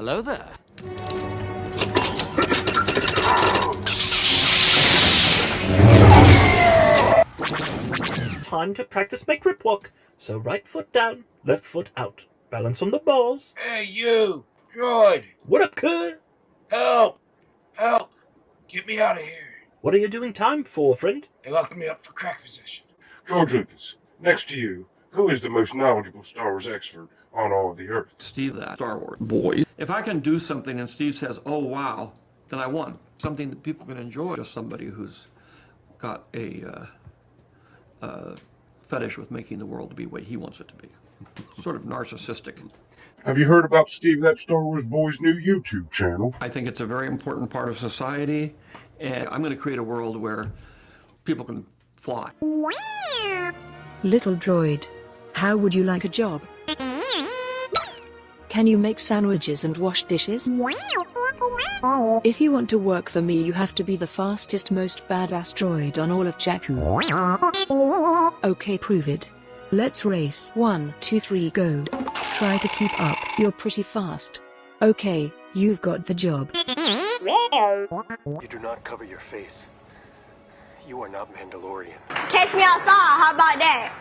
Hello there. Time to practice my grip walk. So right foot down, left foot out. Balance on the balls. Hey, you! Droid! What up, cuz? Help! Help! Get me out of here. What are you doing time for, friend? They locked me up for crack possession. George Lucas, next to you, who is the most knowledgeable Star Wars expert on all of the Earth? Steve, that Star Wars boy. If I can do something and Steve says, oh, wow, then I won. Something that people can enjoy. Just somebody who's got a fetish with making the world to be the way he wants it to be. Sort of narcissistic. Have you heard about Steve, that Star Wars boy's new YouTube channel? I think it's a very important part of society, and I'm going to create a world where people can fly. Little droid, how would you like a job? Can you make sandwiches and wash dishes? If you want to work for me, you have to be the fastest, most badass droid on all of Jakku. Okay, prove it. Let's race. 1, 2, 3, go. Try to keep up. You're pretty fast. Okay, you've got the job. You do not cover your face. You are not Mandalorian. Catch me outside, how about that?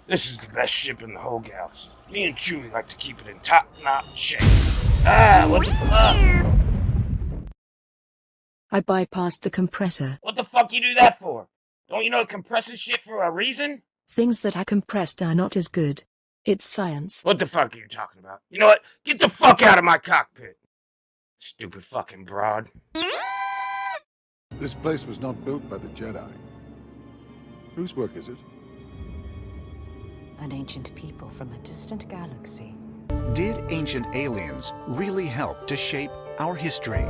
This is the best ship in the whole galaxy. Me and Chewie like to keep it in top-notch shape. Ah, what the fuck? I bypassed the compressor. What the fuck you do that for? Don't you know it compresses shit for a reason? Things that are compressed are not as good. It's science. What the fuck are you talking about? You know what? Get the fuck out of my cockpit. Stupid fucking broad. This place was not built by the Jedi. Whose work is it? An ancient people from a distant galaxy. Did ancient aliens really help to shape our history?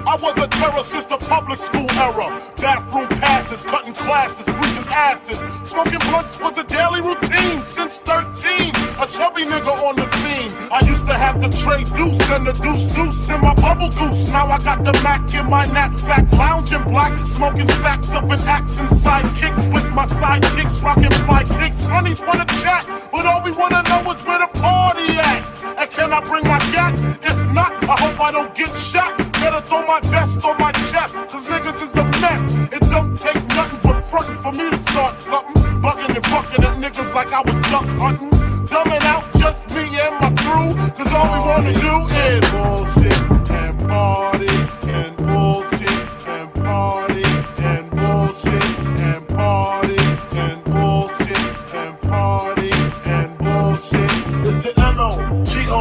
I was a terror since the public school era. Bathroom passes, cutting classes, squeezing asses. Smoking blunts was a daily routine since 13. A chubby nigga on the scene. I used to have the tray deuce and the deuce in my bubble goose. Now I got the Mac in my knapsack, lounging black, smoking sacks up in accent sidekicks with my sidekicks, rocking fly kicks. Honeys wanna chat, but all we wanna know is where the party at. And can I bring my gat? If not, I hope I don't get shot. Better throw my vest on my chest, cause niggas is a mess. It don't take nothing but frontin' for me to start something. Bugging and bucking at niggas like I was duck hunting. Dumbing out just me and my crew, cause all we wanna do is bullshit and party and bullshit and party and bullshit and party and bullshit and party and bullshit. It's the N-O-G-O-R-I-O-U-S.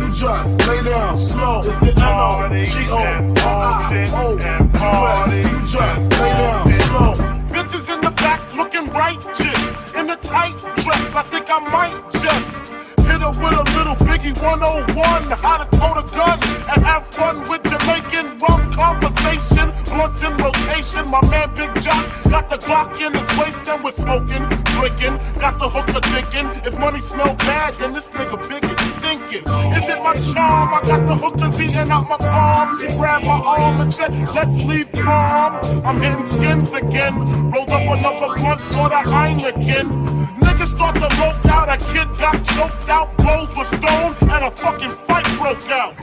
You just lay down slow. It's the N-O-G-O-R-I-O-U-S. You just lay down slow. Bitches in the back looking righteous in a tight dress. I think I might just hit her with a little Biggie 101. How to tote a gun and have fun with Jamaican rum conversation. Blunts in rotation. My man Big John got the Glock in his waist and we're smoking, drinking. Got the hooker thinking. If money smell bad, then this nigga Big is stinking. Is it my charm? I got the hookers eating out my palm. She grabbed my arm and said, let's leave calm. I'm hitting skins again. Rolled up another blunt for the Heineken. Niggas start to lope out, a kid got choked out, clothes were stoned, and a fucking fight broke out.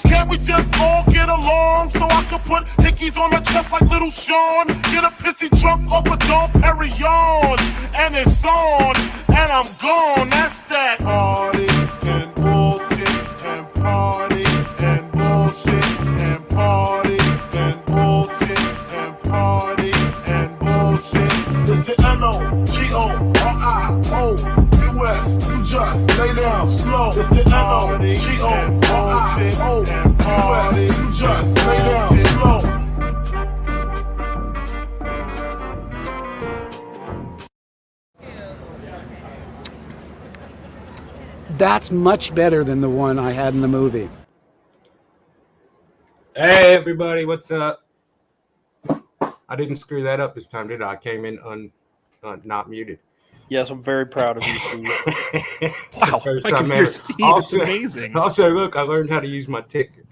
Can't we just all get along so I can put hickeys on the chest like little Sean? Get a pissy drunk off a Dom Perignon, and it's on, and I'm gone. That's that party and bullshit and party and bullshit and party and bullshit and party and bullshit. It's the N-O-G-O-R-I-O-U-S. You just lay down slow. It's the N-O-G-O-R-I-O-U-S. You just lay down slow. That's much better than the one I had in the movie. Hey everybody, what's up? I didn't screw that up this time, did I? I came in not muted. Yes, I'm very proud of you, Steve. Wow, First I time can hear ever. Steve. Also, it's amazing. Also, look, I learned how to use my ticker.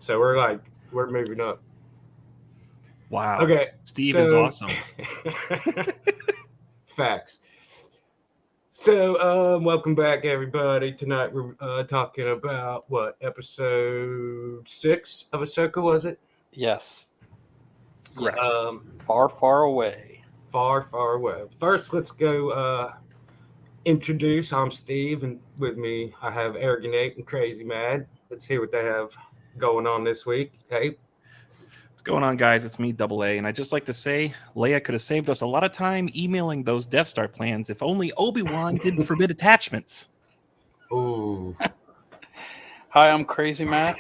So we're moving up. Wow. Okay. Steve is awesome. Facts. So, welcome back, everybody. Tonight we're talking about episode 6 of Ahsoka, was it? Yes. Yes. Far, far away. Far, far away. First, let's go introduce. I'm Steve, and with me I have Arrogant Ape and Crazy Mad. Let's hear what they have going on this week. Ape? What's going on, guys? It's me, Double A, and I'd just like to say Leia could have saved us a lot of time emailing those Death Star plans if only Obi-Wan didn't forbid attachments. Ooh. Hi, I'm Crazy Matt.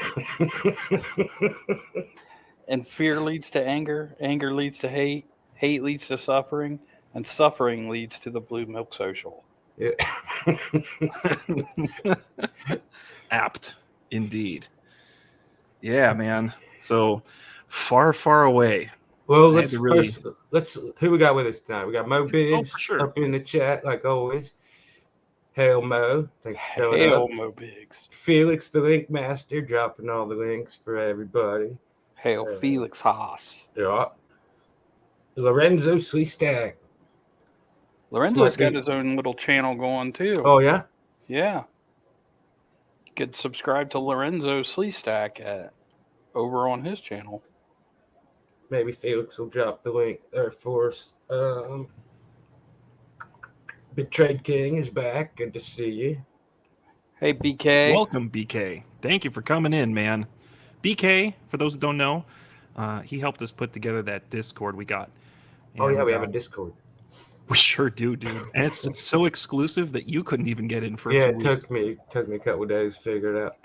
And fear leads to anger, anger leads to hate, hate leads to suffering, and suffering leads to the Blue Milk Social. Yeah. Apt, indeed. Yeah, man. So far, far away. Well, let's who we got with us tonight? We got Mo Biggs for sure. up in the chat, like always. Hail Mo. Thanks for showing Hail up. Mo Biggs. Felix the Link Master dropping all the links for everybody. Hail Felix Haas. Yeah. Lorenzo Sleestack. Lorenzo's got his own little channel going too. Oh yeah? Yeah. You could subscribe to Lorenzo Sleestack over on his channel. Maybe Felix will drop the link there for us. Betrayed King is back. Good to see you. Hey, BK. Welcome, BK. Thank you for coming in, man. BK, for those who don't know, he helped us put together that Discord we got. Oh yeah, we have a Discord. We sure do, dude. And it's so exclusive that you couldn't even get in for a few weeks. took me a couple of days to figure it out.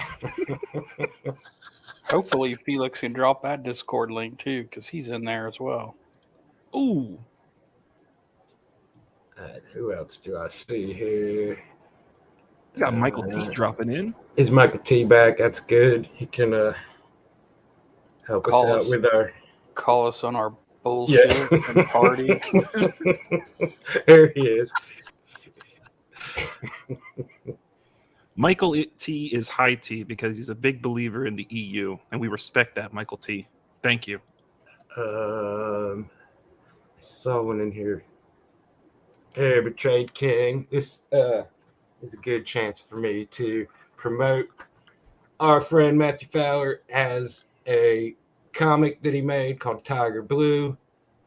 Hopefully Felix can drop that Discord link too, because he's in there as well. Ooh. Who else do I see here? We got Michael T dropping in. Is Michael T back? That's good. He can help us out with our... Call us on our bullshit and party. There he is. Michael T is high T because he's a big believer in the EU, and we respect that, Michael T. Thank you. I saw one in here. Hey, Betrayed King. This is a good chance for me to promote our friend Matthew Fowler has a comic that he made called Tiger Blue.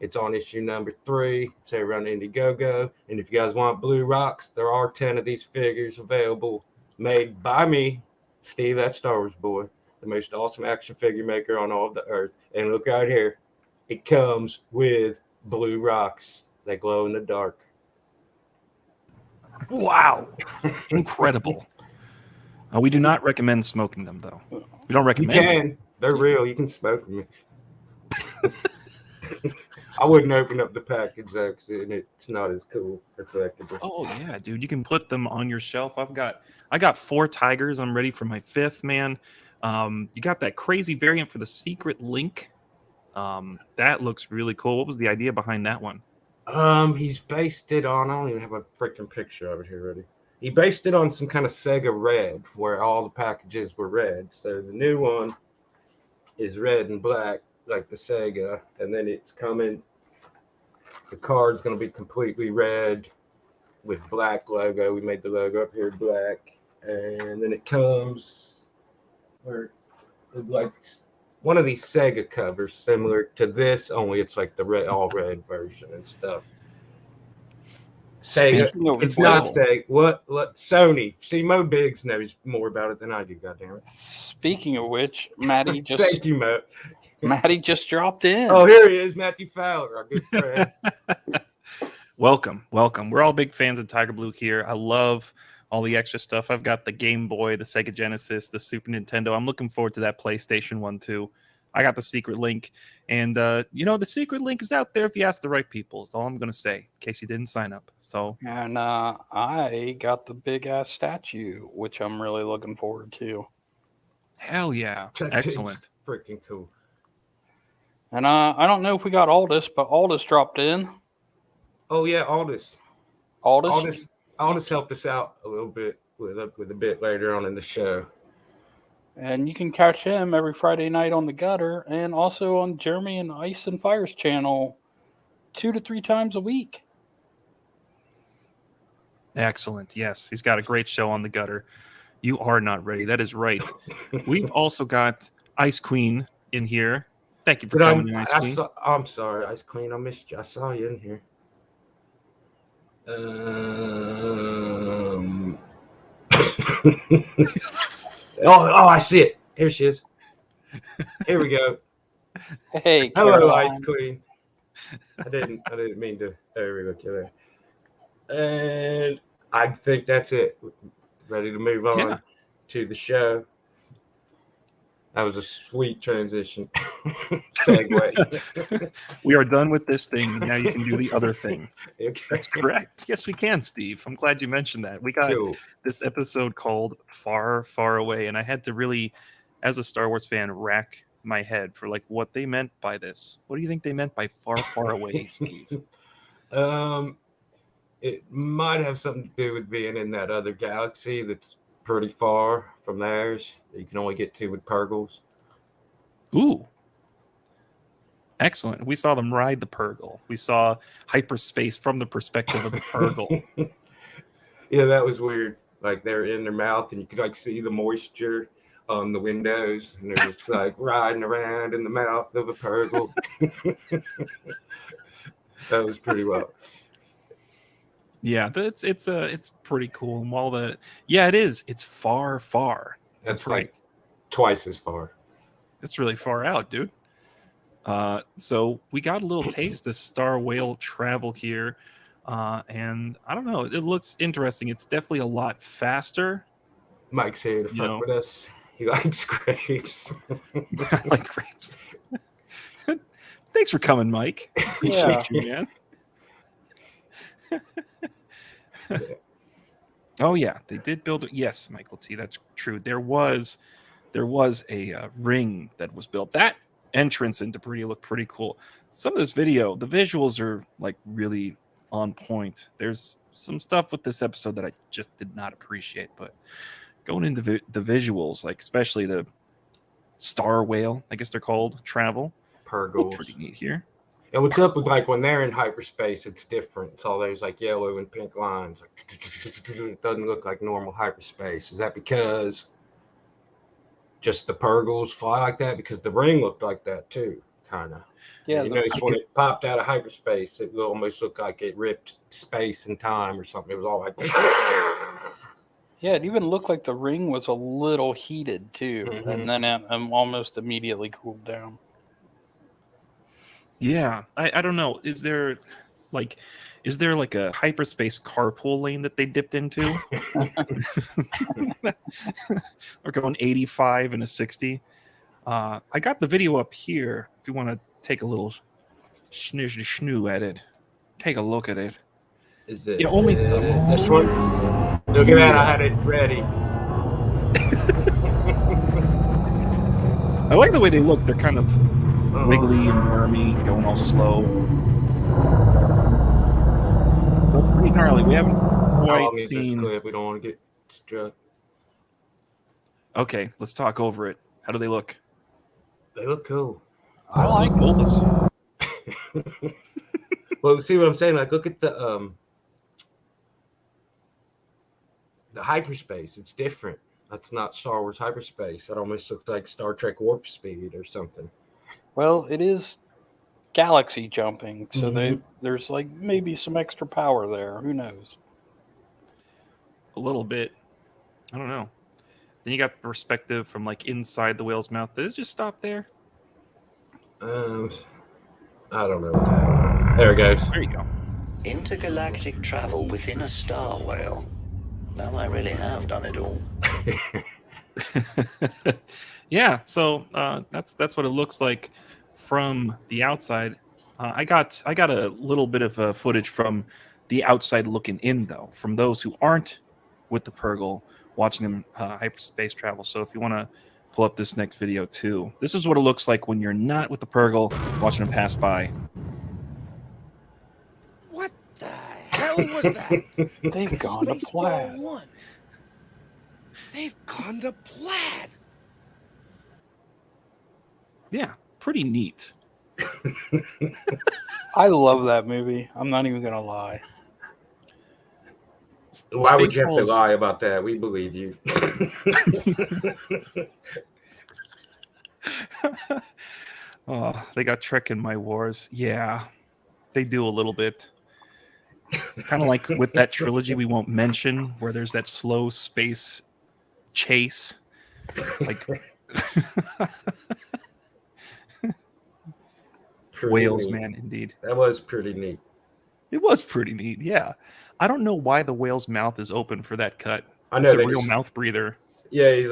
It's on issue number 3. It's over on Indiegogo. And if you guys want blue rocks, there are 10 of these figures available, made by me, Steve, that Star Wars boy, the most awesome action figure maker on all of the earth. And look right here. It comes with blue rocks that glow in the dark. Wow. Incredible. We do not recommend smoking them, though. We don't recommend You can. them. They're real. You can smoke them. I wouldn't open up the package, though, because it's not as cool or collectible. Oh, yeah, dude. You can put them on your shelf. I got 4 tigers. I'm ready for my 5th, man. You got that crazy variant for the Secret Link. That looks really cool. What was the idea behind that one? He's based it on, I don't even have a freaking picture of it here ready. He based it on some kind of Sega Red, where all the packages were red. So the new one is red and black, like the Sega, and then it's coming. The card's going to be completely red with black logo. We made the logo up here black, and then it comes like one of these Sega covers similar to this, only it's like the red, all red version and stuff. Sega, it's not Sega. What? Sony. See, Mo Biggs knows more about it than I do. Goddammit. Speaking of which, Matty just thank you, Mo. Matty just dropped in. Oh, here he is, Matthew Fowler, our good friend. Welcome. We're all big fans of Tiger Blue here. I love all the extra stuff. I've got the Game Boy, the Sega Genesis, the Super Nintendo. I'm looking forward to that PlayStation one too. I got the secret link, and the secret link is out there if you ask the right people. That's all I'm gonna say, in case you didn't sign up. So, And I got the big ass statue, which I'm really looking forward to. hell yeah, That excellent. thing's freaking cool. And I don't know if we got Aldous, but Aldous dropped in. Oh yeah, Aldous helped us out a little bit with a bit later on in the show. And you can catch him every Friday night on the Gutter, and also on Jeremy and Ice and Fire's channel 2 to 3 times a week. Excellent. Yes, he's got a great show on the Gutter. You are not ready. That is right. We've also got Ice Queen in here. Thank you for coming in, Ice Queen. I'm sorry, Ice Queen. I missed you. I saw you in here. Oh, I see it. Here she is. Here we go. Hey, hello, Caroline. Ice Queen. I didn't mean to. There we go, Killer. And I think that's it. Ready to move on to the show. That was a sweet transition. Segue. We are done with this thing. Now you can do the other thing. Okay. That's correct. Yes, we can, Steve. I'm glad you mentioned that. We got this episode called Far, Far Away, and I had to really, as a Star Wars fan, rack my head for like what they meant by this. What do you think they meant by Far, Far Away, Steve? It might have something to do with being in that other galaxy that's pretty far from theirs that you can only get to with Purgles. Ooh. Excellent. We saw them ride the Purgle. We saw hyperspace from the perspective of the Purgle. Yeah, that was weird. Like they're in their mouth and you could like see the moisture on the windows and they're just like riding around in the mouth of a Purgle. That was pretty well. Yeah, but it's pretty cool. And while it is. It's far, far. That's right. Like twice as far. It's really far out, dude. So we got a little taste of Star Whale travel here, and I don't know. It looks interesting. It's definitely a lot faster. Mike's here to fuck with us. He likes grapes. I like grapes. Thanks for coming, Mike. Appreciate you, man. Oh yeah, they did build it. Yes, Michael T, that's true. There was a ring that was built. That entrance into Debris looked pretty cool. Some of this video, the visuals are like really on point. There's some stuff with this episode that I just did not appreciate, but going into the visuals, like especially the Star Whale, I guess they're called, travel. Purgles. Pretty neat here. And what's up with like when they're in hyperspace, it's different. It's all there's like yellow and pink lines. Like, it doesn't look like normal hyperspace. Is that because just the Purgles fly like that? Because the ring looked like that too, kind of. Yeah. You notice when it popped out of hyperspace, it almost looked like it ripped space and time or something. It was all like. Yeah, it even looked like the ring was a little heated too, and then it almost immediately cooled down. Yeah, I don't know. Is there like a hyperspace carpool lane that they dipped into? Or going 85 and a 60. I got the video up here. If you want to take a little snoo at it, take a look at it. Is it? Yeah, only this one. Look at that! I had it ready. I like the way they look. They're kind of wiggly and wormy, going all slow. So it's pretty gnarly. We haven't quite seen. We don't want to get struck. Okay, let's talk over it. How do they look? They look cool. I like bulbous. Well, see what I'm saying? Like, look at the hyperspace. It's different. That's not Star Wars hyperspace. That almost looks like Star Trek warp speed or something. Well, it is galaxy jumping, so there's like maybe some extra power there. Who knows? A little bit. I don't know. Then you got perspective from like inside the whale's mouth. Did it just stop there? I don't know. There it goes. There you go. Intergalactic travel within a star whale. Now I really have done it all. Yeah, so that's what it looks like from the outside. I got a little bit of footage from the outside looking in, though, from those who aren't with the Purgle, watching them hyperspace travel. So if you want to pull up this next video too, this is what it looks like when you're not with the Purgle, watching them pass by. What the hell was that? They've gone to plaid. One. They've gone to plaid. Yeah, pretty neat. I love that movie. I'm not even gonna lie. Why would you have to Spaceballs- lie about that? We believe you. Oh, they got Trek in my wars. Yeah, they do a little bit. Kind of like with that trilogy we won't mention, where there's that slow space chase. Like whales, neat. man, indeed. That was pretty neat. It was pretty neat, yeah. I don't know why the whale's mouth is open for that cut. I know it's a they real just- mouth breather. Yeah, he's.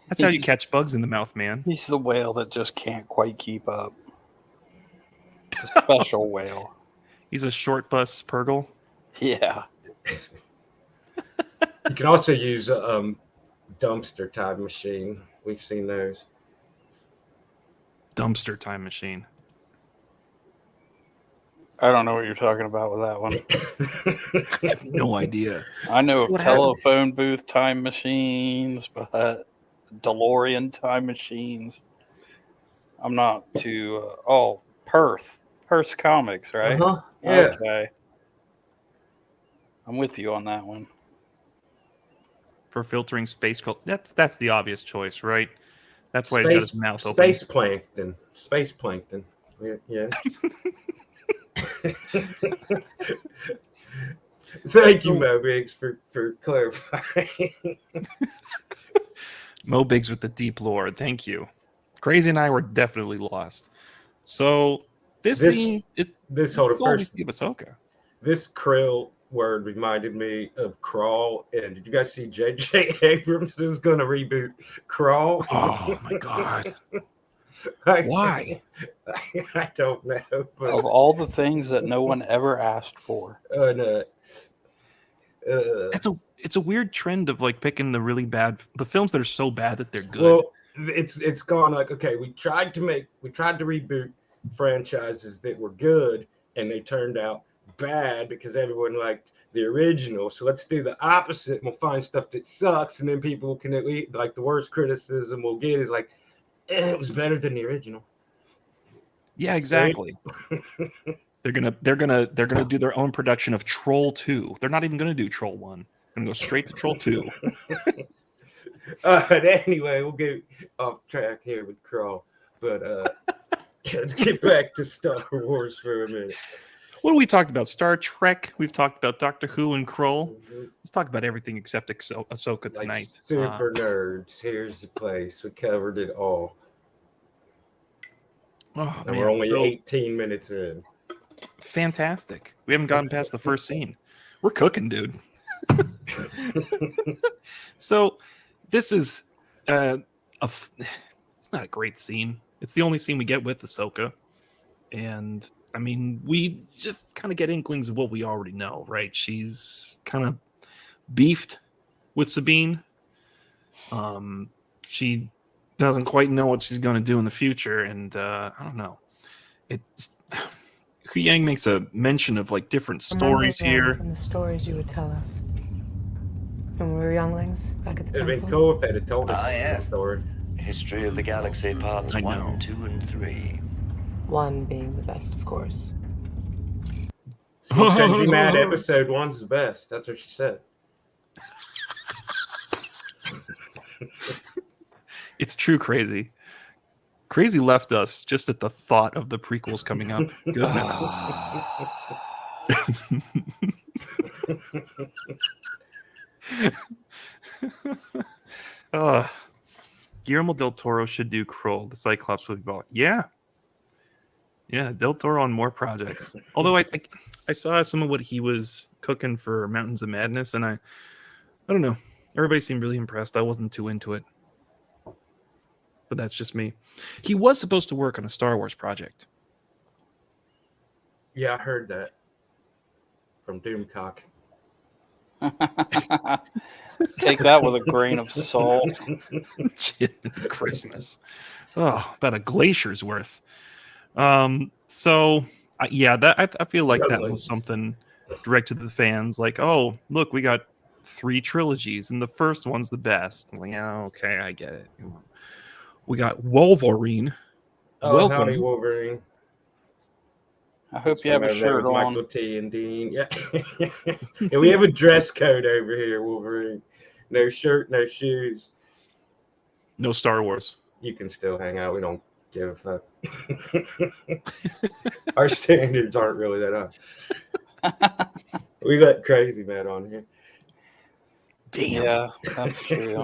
That's how you catch bugs in the mouth, man. He's the whale that just can't quite keep up. A special whale. He's a short bus Purgle. Yeah. You can also use a dumpster time machine. We've seen those. Dumpster time machine. I don't know what you're talking about with that one. I have no idea. I know of What telephone booth time machines, but DeLorean time machines. I'm not too. Perth Comics, right? Uh-huh. Yeah. Okay. I'm with you on that one. For filtering space cult. That's the obvious choice, right? That's why he's got his mouth open. Space plankton. Space plankton. Yeah. Thank you, Mo Biggs, for clarifying. Mo Biggs with the deep lore. Thank you. Crazy and I were definitely lost. So this scene, this whole all we see of Ahsoka. This krill word reminded me of Crawl. And did you guys see J.J. Abrams is going to reboot Crawl? Oh my god! Why? I don't know. But, Of all the things that no one ever asked for. It's a weird trend of like picking the really bad, the films that are so bad that they're good. Well, it's gone like, okay, we tried to reboot franchises that were good and they turned out bad because everyone liked the original. So let's do the opposite and we'll find stuff that sucks, and then people can like the worst criticism we'll get is like, it was better than the original. Yeah, exactly. They're gonna do their own production of Troll 2. They're not even gonna do Troll 1. They're gonna go straight to Troll 2. But anyway, we'll get off track here with Crawl. But let's get back to Star Wars for a minute. What have we talked about? Star Trek. We've talked about Doctor Who and Kroll. Let's talk about everything except Ahsoka tonight. Like super nerds. Here's the place. We covered it all. Oh, and man. we're only 18 minutes in. Fantastic. We haven't gotten past the first scene. We're cooking, dude. So this is it's not a great scene. It's the only scene we get with Ahsoka. And I mean, we just kind of get inklings of what we already know, right? She's kind of beefed with Sabine. She doesn't quite know what she's going to do in the future, and I don't know. Hu Yang makes a mention of like different stories here. From the stories you would tell us when we were younglings back at the It'd temple. have been cool if they'd have told us yeah. the story. History of the Galaxy Parts 1, 2, and 3. 1 being the best, of course. Sometimes you mad episode 1's the best. That's what she said. It's true, Crazy. Crazy left us just at the thought of the prequels coming up. Goodness. Guillermo del Toro should do Kroll. The Cyclops would be bought. Yeah. Yeah, Del Toro on more projects. Although I think I saw some of what he was cooking for Mountains of Madness, and I don't know. Everybody seemed really impressed. I wasn't too into it, but that's just me. He was supposed to work on a Star Wars project. Yeah, I heard that from Doomcock. Take that with a grain of salt. Christmas. Oh, about a glacier's worth. So yeah, that I feel like that was something directed to the fans. Like, oh, look, we got 3 trilogies, and the first one's the best. I'm like, yeah, okay, I get it. We got Wolverine. Oh, howdy, Welcome. Wolverine. I hope you have a shirt on. Michael T and Dean. Yeah. Yeah, we have a dress code over here, Wolverine. No shirt, no shoes. No Star Wars. You can still hang out. We don't give a fuck. Our standards aren't really that high. We got Crazy Man on here. Damn. Yeah, that's true.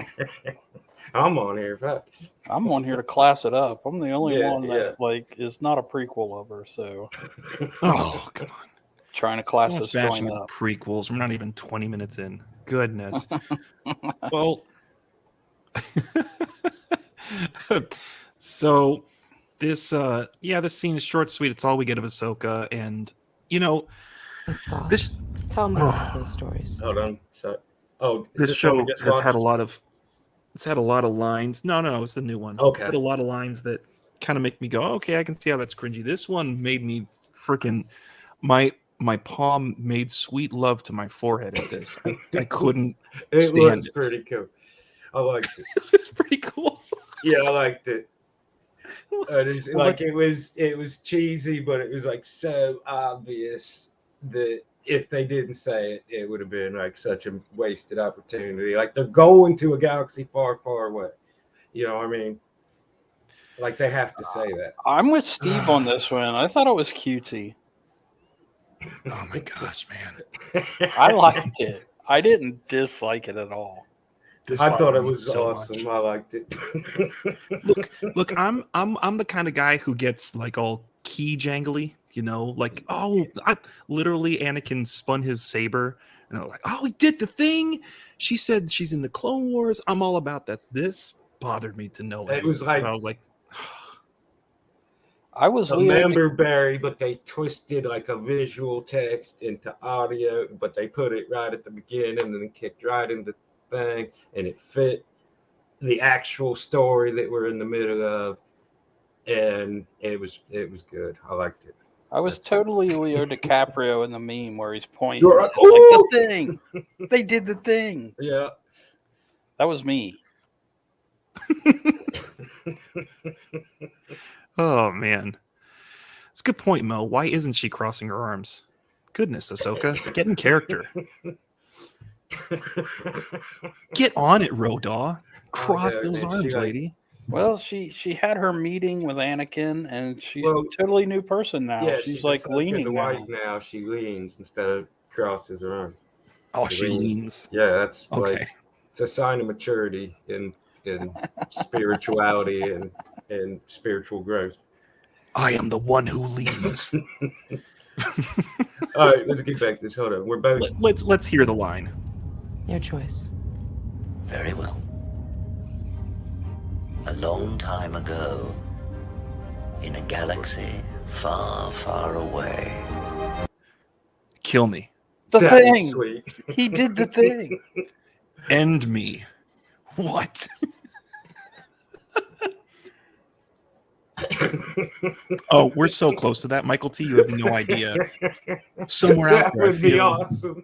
I'm on here. Fuck. I'm on here to class it up. I'm the only one that like is not a prequel lover, so. Oh, come on. Trying to class Don't this bash joint me with up. prequels. We're not even 20 minutes in. Goodness. Well, so this this scene is short, sweet. It's all we get of Ahsoka, and this. Tell me about those stories. Hold on. So, this show has had a lot of. It's had a lot of lines. No, it's the new one. Okay. It's had a lot of lines that kind of make me go, okay, I can see how that's cringy. This one made me freaking my palm made sweet love to my forehead at this. I couldn't stand it. Pretty cool. I liked it. It's pretty cool. Yeah, I liked it. It was cheesy, but it was like so obvious that if they didn't say it, it would have been like such a wasted opportunity. Like they're going to a galaxy far, far away. You know what I mean? Like they have to say that. I'm with Steve on this one. I thought it was cutesy. Oh my gosh, man. I liked it. I didn't dislike it at all. I thought it was so awesome. I liked it. Look, I'm the kind of guy who gets like all key jangly, like, literally Anakin spun his saber and I'm like, oh, he did the thing. She said she's in the Clone Wars. I'm all about that. This bothered me to no end. It was like, I was like, I was a member berry, but they twisted like a visual text into audio, but they put it right at the beginning and then kicked right into the thing, and it fit the actual story that we're in the middle of, and it was good. I liked it. I was totally Leo DiCaprio in the meme where he's pointing. You're like, like the thing. They did the thing. Yeah. That was me. oh man. It's a good point, Mo. Why isn't she crossing her arms? Goodness, Ahsoka. Get in character. Get on it, Rodaw. Cross those arms, lady. Well, she had her meeting with Anakin, and she's a totally new person now. Yeah, she's like leaning now. She leans instead of crosses her arms. Oh, she leans. Yeah, that's okay. Like it's a sign of maturity in spirituality and spiritual growth. I am the one who leans. All right, let's get back to this. Hold on, we're both. Let's hear the line. Your choice. Very well. A long time ago, in a galaxy far, far away. Kill me. The That's thing. Sweet. He did the thing. End me. What? Oh, we're so close to that, Michael T. You have no idea. Somewhere out there, would be awesome.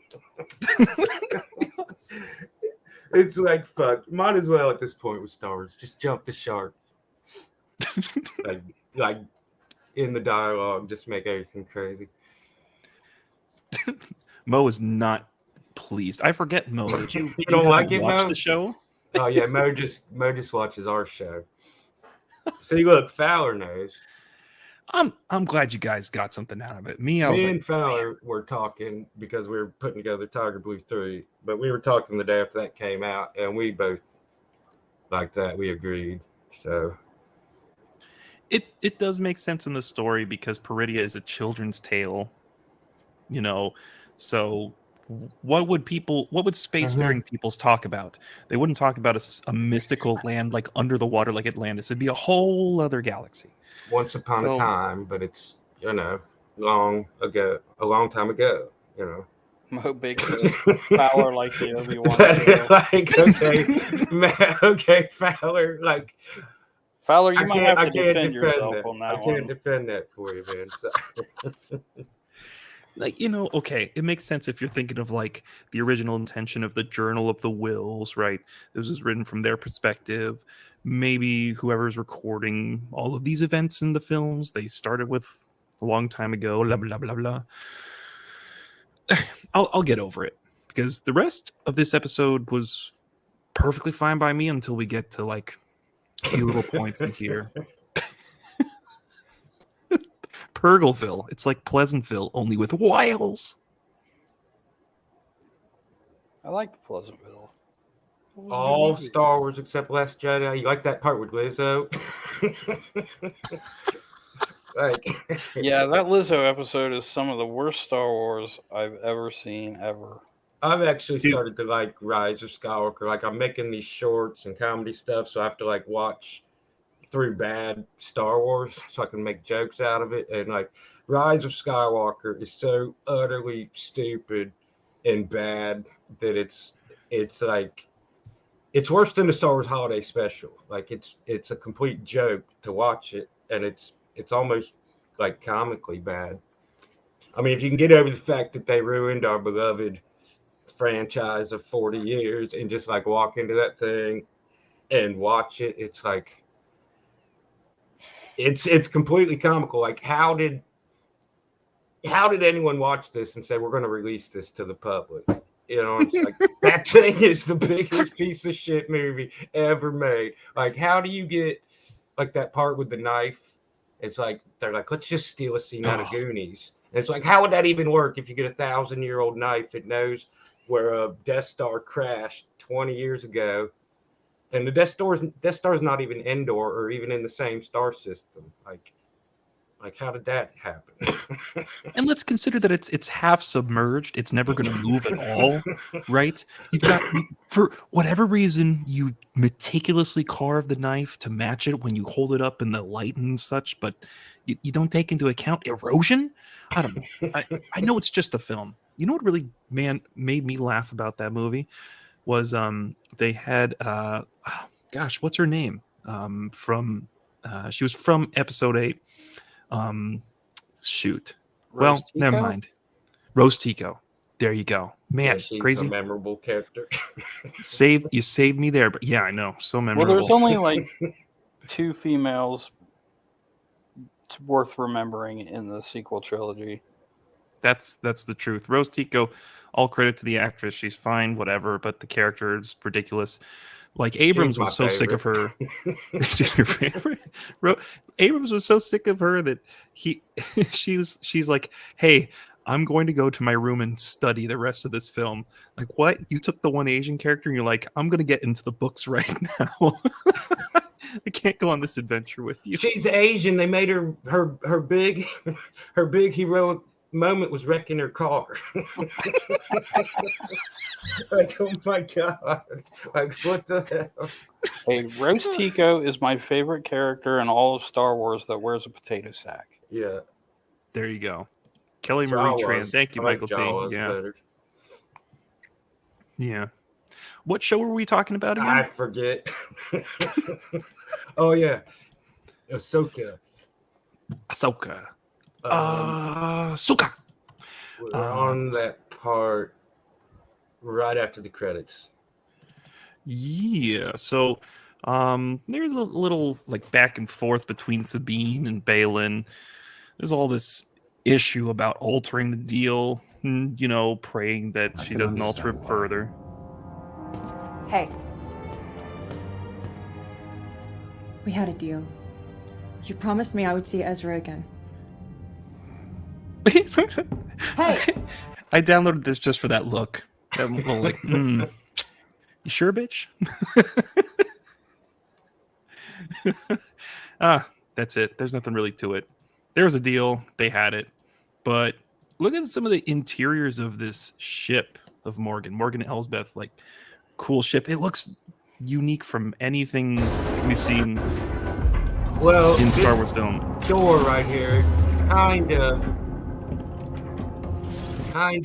It's like fuck. Might as well at this point with Star Wars. Just jump the shark. like in the dialogue, just make everything crazy. Mo is not pleased. I forget, Mo. Did you don't like it, watch Mo? the show? Oh yeah, Mo just watches our show. See, look, Fowler knows. I'm glad you guys got something out of it. Me and Fowler were talking because we were putting together Tiger Blue 3, but we were talking the day after that came out, and we both like that. We agreed. So it does make sense in the story because Peridia is a children's tale. you know. So what would spacefaring peoples talk about? They wouldn't talk about a mystical land like under the water like Atlantis. It'd be a whole other galaxy. Once upon a time, but it's, you know, a long time ago, you know. Moby says Fowler like the Obi-Wan. Like, okay, Fowler, like, Fowler, you might have to defend yourself that. on that I one. can't defend that for you, man. So. Like, you know, okay, it makes sense if you're thinking of like the original intention of the Journal of the Wills, right? This was written from their perspective. Maybe whoever's recording all of these events in the films, they started with a long time ago, blah, blah, blah, blah. I'll get over it because the rest of this episode was perfectly fine by me until we get to like a few little points in here. Purgleville. It's like Pleasantville, only with whales. I like Pleasantville. All Star Wars except Last Jedi. You like that part with Lizzo? Like, yeah, that Lizzo episode is some of the worst Star Wars I've ever seen ever. I've actually started to like Rise of Skywalker. Like, I'm making these shorts and comedy stuff, so I have to like watch through bad Star Wars so I can make jokes out of it. And like Rise of Skywalker is so utterly stupid and bad that it's like it's worse than the Star Wars Holiday Special. Like it's a complete joke to watch it, and it's almost like comically bad. I mean, if you can get over the fact that they ruined our beloved franchise of 40 years and just like walk into that thing and watch it, it's like it's completely comical. Like, how did anyone watch this and say we're going to release this to the public? You know, it's like that thing is the biggest piece of shit movie ever made. Like, how do you get like that part with the knife? It's like they're like, let's just steal a scene out of Goonies. And it's like, how would that even work if you get a 1,000-year-old knife? It knows where a Death Star crashed 20 years ago. And the Death Star's not even Endor or even in the same star system. Like how did that happen? And let's consider that it's half submerged. It's never going to move at all, right? You've got, for whatever reason, you meticulously carve the knife to match it when you hold it up in the light and such, but you don't take into account erosion. I don't know. I know it's just a film. You know what really, man, made me laugh about that movie was they had gosh, what's her name? From she was from episode 8. Shoot. Well, never mind. Rose Tico. There you go. Man, she's crazy. a memorable character. You saved me there, but yeah, I know. So memorable. Well, there's only like 2 females worth remembering in the sequel trilogy. That's the truth. Rose Tico, all credit to the actress. She's fine, whatever, but the character is ridiculous. Like Abrams was so sick of her. Abrams was so sick of her that she's like, hey, I'm going to go to my room and study the rest of this film. Like, what? You took the one Asian character and you're like, I'm going to get into the books right now. I can't go on this adventure with you. She's Asian. They made her big heroic moment was wrecking her car. Like, oh my god, like what the hell? Hey, Rose Tico is my favorite character in all of Star Wars that wears a potato sack. Yeah, there you go. Kelly Marie Tran. Thank you, Michael T. Yeah. Better. Yeah. What show were we talking about again? I forget. Oh yeah, Ahsoka. Ahsoka. We're on that part right after the credits. Yeah. So there's a little like back and forth between Sabine and Balin. There's all this issue about altering the deal, and, you know, praying that she doesn't alter it further. Hey. We had a deal. You promised me I would see Ezra again. Hey! I downloaded this just for that look. That little like, you sure, bitch? That's it. There's nothing really to it. There was a deal. They had it. But Look at some of the interiors of this ship of Morgan Elsbeth, like cool ship. It looks unique from anything we've seen in Star Wars film. Door right here, kind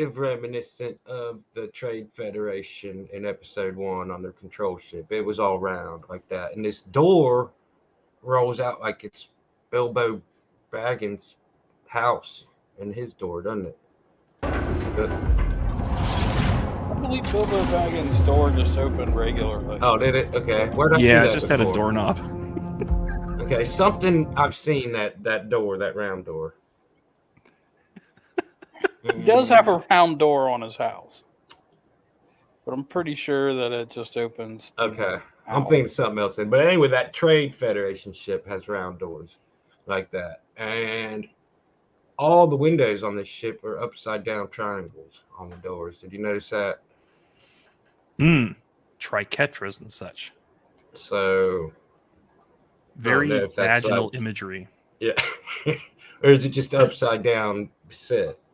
of reminiscent of the Trade Federation in Episode 1 on their control ship. It was all round like that, and this door rolls out like it's Bilbo Baggins' house and his door, doesn't it? But, I believe Bilbo Baggins' door just opened regularly. oh, did it? Okay. Where did I see Yeah, that it just before? had a doorknob. Okay, something I've seen that door, that round door. He does have a round door on his house, but I'm pretty sure that it just opens. Okay, I'm thinking something else. But anyway, that Trade Federation ship has round doors like that, and all the windows on this ship are upside down triangles on the doors. Did you notice that? Trichetras and such. So very if that's vaginal like, imagery. Yeah. Or is it just upside down Sith?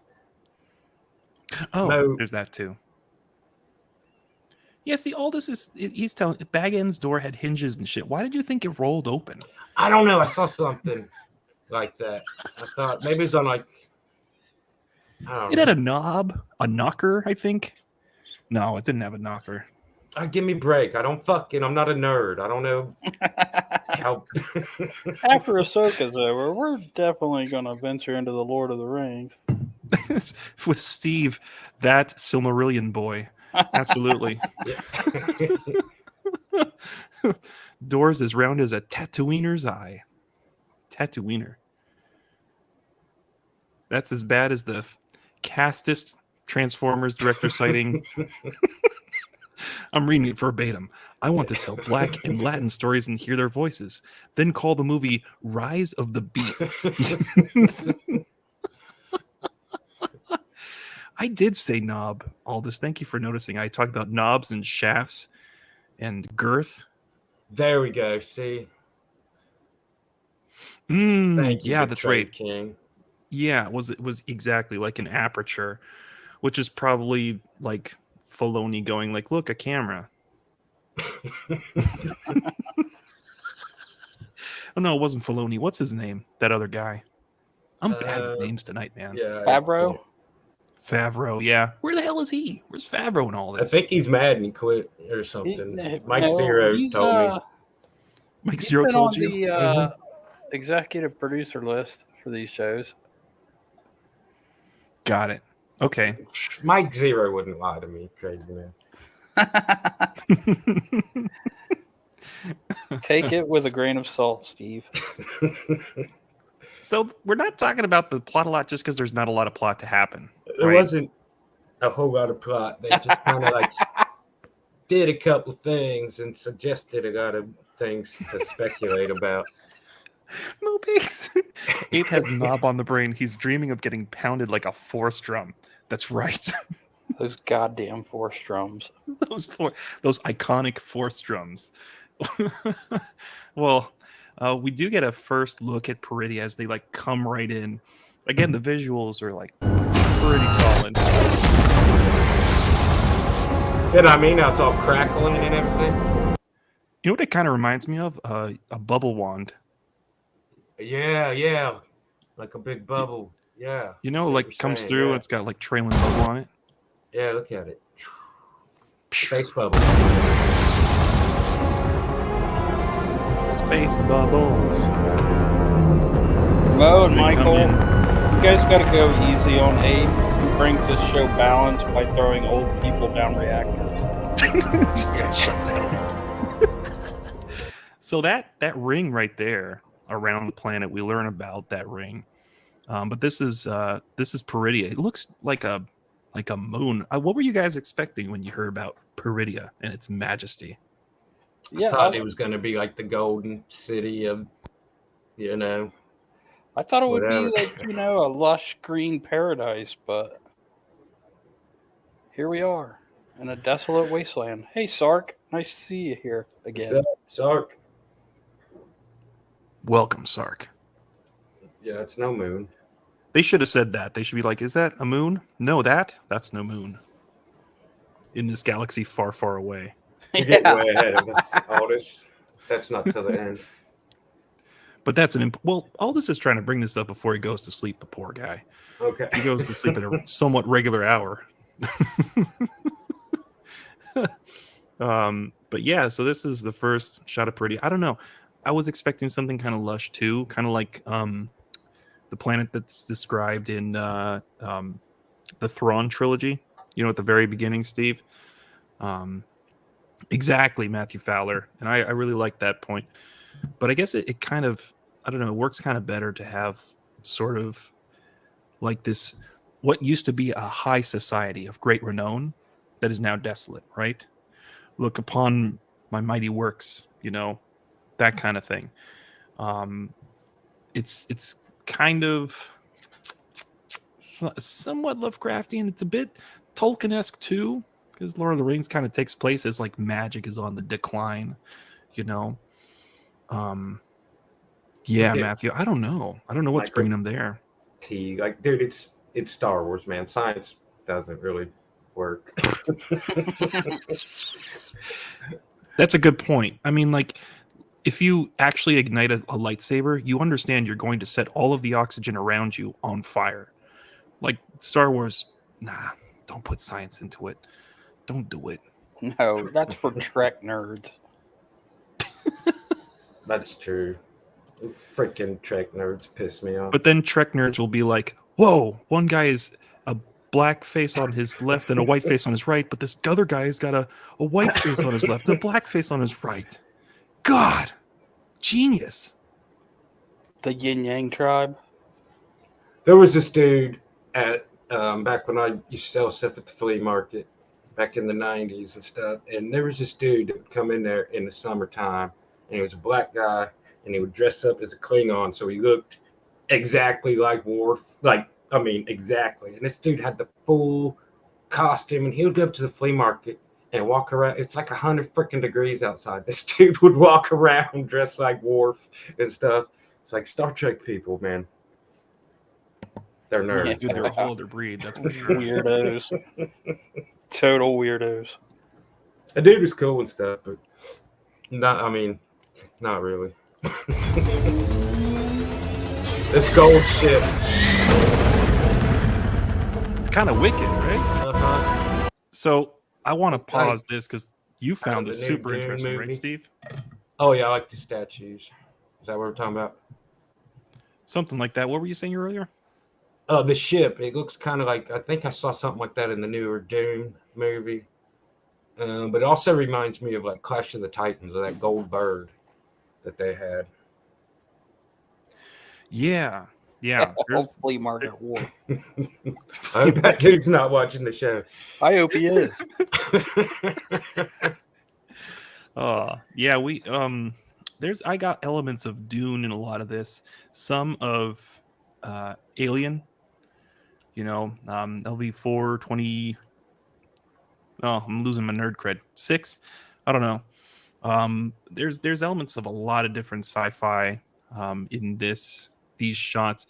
Oh, No. There's that too. Yeah, see, all this is, he's telling, Baggins' door had hinges and shit. Why did you think it rolled open? I don't know. I saw something like that. I thought maybe it's on like, I don't It know. had a knob, a knocker, I think. No, it didn't have a knocker. Give me a break. I'm not a nerd. I don't know how. After Ahsoka's over, we're definitely going to venture into the Lord of the Rings. With Steve, that Silmarillion boy. Absolutely. Doors as round as a Tatooiner's eye. Tatooiner. That's as bad as the castist Transformers director sighting. I'm reading it verbatim. I want to tell Black and Latin stories and hear their voices. Then call the movie Rise of the Beasts. I did say knob, Aldous. Thank you for noticing. I talked about knobs and shafts and girth. There we go. See? Thank you, yeah, that's Betrayed right. King. Yeah, it was exactly like an aperture, which is probably like Filoni going like, look, a camera. Oh no, it wasn't Filoni. What's his name? That other guy. I'm bad with names tonight, man. Yeah. Favreau? Favreau, yeah. Where the hell is he? Where's Favreau in all this? I think he's mad and he quit or something. Mike no, Zero he's, told me. Mike He's Zero been told on you? the executive producer list for these shows. Got it. Okay. Mike Zero wouldn't lie to me, crazy man. Take it with a grain of salt, Steve. So we're not talking about the plot a lot just because there's not a lot of plot to happen. There right? wasn't a whole lot of plot. They just kind of like did a couple things and suggested a lot of things to speculate about. No bigs. Abe has a knob on the brain. He's dreaming of getting pounded like a force drum. That's right. Those goddamn force drums. those iconic force drums. Well, we do get a first look at Peridia as they like come right in. Again, the visuals are like pretty solid. Said I mean, how it's all crackling and everything. You know what it kind of reminds me of? A bubble wand. Yeah, like a big bubble. Yeah. You know, like comes through and it's got like trailing bubble on it. Yeah, look at it. Space bubble. Space bubbles. Mo and Michael, you guys got to go easy on Abe, who brings this show balance by throwing old people down reactors. Shut down. So that ring right there around the planet, we learn about that ring. But this is Peridia. It looks like a moon. What were you guys expecting when you heard about Peridia and its majesty? I thought it was going to be like the golden city of, I thought it would whatever. be like, a lush green paradise, but here we are in a desolate wasteland. Hey, Sark, nice to see you here again. What's up, Sark? Welcome, Sark. Yeah, it's no moon. They should have said that. They should be like, is that a moon? No, that's no moon. In this galaxy far, far away. You're getting way ahead of us, Aldous. That's not till the end. But that's well, Aldous is trying to bring this up before he goes to sleep, the poor guy. Okay. He goes to sleep at a somewhat regular hour. But yeah, so this is the first shot of Pretty. I don't know. I was expecting something kind of lush too, kind of like the planet that's described in the Thrawn trilogy. You know, at the very beginning, Steve. Exactly, Matthew Fowler, and I really like that point. But I guess it kind of, I don't know, it works kind of better to have sort of like this, what used to be a high society of great renown that is now desolate, right? Look upon my mighty works, you know, that kind of thing. It's kind of somewhat Lovecraftian. It's a bit Tolkien-esque too, because Lord of the Rings kind of takes place as like magic is on the decline, you know. Yeah, Matthew, I don't know what's bringing them there. Like, dude, it's Star Wars, man. Science doesn't really work. That's a good point. I mean, like, if you actually ignite a lightsaber, you understand you're going to set all of the oxygen around you on fire. Like, Star Wars, nah, don't put science into it. Don't do it. No, that's for Trek nerds. That's true. Freaking Trek nerds piss me off. But then Trek nerds will be like, whoa, one guy is a black face on his left and a white face on his right, but this other guy has got a white face on his left and a black face on his right. God, genius. The Yin Yang tribe. There was this dude at back when I used to sell stuff at the flea market back in the 90s and stuff, and there was this dude that would come in there in the summertime, and he was a black guy, and he would dress up as a Klingon, so he looked exactly like Worf, exactly. And this dude had the full costume, and he would go up to the flea market and walk around. It's like 100 freaking degrees outside. This dude would walk around dressed like Worf and stuff. It's like Star Trek people, man. They're nerds. Yeah, dude, they're a whole other breed, that's for sure. Weirdos. Total weirdos. The dude was cool and stuff, but not really. This gold ship. It's kind of wicked, right? Uh-huh. So I want to pause this because you found this the super Dune interesting, movie. right, Steve? Oh, yeah, I like the statues. Is that what we're talking about? Something like that. What were you saying earlier? The ship. It looks kind of like, I think I saw something like that in the newer Dune movie. But it also reminds me of like Clash of the Titans, of that gold bird that they had. Yeah. Hopefully Margaret War. I hope that dude's not watching the show. I hope he is. Yeah, I got elements of Dune in a lot of this. Some of Alien. You know, LV4 20. Oh, I'm losing my nerd cred. 6. I don't know. There's elements of a lot of different sci-fi in these shots.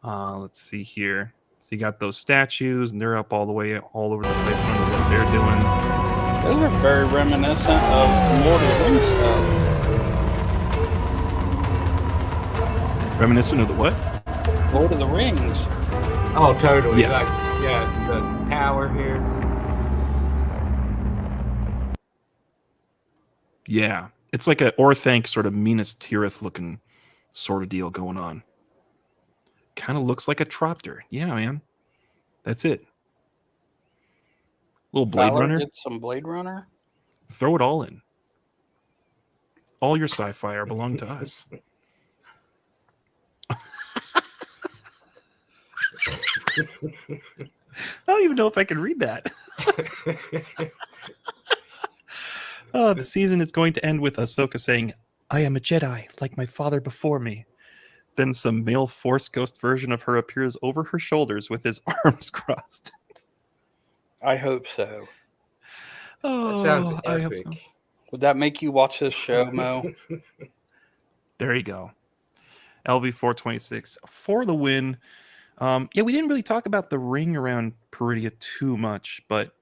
Let's see here. So you got those statues, and they're up all over the place. I don't know what they're doing. Those are very reminiscent of Lord of the Rings stuff. Reminiscent of the what? Lord of the Rings. Oh, totally. Yes. The tower here. Yeah. It's like a Orthanc sort of Minas Tirith looking sort of deal going on. Kind of looks like a Tropter. Yeah, man. That's it. Little Blade Runner. Get some Blade Runner. Throw it all in. All your sci-fi are belong to us. I don't even know if I can read that. The season is going to end with Ahsoka saying, "I am a Jedi, like my father before me." Then some male Force ghost version of her appears over her shoulders with his arms crossed. I hope so. Oh, That sounds epic. I hope so. Would that make you watch this show, Mo? There you go. LV426 for the win. Yeah, we didn't really talk about the ring around Peridia too much, but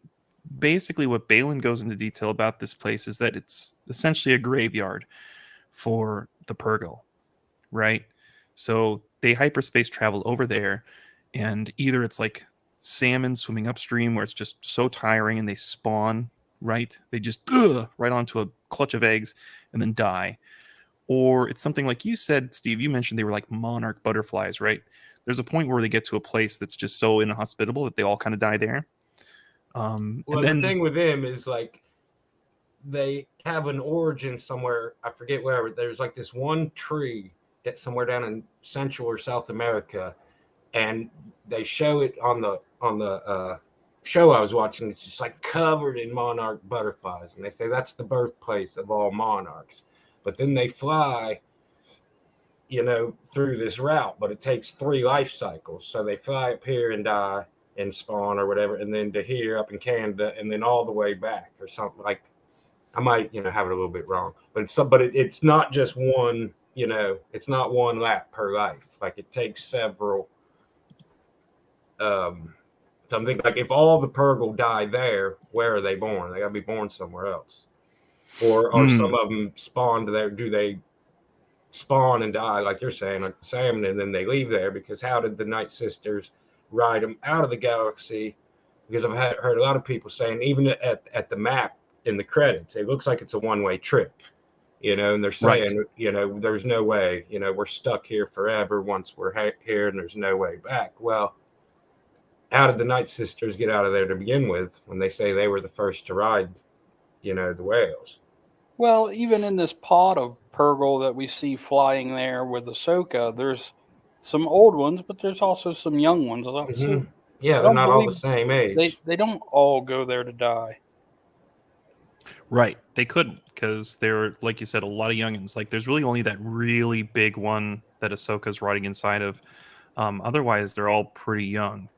basically what Balin goes into detail about this place is that it's essentially a graveyard for the Purgle, right? So they hyperspace travel over there, and either it's like salmon swimming upstream where it's just so tiring and they spawn, right? They just right onto a clutch of eggs and then die. Or it's something like you said, Steve, you mentioned they were like monarch butterflies, right? There's a point where they get to a place that's just so inhospitable that they all kind of die there. Well, And then the thing with them is like they have an origin somewhere. I forget where. There's like this one tree that's somewhere down in Central or South America, and they show it on the show I was watching. It's just like covered in monarch butterflies, and they say that's the birthplace of all monarchs. But then they fly, through this route, but it takes 3 life cycles. So they fly up here and die and spawn or whatever, and then to here up in Canada, and then all the way back or something. Like I might, have it a little bit wrong, but it's not just one. It's not one lap per life. Like it takes several. Something like if all the Purgle die there, where are they born? They got to be born somewhere else, or some of them spawned there. Do they spawn and die like you're saying, like the salmon, and then they leave there? Because how did the Night Sisters ride them out of the galaxy? Because I've heard a lot of people saying, even at the map in the credits, it looks like it's a one-way trip, and they're saying, there's no way, we're stuck here forever once we're here, and there's no way back. Well, how did the Night Sisters get out of there to begin with when they say they were the first to ride, the whales? Well, even in this pod of Purgle that we see flying there with Ahsoka, there's some old ones, but there's also some young ones. Mm-hmm. Yeah, they're not all the same age. They don't all go there to die. Right. They couldn't, because they're, like you said, a lot of youngins. Like, there's really only that really big one that Ahsoka's riding inside of. Otherwise, they're all pretty young.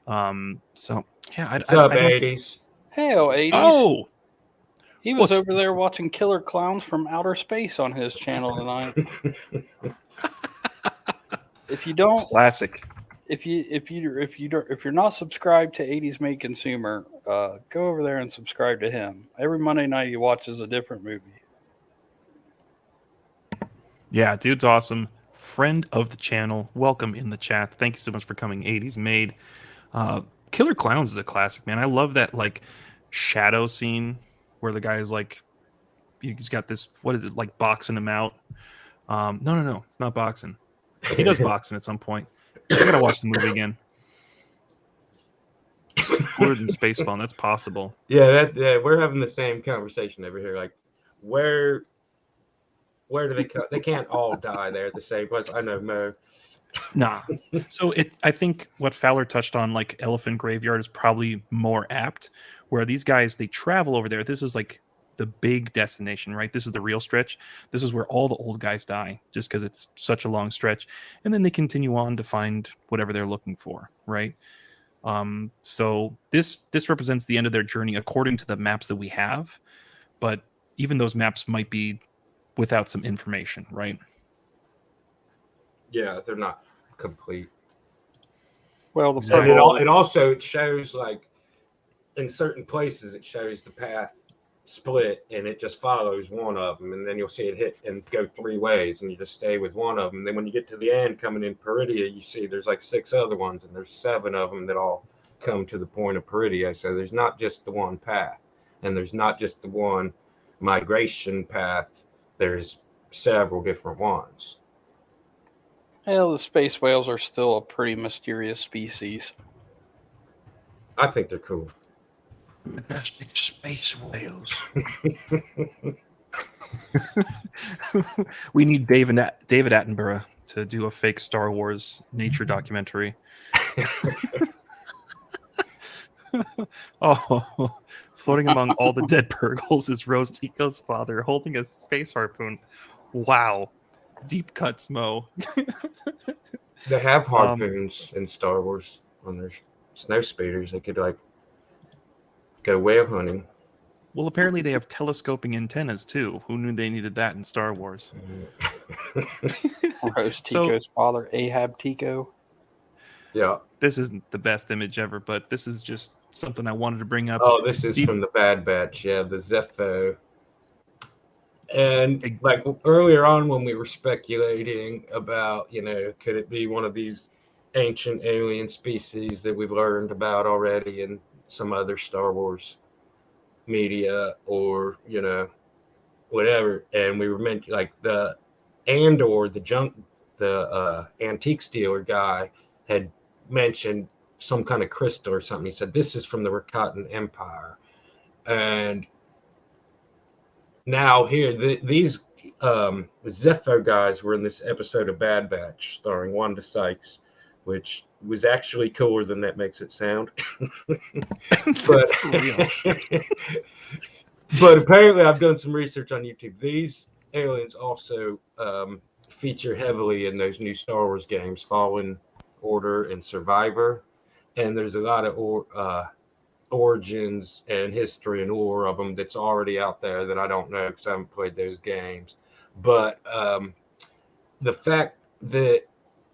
So, yeah. What's up, 80s? Hell, 80s. Oh! He was over there watching Killer Clowns from Outer Space on his channel tonight. If you don't... Classic. If you're not subscribed to 80s Made Consumer, go over there and subscribe to him. Every Monday night he watches a different movie. Yeah, dude's awesome. Friend of the channel. Welcome in the chat. Thank you so much for coming. 80s Made. Killer Clowns is a classic, man. I love that like shadow scene where the guy is like, he's got this, what is it, like boxing him out? No, it's not boxing. He does boxing at some point. I gotta watch the movie again. Cooler than Spaceballs, that's possible. Yeah, we're having the same conversation over here. Like, where do they come? They can't all die there at the same place. I know, Mo. Nah. So I think what Fowler touched on, like Elephant Graveyard, is probably more apt. Where these guys, they travel over there. This is like the big destination, right? This is the real stretch. This is where all the old guys die, just because it's such a long stretch. And then they continue on to find whatever they're looking for, right? So this represents the end of their journey according to the maps that we have. But even those maps might be without some information, right? Yeah, they're not complete. Well, it shows, like, in certain places it shows the path split, and it just follows one of them, and then you'll see it hit and go 3 ways, and you just stay with one of them. And then when you get to the end, coming in Peridia, you see there's like 6 other ones, and there's 7 of them that all come to the point of Peridia. So there's not just the one path, and there's not just the one migration path. There's several different ones. Hell, the space whales are still a pretty mysterious species. I think they're cool. Majestic space whales. We need David Attenborough to do a fake Star Wars nature documentary. Oh, floating among all the dead Purgles is Rose Tico's father holding a space harpoon. Wow. Deep cuts, Mo. They have harpoons in Star Wars on their snow speeders. They could, like, go whale hunting. Well, apparently they have telescoping antennas too. Who knew they needed that in Star Wars? Rose Tico's father, Ahab Tico. Yeah. This isn't the best image ever, but this is just something I wanted to bring up. Oh, this is Steve, from the Bad Batch. Yeah, the Zepho. And like earlier on when we were speculating about, could it be one of these ancient alien species that we've learned about already in some other Star Wars media or, whatever. And we were mentioning like the Andor, the antique stealer guy had mentioned some kind of crystal or something. He said, this is from the Rakatan Empire. And now here, these Zepho guys were in this episode of Bad Batch starring Wanda Sykes, which was actually cooler than that makes it sound. but, but apparently I've done some research on YouTube. These aliens also feature heavily in those new Star Wars games, Fallen Order and Survivor. And there's a lot of origins and history and lore of them that's already out there that I don't know because I haven't played those games. But the fact that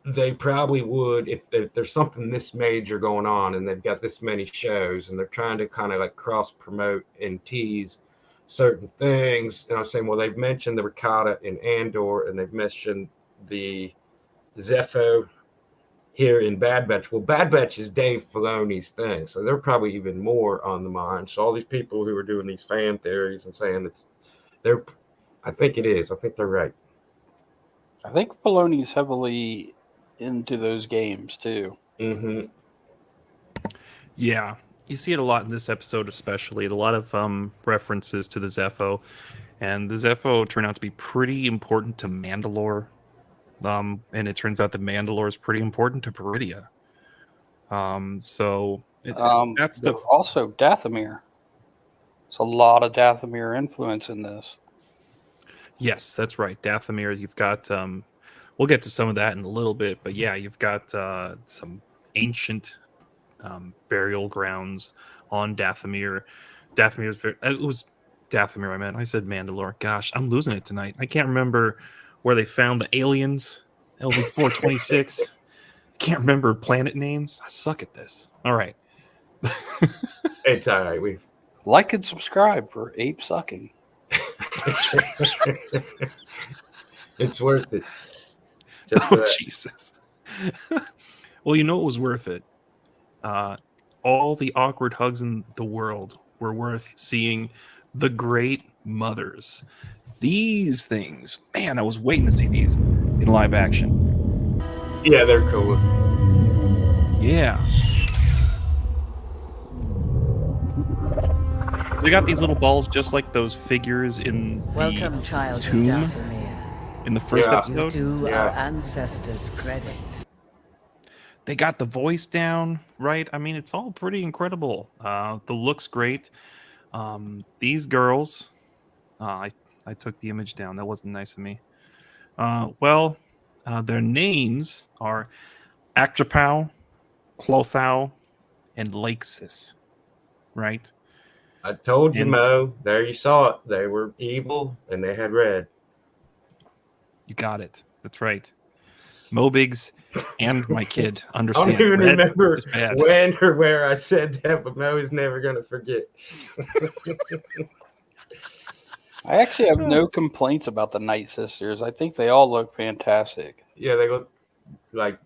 they probably would, if there's something this major going on and they've got this many shows and they're trying to kind of like cross promote and tease certain things. And I was saying, well, they've mentioned the Ricotta in Andor and they've mentioned the Zepho here in Bad Batch. Well, Bad Batch is Dave Filoni's thing, so they're probably even more on the mind. So all these people who are doing these fan theories and saying I think it is. I think they're right. I think Filoni's heavily into those games too. Mm-hmm. Yeah, you see it a lot in this episode, especially a lot of references to the Zepho, and the Zepho turned out to be pretty important to Mandalore. And it turns out that Mandalore is pretty important to Peridia. That's also Dathomir. There's a lot of Dathomir influence in this. Yes, that's right. Dathomir, you've got we'll get to some of that in a little bit, but yeah, you've got some ancient burial grounds on Dathomir. It was Dathomir, I meant. I said Mandalore. Gosh, I'm losing it tonight. I can't remember where they found the aliens, LV-426. Can't remember planet names. I suck at this. All right. It's all right. We like and subscribe for ape sucking. It's worth it. Jesus. Well, you know it was worth it. All the awkward hugs in the world were worth seeing the great mothers. These things, man, I was waiting to see these in live action. Yeah, they're cool. Yeah. They got these little balls just like those figures in Welcome, child tomb of Dathomir. in the first episode. Do our ancestors credit. They got the voice down, right? I mean, it's all pretty incredible. The look's great. These girls, I took the image down. That wasn't nice of me. Their names are Actropow, Clothow, and Laksis, right? I told you, Mo. There you saw it. They were evil, and they had red. You got it. That's right. Mo Biggs and my kid understand. I don't even red remember is bad. when or where I said that, but Mo is never going to forget. I actually have no complaints about the Night Sisters. I think they all look fantastic. Yeah, they look like,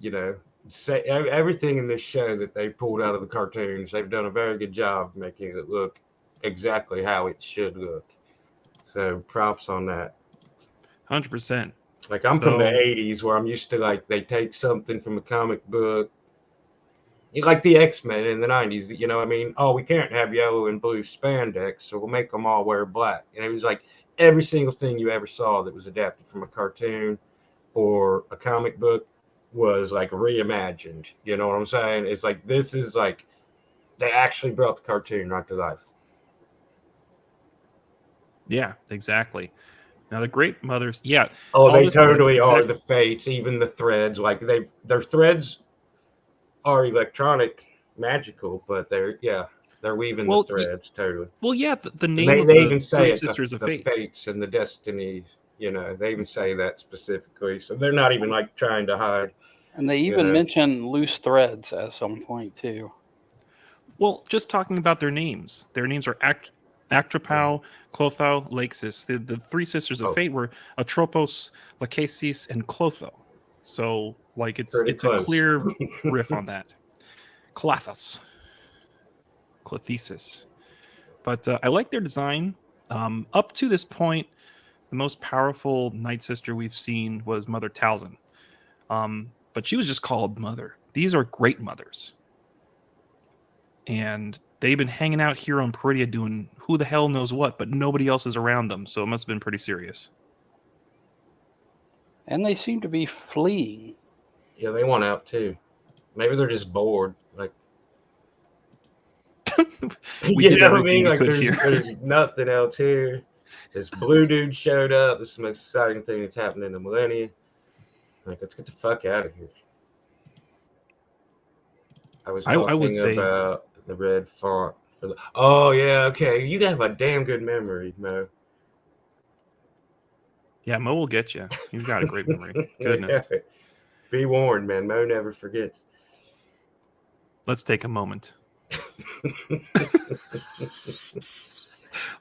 everything in this show that they pulled out of the cartoons, they've done a very good job making it look exactly how it should look. So props on that. 100%. Like I'm from the 80s where I'm used to they take something from a comic book, like the X-Men in the 90s, you know what I mean? Oh, we can't have yellow and blue spandex, so we'll make them all wear black. And it was like every single thing you ever saw that was adapted from a cartoon or a comic book was like reimagined. You know what I'm saying? It's like, this is like, they actually brought the cartoon right to life. Yeah, exactly. Now the Great Mothers, yeah. Oh, they totally are the Fates, even the threads. Like their threads are electronic, magical, but they're weaving the threads totally. Well, yeah, the name of they the even say Sisters of Fate. The Fates and the Destinies. They even say that specifically. So they're not even like trying to hide And they even mention loose threads at some point too. Well, just talking about their names. Their names are Actropau, Clotho, Laxus. The three sisters of fate were Atropos, Lachesis, and Clotho. So, like, it's close. a clear riff on that. Clothis. Clothesis. But I like their design. Up to this point, the most powerful Night Sister we've seen was Mother Talzin. But she was just called Mother. These are great mothers. And they've been hanging out here on Peridia doing who the hell knows what, but nobody else is around them, so it must have been pretty serious. And they seem to be fleeing. Yeah, they want out too. Maybe they're just bored. Like, you know what I mean? Like, there's nothing else here. This blue dude showed up. This is the most exciting thing that's happened in the millennia. Like, let's get the fuck out of here. I was talking about the red font for the. Oh yeah, okay. You have a damn good memory, Mo. Yeah, Mo will get you. He's got a great memory. Goodness. Yeah. Be warned, man. Mo never forgets. Let's take a moment.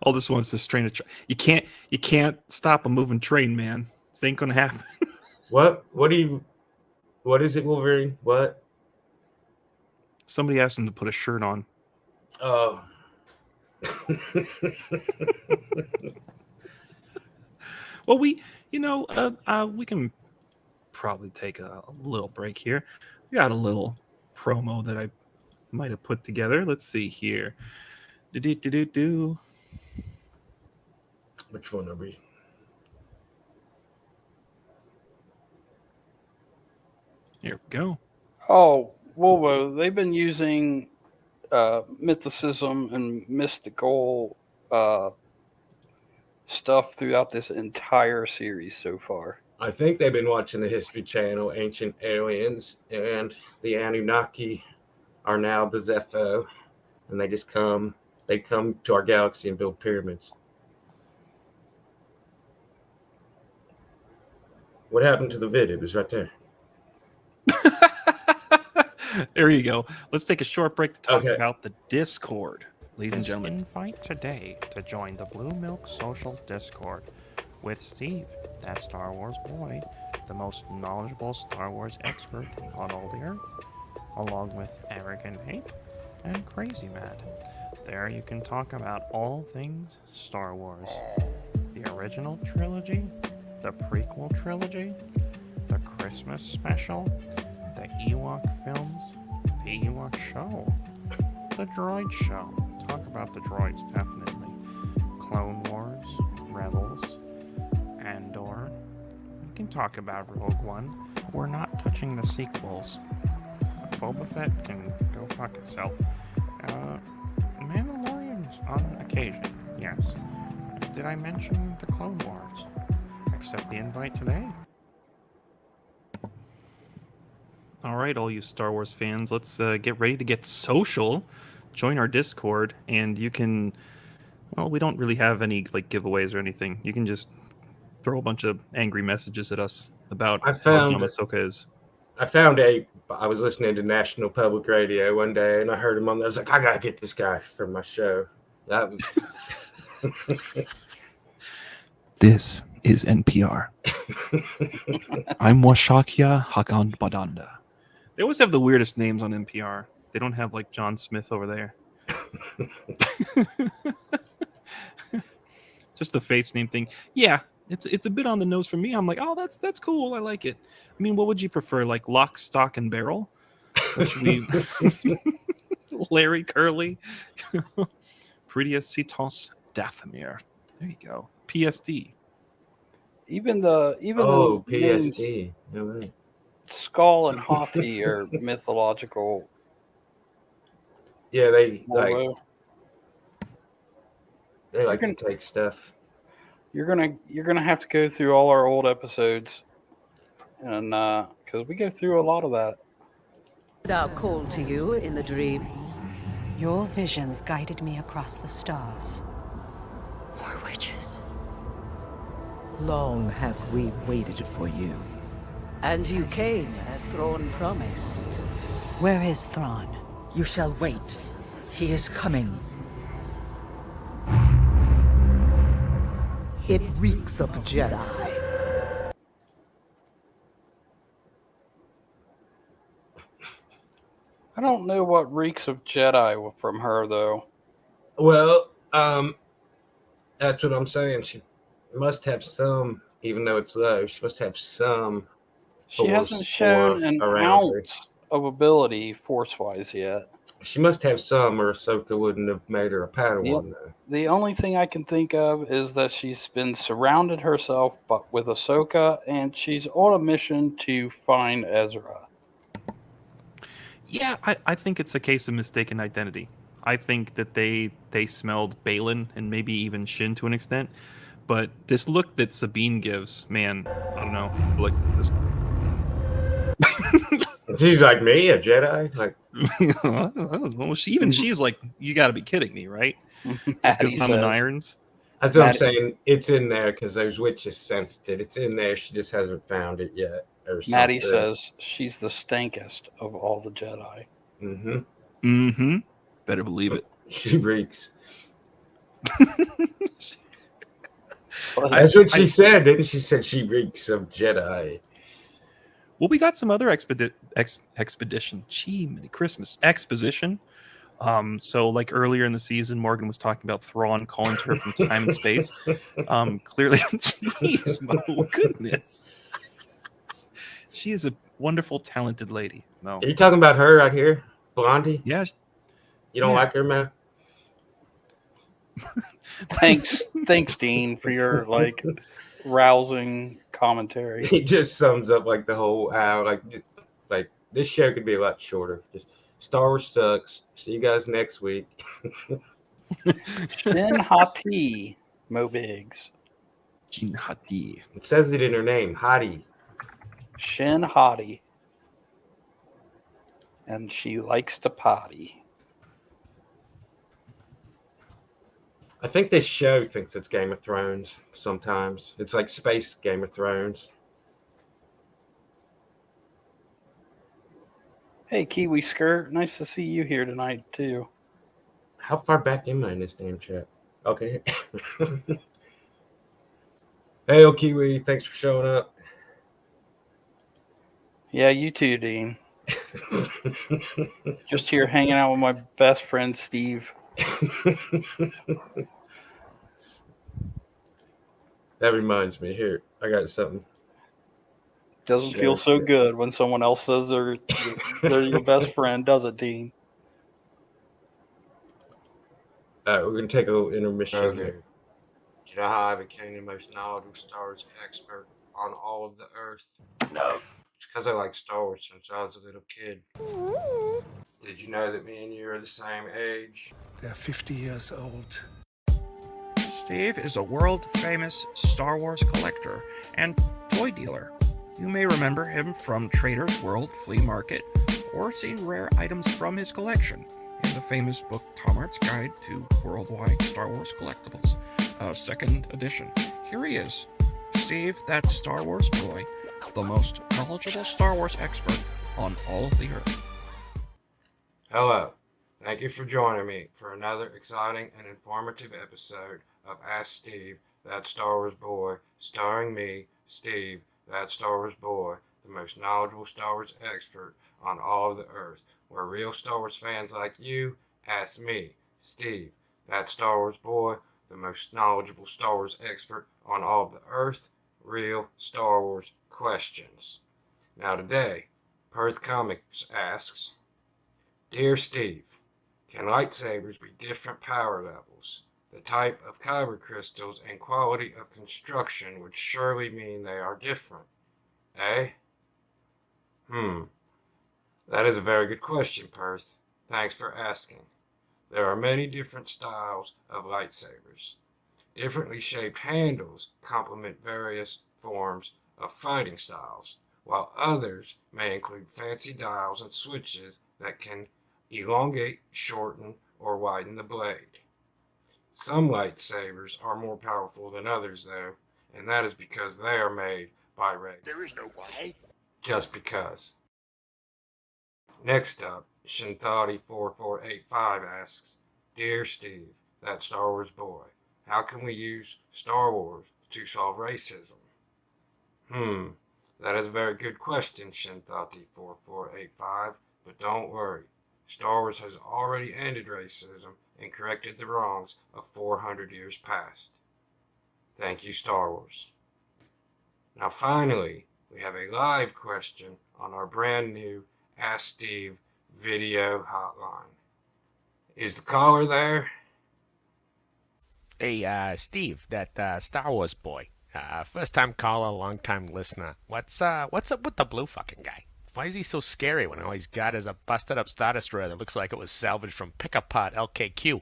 All this wants to strain a train. You can't stop a moving train, man. This ain't gonna happen. What is it, Wolverine? What? Somebody asked him to put a shirt on. Oh. Well, we can probably take a little break here. We got a little promo that I might have put together. Let's see here. Do. Which one are we? Here we go. Oh, Volvo, they've been using mythicism and mystical stuff throughout this entire series so far. I think they've been watching the History Channel, Ancient Aliens, and the Anunnaki are now the Zepho, and they come to our galaxy and build pyramids. What happened to the vid? It was right there. There you go. Let's take a short break to talk about the Discord. Ladies and gentlemen. Invite today to join the Blue Milk Social Discord with Steve, that Star Wars boy, the most knowledgeable Star Wars expert on all the Earth, along with Arrogant Ape and Crazy Mad. There you can talk about all things Star Wars. The original trilogy, the prequel trilogy, the Christmas special, the Ewok films, the Ewok show, the droid show. Talk about the droids, definitely. Clone Wars, Rebels, Andor. We can talk about Rogue One. We're not touching the sequels. Boba Fett can go fuck itself. Mandalorians on occasion, yes. Did I mention the Clone Wars? Accept the invite today. All right, all you Star Wars fans, let's get ready to get social. Join our Discord, and you can. Well, we don't really have any like giveaways or anything. You can just throw a bunch of angry messages at us about how dumb Ahsoka is. I found I was listening to National Public Radio one day, and I heard him on there. I was like, I gotta get this guy for my show. That was. This is NPR. I'm Washakya Hakan Badanda. They always have the weirdest names on NPR. They don't have like John Smith over there. Just the face name thing. Yeah, it's a bit on the nose for me. I'm like, oh, that's cool. I like it. I mean, what would you prefer? Like Lock, Stock, and Barrel? Which we Larry Curly. Pridia Citos Dathomir. There you go. PSD. Even PSD. Skull and Hati are mythological. Yeah, they like to take stuff. You're gonna have to go through all our old episodes, and because we go through a lot of that. Our call to you in the dream. Your visions guided me across the stars. More witches. Long have we waited for you. And you came as Thrawn promised. Where is Thrawn? You shall wait. He is coming. It reeks of Jedi. I don't know what reeks of Jedi from her though. Well, that's what I'm saying. She must have some, even though it's low, she must have some She hasn't force shown an around her. ounce of ability force-wise yet. She must have some, or Ahsoka wouldn't have made her a Padawan, though. The only thing I can think of is that she's been surrounded herself but with Ahsoka, and she's on a mission to find Ezra. Yeah, I think it's a case of mistaken identity. I think that they smelled Balin and maybe even Shin to an extent, but this look that Sabine gives, man, I don't know, like this. She's like me, a Jedi. Like, well, she's like, you got to be kidding me, right? Just because I'm in irons. That's what I'm saying. It's in there because those witches sensed it. It's in there. She just hasn't found it yet. Maddie says she's the stankest of all the Jedi. Mm-hmm. Mm-hmm. Better believe it. She reeks. That's what she said, didn't she? Said she reeks of Jedi. Well, we got some other expedition. Gee, Merry Christmas. Exposition. So like earlier in the season, Morgan was talking about Thrawn calling to her from time and space. Clearly, jeez, oh goodness. She is a wonderful, talented lady. No. Are you talking about her right here? Blondie? Yeah. You don't like her, man? Thanks, Dean, for your rousing commentary. He just sums up like the whole hour. Like this show could be a lot shorter. Just Star Wars sucks. See you guys next week. Shin Hati Mo Biggs. Shin Hati. It says it in her name, Hati. Shin Hati. And she likes to potty. I think this show thinks it's Game of Thrones sometimes. It's like space Game of Thrones. Hey, Kiwi Skirt. Nice to see you here tonight, too. How far back am I in this damn chat? Okay. Hey, Kiwi. Thanks for showing up. Yeah, you too, Dean. Just here hanging out with my best friend, Steve. That reminds me. Here, I got something. Doesn't feel so good when someone else says they're your best friend, does it, Dean? All right, we're going to take a little intermission here. Do you know how I became the most knowledgeable Star Wars expert on all of the Earth? No. It's because I like Star Wars since I was a little kid. Did you know that me and you are the same age? They're 50 years old. Steve is a world-famous Star Wars collector and toy dealer. You may remember him from Trader's World Flea Market or seen rare items from his collection in the famous book Tom Art's Guide to Worldwide Star Wars Collectibles, second edition. Here he is, Steve, that Star Wars boy, the most knowledgeable Star Wars expert on all of the Earth. Hello. Thank you for joining me for another exciting and informative episode of Ask Steve, That Star Wars Boy, starring me, Steve, That Star Wars Boy, the most knowledgeable Star Wars expert on all of the Earth, where real Star Wars fans like you ask me, Steve, That Star Wars Boy, the most knowledgeable Star Wars expert on all of the Earth, real Star Wars questions. Now today, Perth Comics asks, Dear Steve, can lightsabers be different power levels? The type of kyber crystals and quality of construction would surely mean they are different. Eh? That is a very good question, Perth. Thanks for asking. There are many different styles of lightsabers. Differently shaped handles complement various forms of fighting styles, while others may include fancy dials and switches that can elongate, shorten, or widen the blade. Some lightsabers are more powerful than others, though, and that is because they are made by ray. There is no way. just because. Next up, Shinthati4485 asks, Dear Steve, that Star Wars boy, how can we use Star Wars to solve racism? That is a very good question, Shinthati4485, but don't worry. Star Wars has already ended racism and corrected the wrongs of 400 years past. Thank you, Star Wars. Now finally, we have a live question on our brand new Ask Steve video hotline. Is the caller there? Hey, Steve, that Star Wars boy. First time caller, long time listener. What's up with the blue fucking guy? Why is he so scary when all he's got is a busted up Star Destroyer that looks like it was salvaged from Pickup Pod LKQ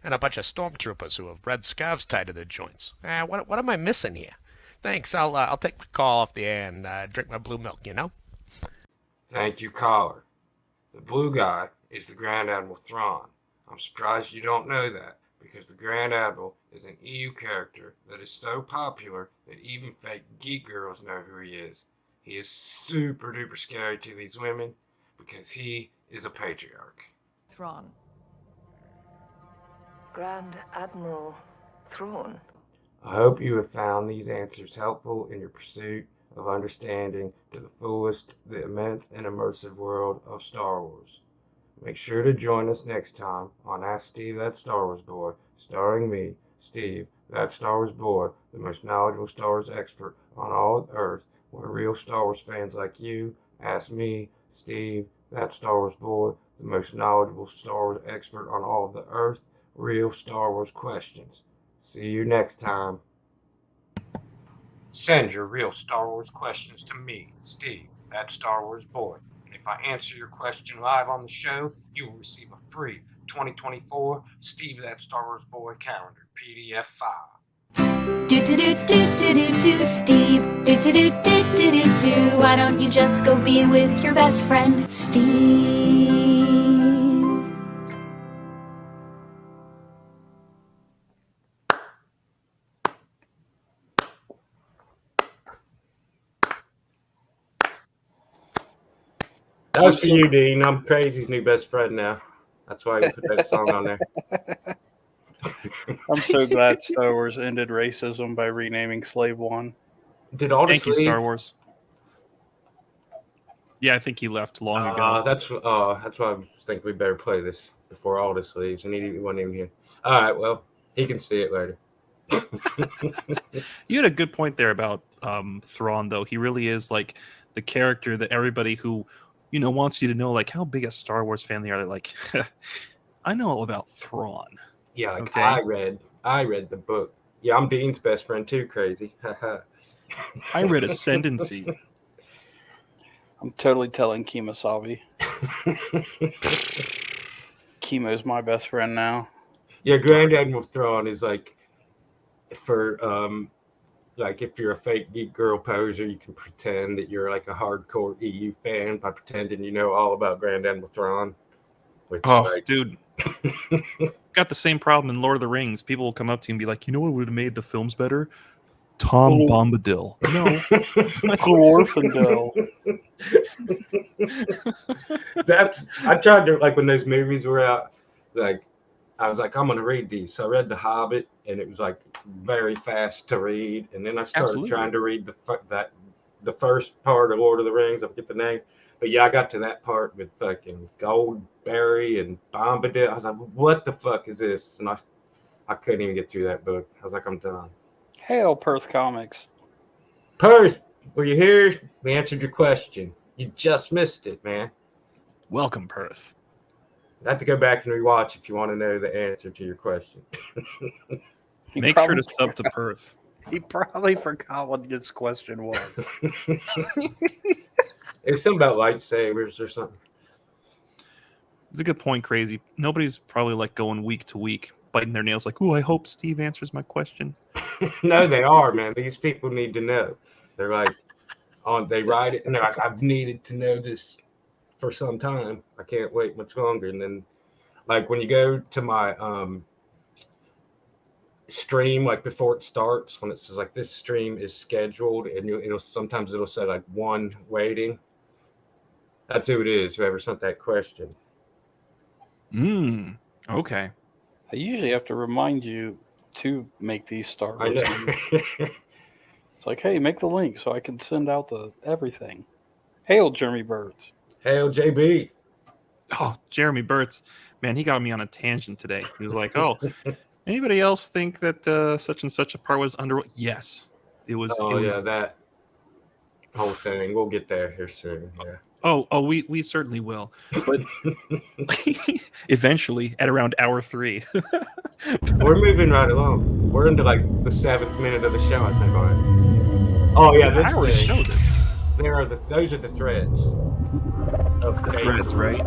and a bunch of stormtroopers who have red scarves tied to their joints? What am I missing here? Thanks, I'll take my call off the air and drink my blue milk, you know? Thank you, caller. The blue guy is the Grand Admiral Thrawn. I'm surprised you don't know that, because the Grand Admiral is an EU character that is so popular that even fake geek girls know who he is. He is super duper scary to these women because he is a patriarch. Thrawn. Grand Admiral Thrawn. I hope you have found these answers helpful in your pursuit of understanding to the fullest the immense and immersive world of Star Wars. Make sure to join us next time on Ask Steve That Star Wars Boy, starring me, Steve, that Star Wars boy, the most knowledgeable Star Wars expert on all of Earth, where real Star Wars fans like you ask me, Steve, that Star Wars boy, the most knowledgeable Star Wars expert on all of the Earth, real Star Wars questions. See you next time. Send your real Star Wars questions to me, Steve, that Star Wars boy. And if I answer your question live on the show, you will receive a free 2024 Steve That Star Wars Boy calendar PDF file. Do do do do do do do Steve. Do do do do do do do. Why don't you just go be with your best friend, Steve? That was for you, Dean. I'm Crazy's new best friend now. That's why I put that song on there. I'm so glad Star Wars ended racism by renaming Slave One. Did Aldous Thank you, leave? Star Wars. Yeah, I think he left long ago. That's why I think we better play this before Aldous leaves, and he wasn't even here. All right, well, he can see it later. You had a good point there about Thrawn, though. He really is like the character that everybody who wants you to know like how big a Star Wars fan they are. They're like, I know all about Thrawn. Yeah, like okay? I read the book. Yeah, I'm Dean's best friend too, Crazy. I read Ascendancy. I'm totally telling Kemosabe. Chemo's my best friend now. Yeah, Grand Admiral Thrawn is like for like if you're a fake geek girl poser, you can pretend that you're like a hardcore EU fan by pretending you know all about Grand Admiral Thrawn. Which, dude, got the same problem in Lord of the Rings. People will come up to you and be like, you know what would have made the films better? Tom Bombadil. No. Glorfindel. I tried to, like, when those movies were out, like, I was like, I'm going to read these. So I read The Hobbit, and it was, like, very fast to read. And then I started trying to read the first part of Lord of the Rings. I forget the name. But, yeah, I got to that part with fucking Goldberry and Bombadil. I was like, what the fuck is this? And I couldn't even get through that book. I was like, I'm done. Hail, Perth Comics. Perth, were you here? We answered your question. You just missed it, man. Welcome, Perth. I have to go back and rewatch if you want to know the answer to your question. Make sure to sub to Perth. He probably forgot what his question was. It was something about lightsabers or something. It's a good point, Crazy. Nobody's probably like going week to week, biting their nails like, oh, I hope Steve answers my question. No, they are, man. These people need to know. They're like, they write it, and they're like, I've needed to know this for some time. I can't wait much longer. And then, like, when you go to my stream, like before it starts, when it says like this stream is scheduled, and it'll sometimes say like one waiting. That's who it is. Whoever sent that question. Okay. I usually have to remind you to make these Star I Wars. know. It's like, hey, make the link so I can send out the everything. Hail, Jeremy Birds. Hail, JB. Oh, Jeremy Burtz, man, he got me on a tangent today. He was like, "Oh, anybody else think that such and such a part was under?" Yes, it was. Oh It yeah, was. that whole thing. We'll get there here soon. Yeah. Oh, we certainly will, but eventually at around hour 3. We're moving right along. We're into like the 7th minute of the show, I think. On it. Oh yeah, this hour to thing. show this. Those are the threads of The fate. threads, right?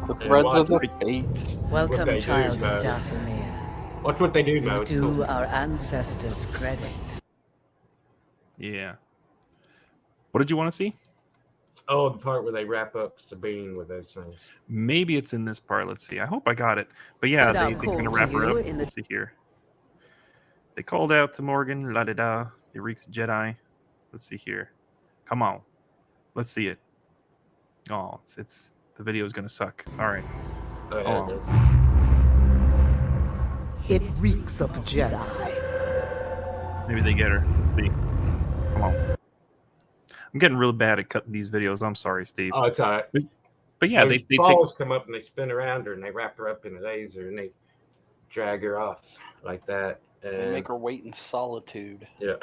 The And threads what- of the fates. Welcome, they child do, of Mo. Dathomir. What's what they do, Mo? We It's do cool. our ancestors credit. Yeah. What did you want to see? Oh, the part where they wrap up Sabine with those things. Maybe it's in this part. Let's see. I hope I got it. But yeah, But I'll they call kind of to wrap her you up. in the- Let's see here. They called out to Morgan. La da da. The reeks Jedi. Let's see here. Come on. Let's see it. Oh, it's the video is gonna suck. All right. Oh, yeah, Oh. it does. It reeks of Jedi. Maybe they get her. Let's see. Come on. I'm getting real bad at cutting these videos. I'm sorry, Steve. Oh, it's all right. But yeah, Those they take. balls come up and they spin around her and they wrap her up in a laser and they drag her off like that. They And make her wait in solitude. yeah.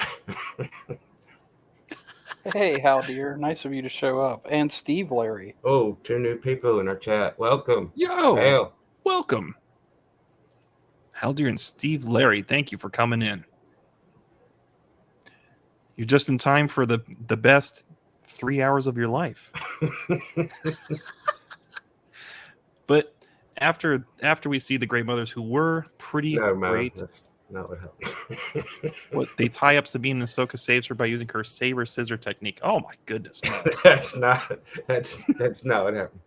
Hey, Hal dear, nice of you to show up. And Steve Larry. Oh, 2 new people in our chat. Welcome. Yo, Hail. welcome. Haldir and Steve Larry, thank you for coming in. You're just in time for the best 3 hours of your life. But after we see the Grey Mothers, who were pretty No, man. great, That's not what happened. what they tie up Sabine and Ahsoka saves her by using her saber scissor technique. Oh my goodness, man. that's not what happened.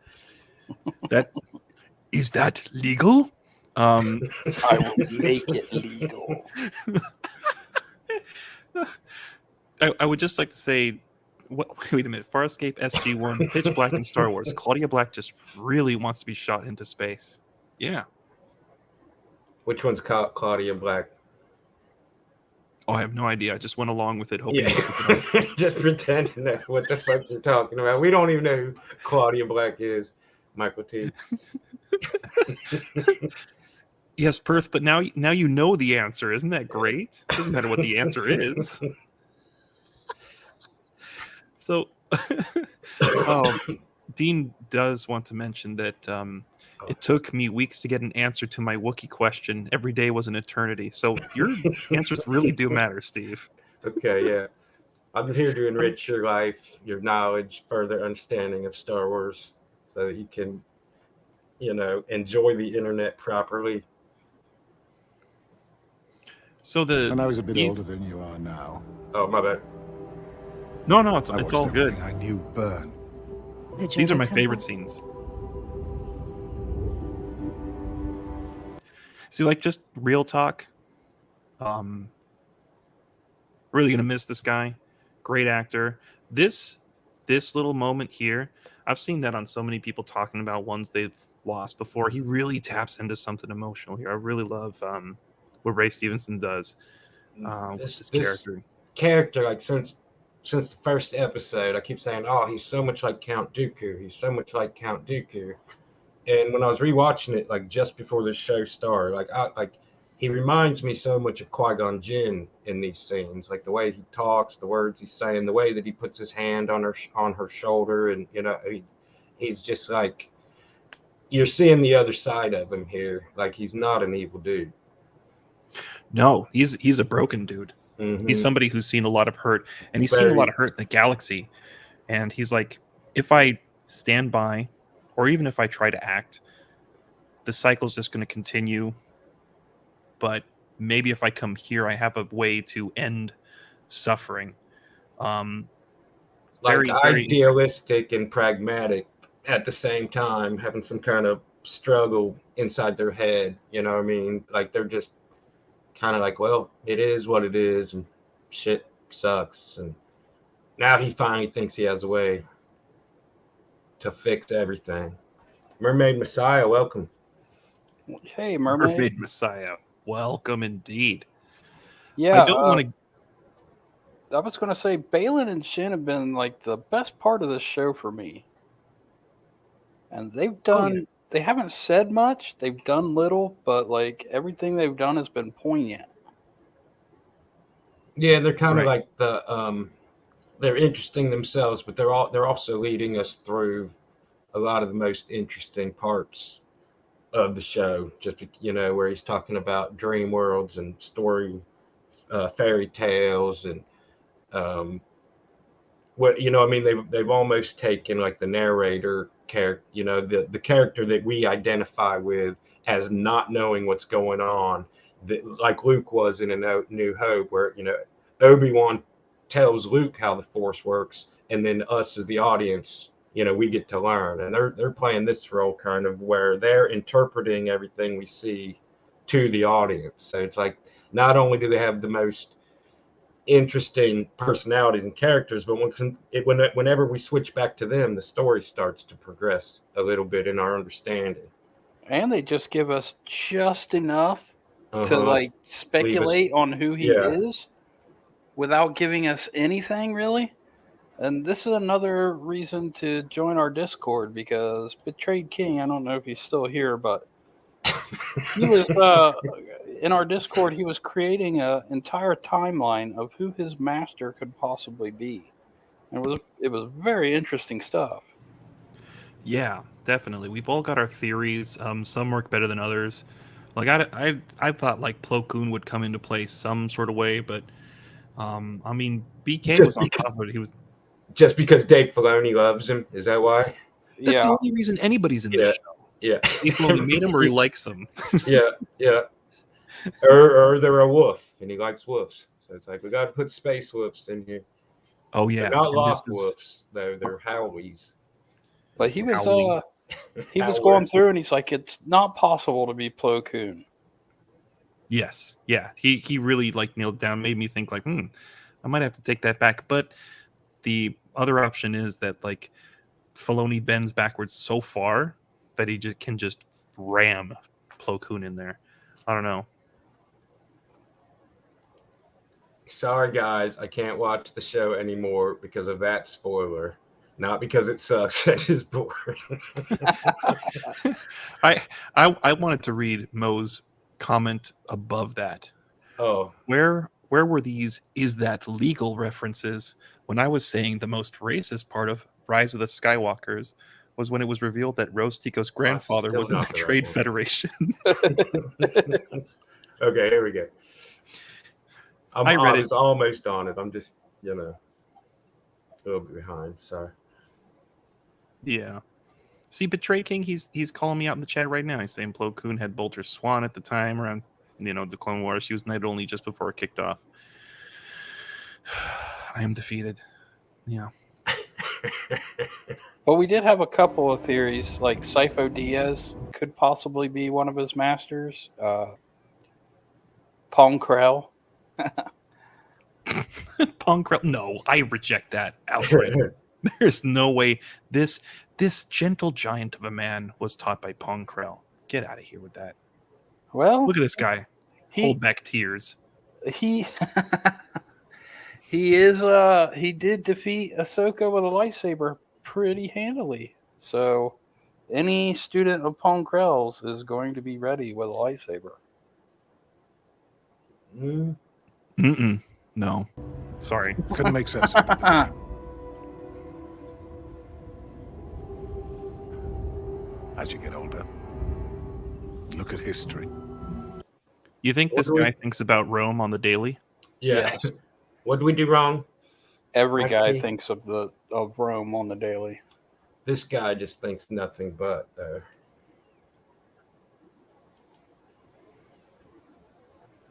Is that legal? I will make it legal. I would just like to say, wait a minute. Farscape, SG1, Pitch Black, and Star Wars. Claudia Black just really wants to be shot into space. Yeah. Which one's Claudia Black? Oh, I have no idea. I just went along with it, hoping. Yeah. Just pretending that what the fuck you're talking about. We don't even know who Claudia Black is, Michael T. Yes, Perth, but now you know the answer. Isn't that great? Doesn't matter what the answer is. So, Dean does want to mention that it took me weeks to get an answer to my Wookiee question. Every day was an eternity. So your answers really do matter, Steve. Okay, yeah. I'm here to enrich your life, your knowledge, further understanding of Star Wars, so that you can, enjoy the internet properly. So And I was a bit older than you are now. Oh, my bad. No, it's watched all good. everything I knew burn. These are my favorite scenes. See, like, just real talk. Really gonna miss this guy. Great actor. This little moment here, I've seen that on so many people talking about ones they've lost before. He really taps into something emotional here. I really love what Ray Stevenson does with this character. Character, like since the first episode, I keep saying, "Oh, he's so much like Count Dooku. He's so much like Count Dooku." And when I was rewatching it, like just before this show started, he reminds me so much of Qui-Gon Jinn in these scenes, like the way he talks, the words he's saying, the way that he puts his hand on her shoulder, and he's just like, you're seeing the other side of him here. Like, he's not an evil dude. No, he's a broken dude. Mm-hmm. He's somebody who's seen a lot of hurt, and he's seen a lot of hurt in the galaxy. And he's like, if I stand by, or even if I try to act, the cycle's just going to continue. But maybe if I come here, I have a way to end suffering. Very idealistic and pragmatic at the same time, having some kind of struggle inside their head. You know what I mean? Like, they're just kind of like, well, it is what it is, and shit sucks. And now he finally thinks he has a way. to fix everything. Mermaid Messiah, welcome. Hey, Mermaid. Mermaid Messiah, welcome indeed. Yeah, I don't want to. I was going to say Balin and Shin have been like the best part of this show for me, and they've done. They haven't said much. They've done little, but like everything they've done has been poignant. Yeah, they're kind of like they're interesting themselves, but they're also leading us through a lot of the most interesting parts of the show. Just where he's talking about dream worlds and story, fairy tales, and they've almost taken like the narrator character, the character that we identify with as not knowing what's going on, that like Luke was in A New Hope, where Obi-Wan tells Luke how the Force works, and then us as the audience, we get to learn. And they're playing this role kind of where they're interpreting everything we see to the audience. So it's like not only do they have the most interesting personalities and characters, but whenever we switch back to them, the story starts to progress a little bit in our understanding. And they just give us just enough to like speculate on who he is without giving us anything really. And this is another reason to join our Discord, because Betrayed King, I don't know if he's still here, but he was in our Discord. He was creating an entire timeline of who his master could possibly be, and it was very interesting stuff. Yeah, definitely. We've all got our theories. Some work better than others. Like I thought like Plo Koon would come into play some sort of way, but I mean BK was on top of it. He was just because Dave Filoni loves him. Is that why? That's the only reason anybody's in this show. Yeah. Dave Filoni made him or he likes them. Yeah. Or they're a wolf and he likes wolves. So it's like we got to put space wolves in here. Oh yeah, they're not loft wolves though. They're howlies. But he was he was going through and he's like, it's not possible to be Plo Koon. Yes, yeah, he really like nailed down, made me think like, I might have to take that back. But the other option is that like Filoni bends backwards so far that he can just ram Plo Koon in there. I don't know. Sorry guys, I can't watch the show anymore because of that spoiler. Not because it sucks. It's just boring. I wanted to read Mo's comment above that. Oh, where were these "is that legal" references when I was saying the most racist part of Rise of the Skywalkers was when it was revealed that Rose Tico's grandfather was in the Trade Federation. Okay, here we go. I was almost on it. I'm just a little bit behind. Sorry. Yeah. See, Betrayed King, he's calling me out in the chat right now. He's saying Plo Koon had Bolter Swan at the time around, the Clone Wars. She was knighted only just before it kicked off. I am defeated. Yeah. But we did have a couple of theories, like Sifo Dyas could possibly be one of his masters. Pong Krell. Pong Krell? No, I reject that outright. There's no way this gentle giant of a man was taught by Pong Krell. Get out of here with that. Well, look at this guy. Hold back tears. He he did defeat Ahsoka with a lightsaber pretty handily. So any student of Pong Krell's is going to be ready with a lightsaber. No. Sorry. Couldn't make sense. As you get older, look at history. You think this guy thinks about Rome on the daily? Yeah. Yes. What did we do wrong? Every guy thinks of Rome on the daily. This guy just thinks nothing but.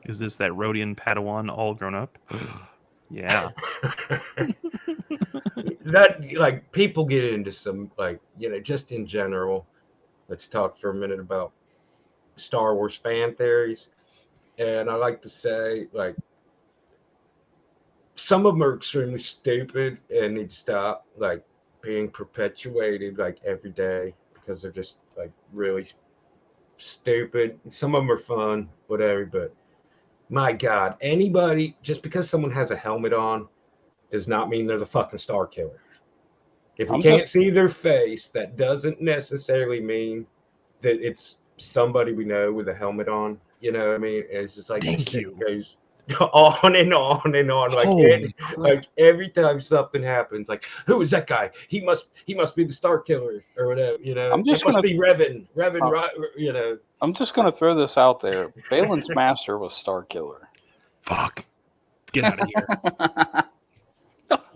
Is this that Rhodian Padawan all grown up? Yeah. That like people get into some just in general. Let's talk for a minute about Star Wars fan theories. And I like to say, like, some of them are extremely stupid and need to stop. Like, being perpetuated like every day because they're just like really stupid. Some of them are fun, whatever, but my God, anybody, just because someone has a helmet on does not mean they're the fucking Star Killer. If we can't see their face, that doesn't necessarily mean that it's somebody we know with a helmet on. You know what I mean? It's just like Thank you. Goes on and on and on. Like every time something happens, like who is that guy? He must be the Star Killer or whatever. You know, it must be Revan. You know. I'm just gonna throw this out there. Balin's master was Star Killer. Fuck. Get out of here.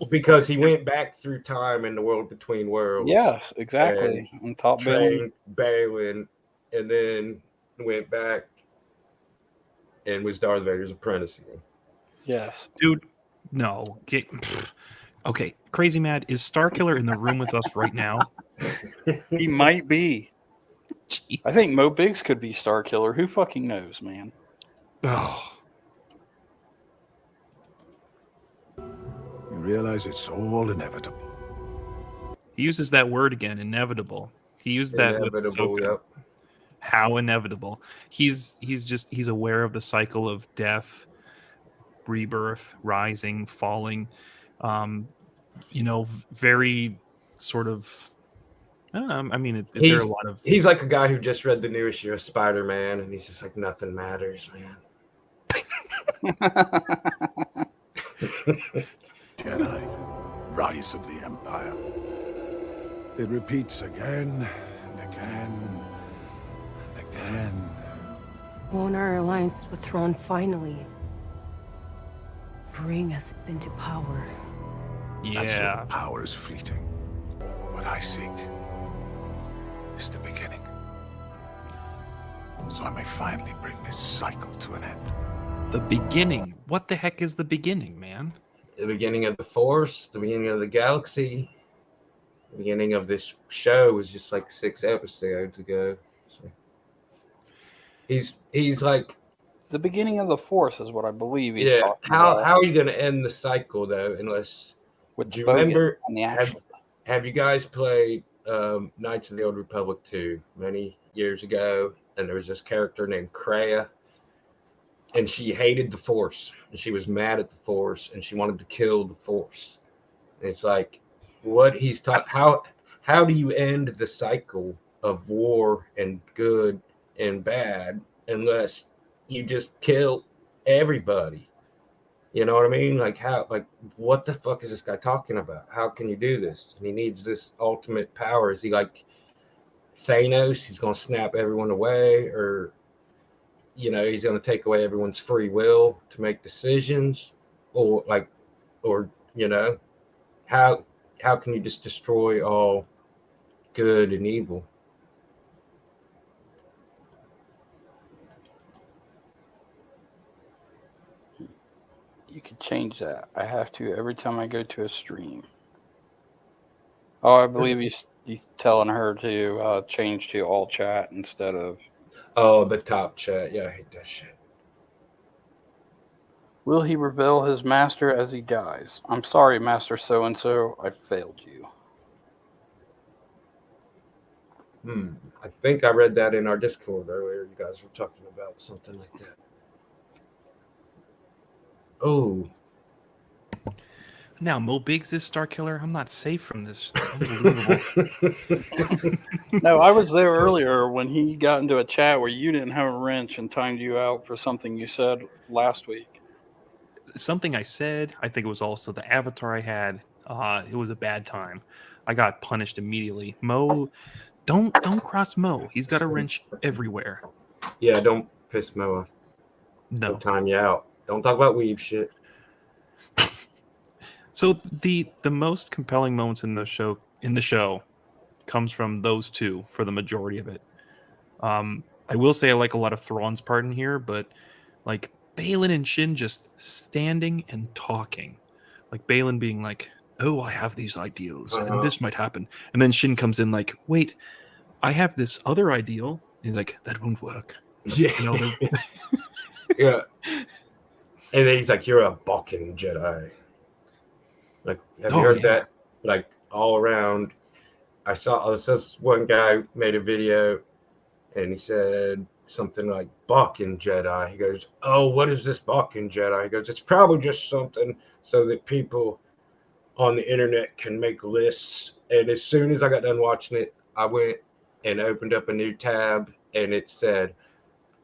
Because he went back through time in the world between worlds. Yes, exactly. And trained Balin, and then went back and was Darth Vader's apprentice again. Yes. Dude, no. Okay, Crazy Mad, is Starkiller in the room with us right now? He might be. Jeez. I think Mo Biggs could be Starkiller. Who fucking knows, man? Oh. You realize it's all inevitable. He uses that word again, inevitable. He used that with Ahsoka. Yep. How inevitable. He's aware of the cycle of death, rebirth, rising, falling. Very sort of there are a lot of he's like a guy who just read the new issue of Spider-Man and he's just like nothing matters, man. Jedi, Rise of the Empire. It repeats again and again and again. Won't our alliance with Thrawn finally bring us into power? Yeah. Power is fleeting. What I seek is the beginning. So I may finally bring this cycle to an end. The beginning? What the heck is the beginning, man? The beginning of the Force, the beginning of the galaxy, the beginning of this show was just like 6 episodes ago. So he's like the beginning of the Force is what I believe he's talking how about. How are you going to end the cycle though? Unless do you remember? Have you guys played Knights of the Old Republic 2 many years ago? And there was this character named Kreia. And she hated the Force, and she was mad at the Force, and she wanted to kill the Force. And it's like, what he's taught. How do you end the cycle of war and good and bad unless you just kill everybody? You know what I mean? Like what the fuck is this guy talking about? How can you do this? And he needs this ultimate power. Is he like Thanos? He's gonna snap everyone away, or he's going to take away everyone's free will to make decisions, or how can you just destroy all good and evil? You could change that. I have to every time I go to a stream. Oh, I believe he's telling her to change to all chat instead of. Oh, the top chat. Yeah, I hate that shit. Will he reveal his master as he dies? I'm sorry, Master So-and-so. I failed you. I think I read that in our Discord earlier. You guys were talking about something like that. Oh. Now, Mo Biggs is Starkiller. I'm not safe from this. Unbelievable. No, I was there earlier when he got into a chat where you didn't have a wrench and timed you out for something you said last week. Something I said, I think it was also the avatar I had. It was a bad time. I got punished immediately. Mo, don't cross Mo. He's got a wrench everywhere. Yeah, don't piss Mo off. No. Don't time you out. Don't talk about weeb shit. So the most compelling moments in the show comes from those two for the majority of it. I will say I like a lot of Thrawn's part in here, but like Balin and Shin just standing and talking, like Balin being like, "Oh, I have these ideals, and this might happen," and then Shin comes in like, "Wait, I have this other ideal." And he's like, "That won't work." Yeah. Yeah. And then he's like, "You're a Balkan Jedi." Like, have you heard that? Like, all around. I saw this one guy made a video, and he said something like Balkan Jedi. He goes, "Oh, what is this Balkan Jedi?" He goes, "It's probably just something so that people on the internet can make lists." And as soon as I got done watching it, I went and opened up a new tab, and it said,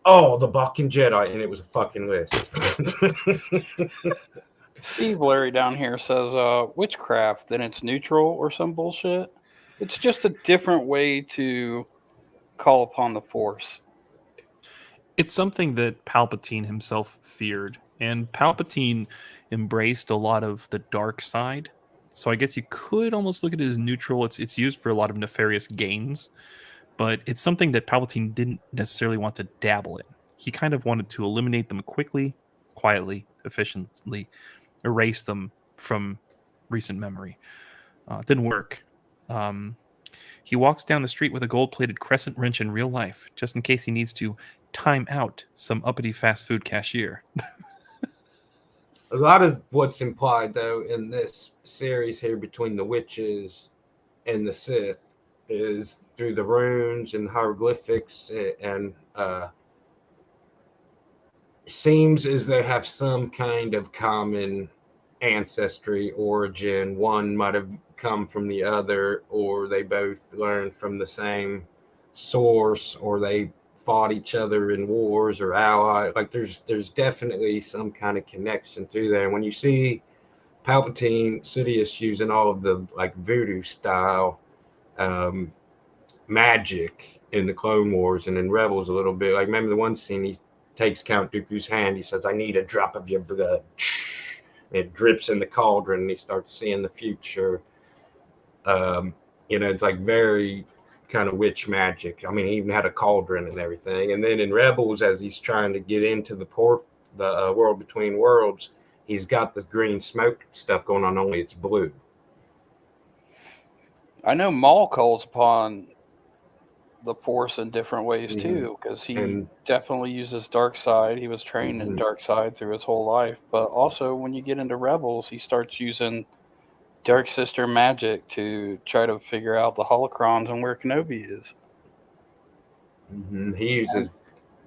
"Oh, the Balkan Jedi," and it was a fucking list. Steve Larry down here says witchcraft, then it's neutral or some bullshit. It's just a different way to call upon the Force. It's something that Palpatine himself feared, and Palpatine embraced a lot of the dark side. So I guess you could almost look at it as neutral. It's used for a lot of nefarious gains, but it's something that Palpatine didn't necessarily want to dabble in. He kind of wanted to eliminate them quickly, quietly, efficiently, erase them from recent memory. It didn't work. He walks down the street with a gold-plated crescent wrench in real life, just in case he needs to time out some uppity fast food cashier. A lot of what's implied, though, in this series here between the witches and the Sith is through the runes and hieroglyphics, and seems as they have some kind of common ancestry origin. One might have come from the other, or they both learned from the same source, or they fought each other in wars or allied. Like there's definitely some kind of connection through there. And when you see Palpatine, Sidious using all of the like voodoo style magic in the Clone Wars and in Rebels a little bit. Like remember the one scene he takes Count Dooku's hand, he says, "I need a drop of your blood." It drips in the cauldron and he starts seeing the future. It's like very kind of witch magic. I mean, he even had a cauldron and everything. And then in Rebels, as he's trying to get into the world between worlds, he's got this green smoke stuff going on, only it's blue. I know Maul calls upon the Force in different ways too, because he definitely uses dark side. He was trained in dark side through his whole life, but also when you get into Rebels, he starts using Dark Sister magic to try to figure out the holocrons and where Kenobi is. He uses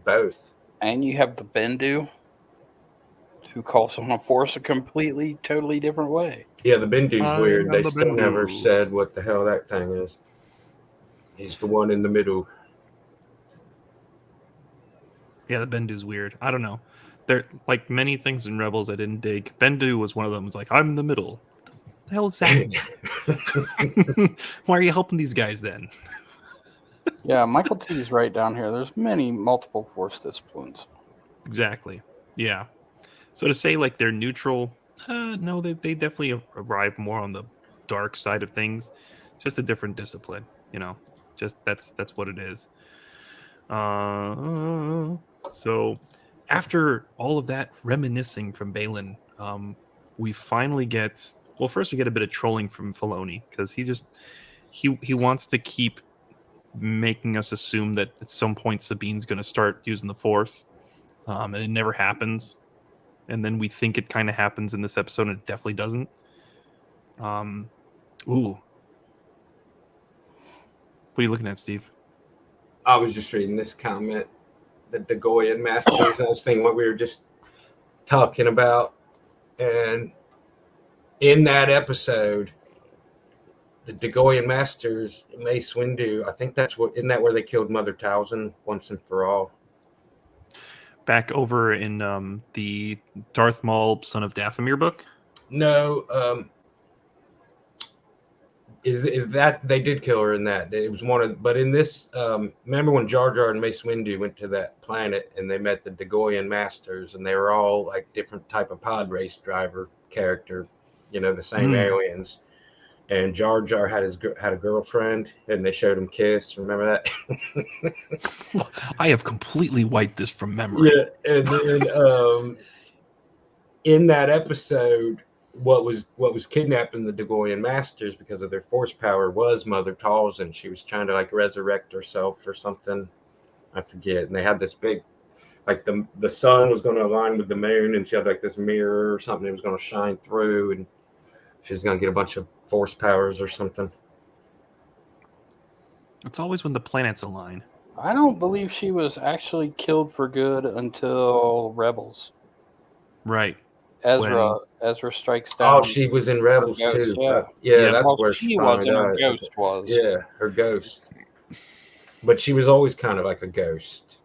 both. And you have the Bendu, who calls on the Force a completely, totally different way. Yeah, the Bendu's weird. They still never said what the hell that thing is. He's the one in the middle. Yeah, the Bendu's weird. I don't know. There, like many things in Rebels I didn't dig. Bendu was one of them. It's like, I'm in the middle. What the hell is that mean? Why are you helping these guys then? Yeah, Michael T is right down here. There's multiple Force disciplines. Exactly. Yeah. So to say like they're neutral, no, they definitely arrive more on the dark side of things. Just a different discipline, Just that's what it is. So after all of that reminiscing from Balin, we finally get. Well, first we get a bit of trolling from Filoni because he wants to keep making us assume that at some point Sabine's going to start using the Force, and it never happens. And then we think it kind of happens in this episode, and it definitely doesn't. Ooh. What are you looking at, Steve? I was just reading this comment, the Dagoyan Masters. I was thinking what we were just talking about. And in that episode, the Dagoyan Masters, Mace Windu, I think isn't that where they killed Mother Talzin once and for all? Back over in the Darth Maul, Son of Dathomir book? No, is that they did kill her in that? It was but in this, remember when Jar Jar and Mace Windu went to that planet and they met the Dagoyan Masters, and they were all like different type of pod race driver character, the same aliens. And Jar Jar had a girlfriend, and they showed him kiss. Remember that? I have completely wiped this from memory. Yeah, and then in that episode, what was kidnapping the Dagoyan Masters because of their force power was Mother Talzin. She was trying to like resurrect herself or something. I forget. And they had this big, like the sun was going to align with the moon, and she had like this mirror or something that was going to shine through, and She was gonna get a bunch of force powers or something. It's always when the planets align. I don't believe she was actually killed for good until Rebels. Right. Ezra strikes down. Oh, she was in Rebels ghost, too. yeah. That's Well, where she finally wasn't. Her died. ghost was. Yeah, her ghost. But she was always kind of like a ghost.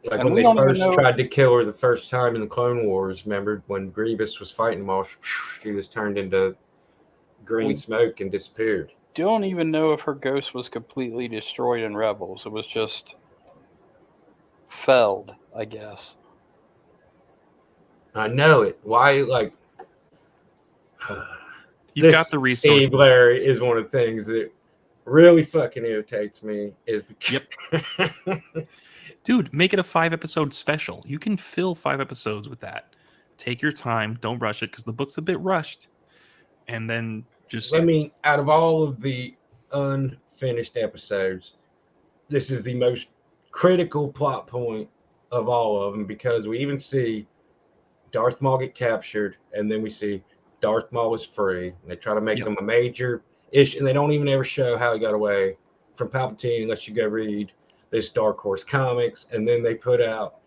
Like And when we they don't even first know- tried to kill her the first time in the Clone Wars, remember when Grievous was fighting them all, she was turned into green smoke and disappeared. Don't even know if her ghost was completely destroyed in Rebels. It was just felled, I guess. I know it. Why, like, You've got the resources. Steve Larry is one of the things that really fucking irritates me. Is because Dude, make it a 5-episode special. You can fill 5 episodes with that. Take your time. Don't rush it because the book's a bit rushed. And then just... I mean, out of all of the unfinished episodes, this is the most critical plot point of all of them because we even see Darth Maul get captured, and then we see Darth Maul is free, and they try to make him a major issue, and they don't even ever show how he got away from Palpatine unless you go read this Dark Horse comics, and then they put out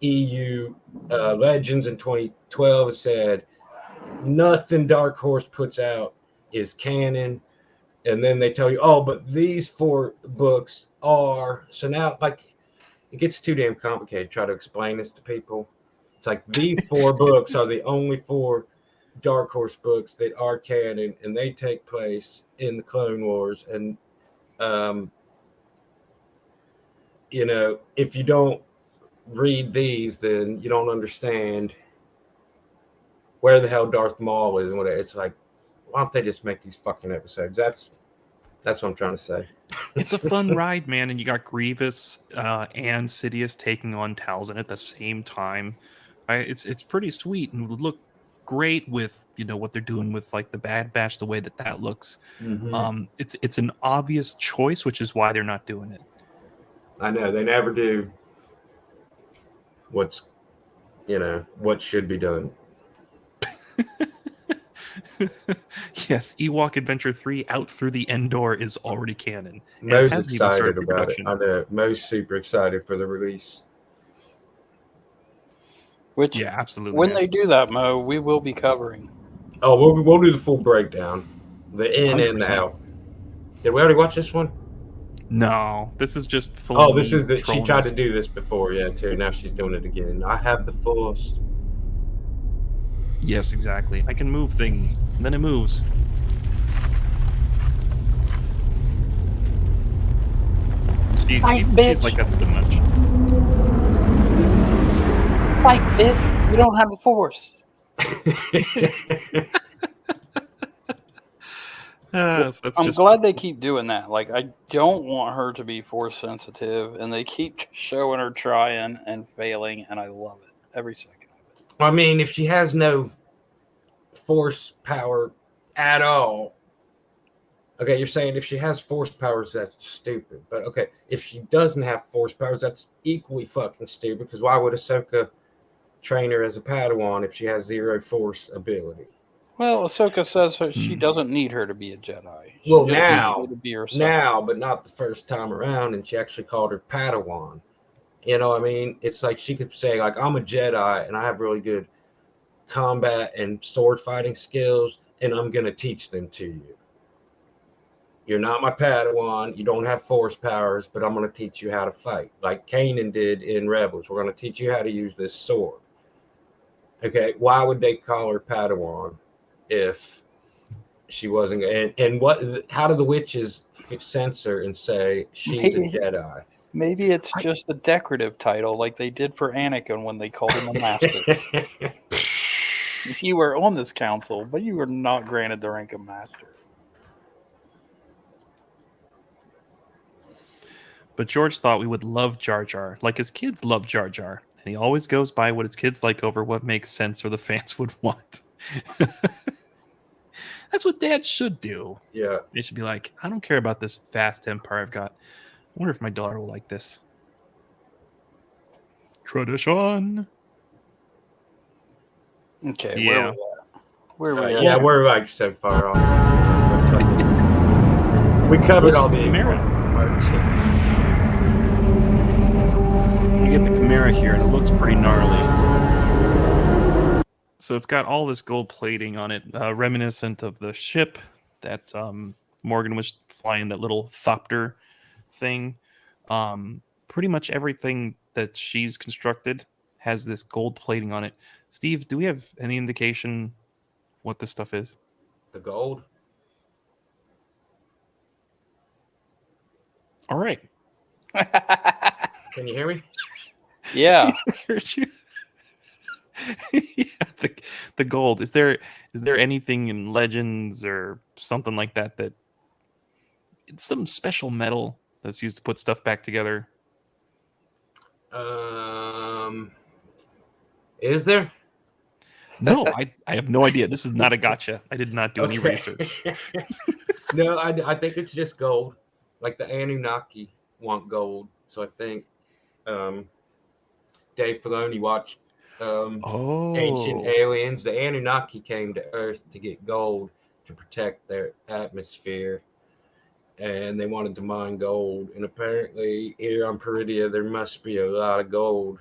EU Legends in 2012. It said nothing Dark Horse puts out is canon, and then they tell you, oh, but these 4 books are. So now, like, it gets too damn complicated to try to explain this to people. It's like these 4 books are the only 4 Dark Horse books that are canon, and they take place in the Clone Wars. And you know, if you don't read these, then you don't understand where the hell Darth Maul is and what it's like. Why don't they just make these fucking episodes? That's what I'm trying to say. It's a fun ride, man, and you got Grievous and Sidious taking on Talzin at the same time. It's pretty sweet and would look great with, you know, what they're doing with like the Bad Batch, the way that looks. Mhm. It's an obvious choice, which is why they're not doing it. I know they never do what should be done. Yes, Ewok Adventure 3 Out Through the Endor is already canon. Mo's excited about it. I know Mo's super excited for the release. Which, yeah, absolutely. When they do that, Mo, we will be covering. Oh, we'll do the full breakdown, the in 100%. And the out. Did we already watch this one? No, this is just full. Oh, this is she tried to do this before, yeah, too. Now she's doing it again. I have the Force. Yes, exactly. I can move things, and then it moves. She's like, that's a bit much. Fight, bitch. We don't have a Force. I'm glad they keep doing that. Like, I don't want her to be Force sensitive, and they keep showing her trying and failing, and I love it every second of it. I mean, if she has no Force power at all, okay, you're saying if she has Force powers, that's stupid. But okay, if she doesn't have Force powers, that's equally fucking stupid. Because why would Ahsoka train her as a Padawan if she has 0 Force ability? Well, Ahsoka says she doesn't need her to be a Jedi. She Well, just now, needs her to be herself. now, but not the first time around, and she actually called her Padawan. You know what I mean? It's like she could say, like, I'm a Jedi, and I have really good combat and sword fighting skills, and I'm going to teach them to you. You're not my Padawan. You don't have Force powers, but I'm going to teach you how to fight, like Kanan did in Rebels. We're going to teach you how to use this sword. Okay, why would they call her Padawan if she wasn't? And what? How do the witches censor and say she's a Jedi? Maybe it's just a decorative title, like they did for Anakin when they called him a master. You were on this council, but you were not granted the rank of master. But George thought we would love Jar Jar, like his kids love Jar Jar. And he always goes by what his kids like over what makes sense or the fans would want. That's what Dad should do. Yeah. They should be like, I don't care about this vast empire I've got. I wonder if my daughter will like this. Tradition. Okay, yeah. where are we at? Where are we at? Yeah, we're like so far off. We covered all the important parts. You get the Chimera here, and it looks pretty gnarly. So it's got all this gold plating on it, reminiscent of the ship that Morgan was flying, that little Thopter thing. Pretty much everything that she's constructed has this gold plating on it. Steve, do we have any indication what this stuff is? The gold? All right. Can you hear me? Yeah. Yeah, the gold. Is there anything in Legends or something like that it's some special metal that's used to put stuff back together? Is there? No, I have no idea. This is not a gotcha. I did not do any research. No, I think it's just gold. Like the Anunnaki want gold, so I think Dave Filoni watched Ancient Aliens. The Anunnaki came to Earth to get gold to protect their atmosphere, and they wanted to mine gold. And apparently, here on Peridia, there must be a lot of gold,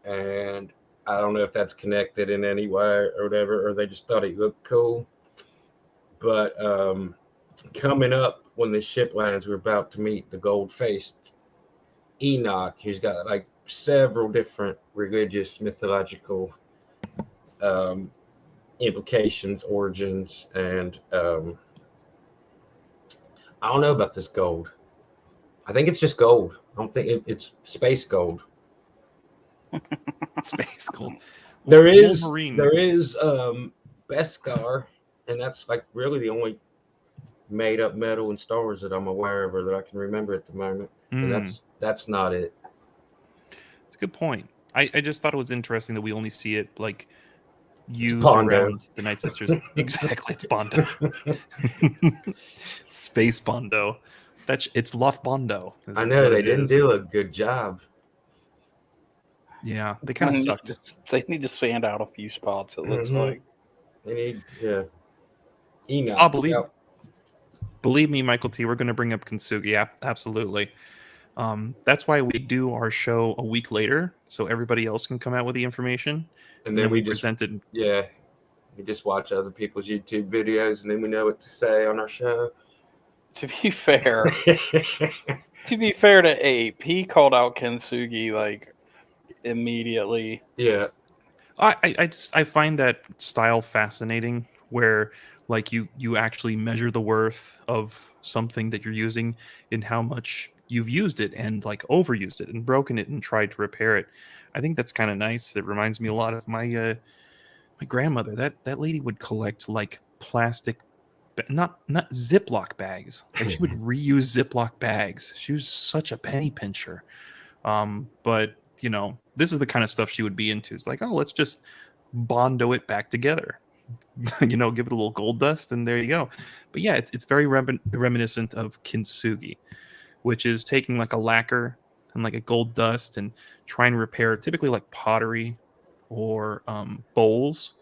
and I don't know if that's connected in any way or whatever, or they just thought it looked cool. But coming up when the ship lands, we're about to meet the gold-faced Enoch, who's got like several different religious, mythological implications, origins, and I don't know about this gold. I think it's just gold. I don't think it's space gold. Space gold. There is Wolverine. Beskar, and that's like really the only made up metal in Star Wars that I'm aware of or that I can remember at the moment. And that's not it. It's a good point. I just thought it was interesting that we only see it like used around the Night Sisters. Exactly, it's Bondo. Space Bondo. It's Loth Bondo. I know they didn't do a good job. Yeah, they kind of sucked. They need to sand out a few spots, it looks like. They need, Enoch. Oh, believe me, Michael T, we're going to bring up Kintsugi. Absolutely. That's why we do our show a week later, so everybody else can come out with the information. And then we present it. Yeah. We just watch other people's YouTube videos, and then we know what to say on our show. To be fair, to Ape, he called out Kintsugi like immediately. Yeah. I find that style fascinating, where like you actually measure the worth of something that you're using in how much you've used it and like overused it and broken it and tried to repair it. I think that's kind of nice. It reminds me a lot of my my grandmother. That lady would collect like plastic, not Ziploc bags. Like she would reuse Ziploc bags. She was such a penny pincher. But you know, this is the kind of stuff she would be into. It's like, oh, let's just Bondo it back together. You know, give it a little gold dust, and there you go. But yeah, it's very reminiscent of Kintsugi, which is taking like a lacquer and like a gold dust and trying to repair typically like pottery or bowls.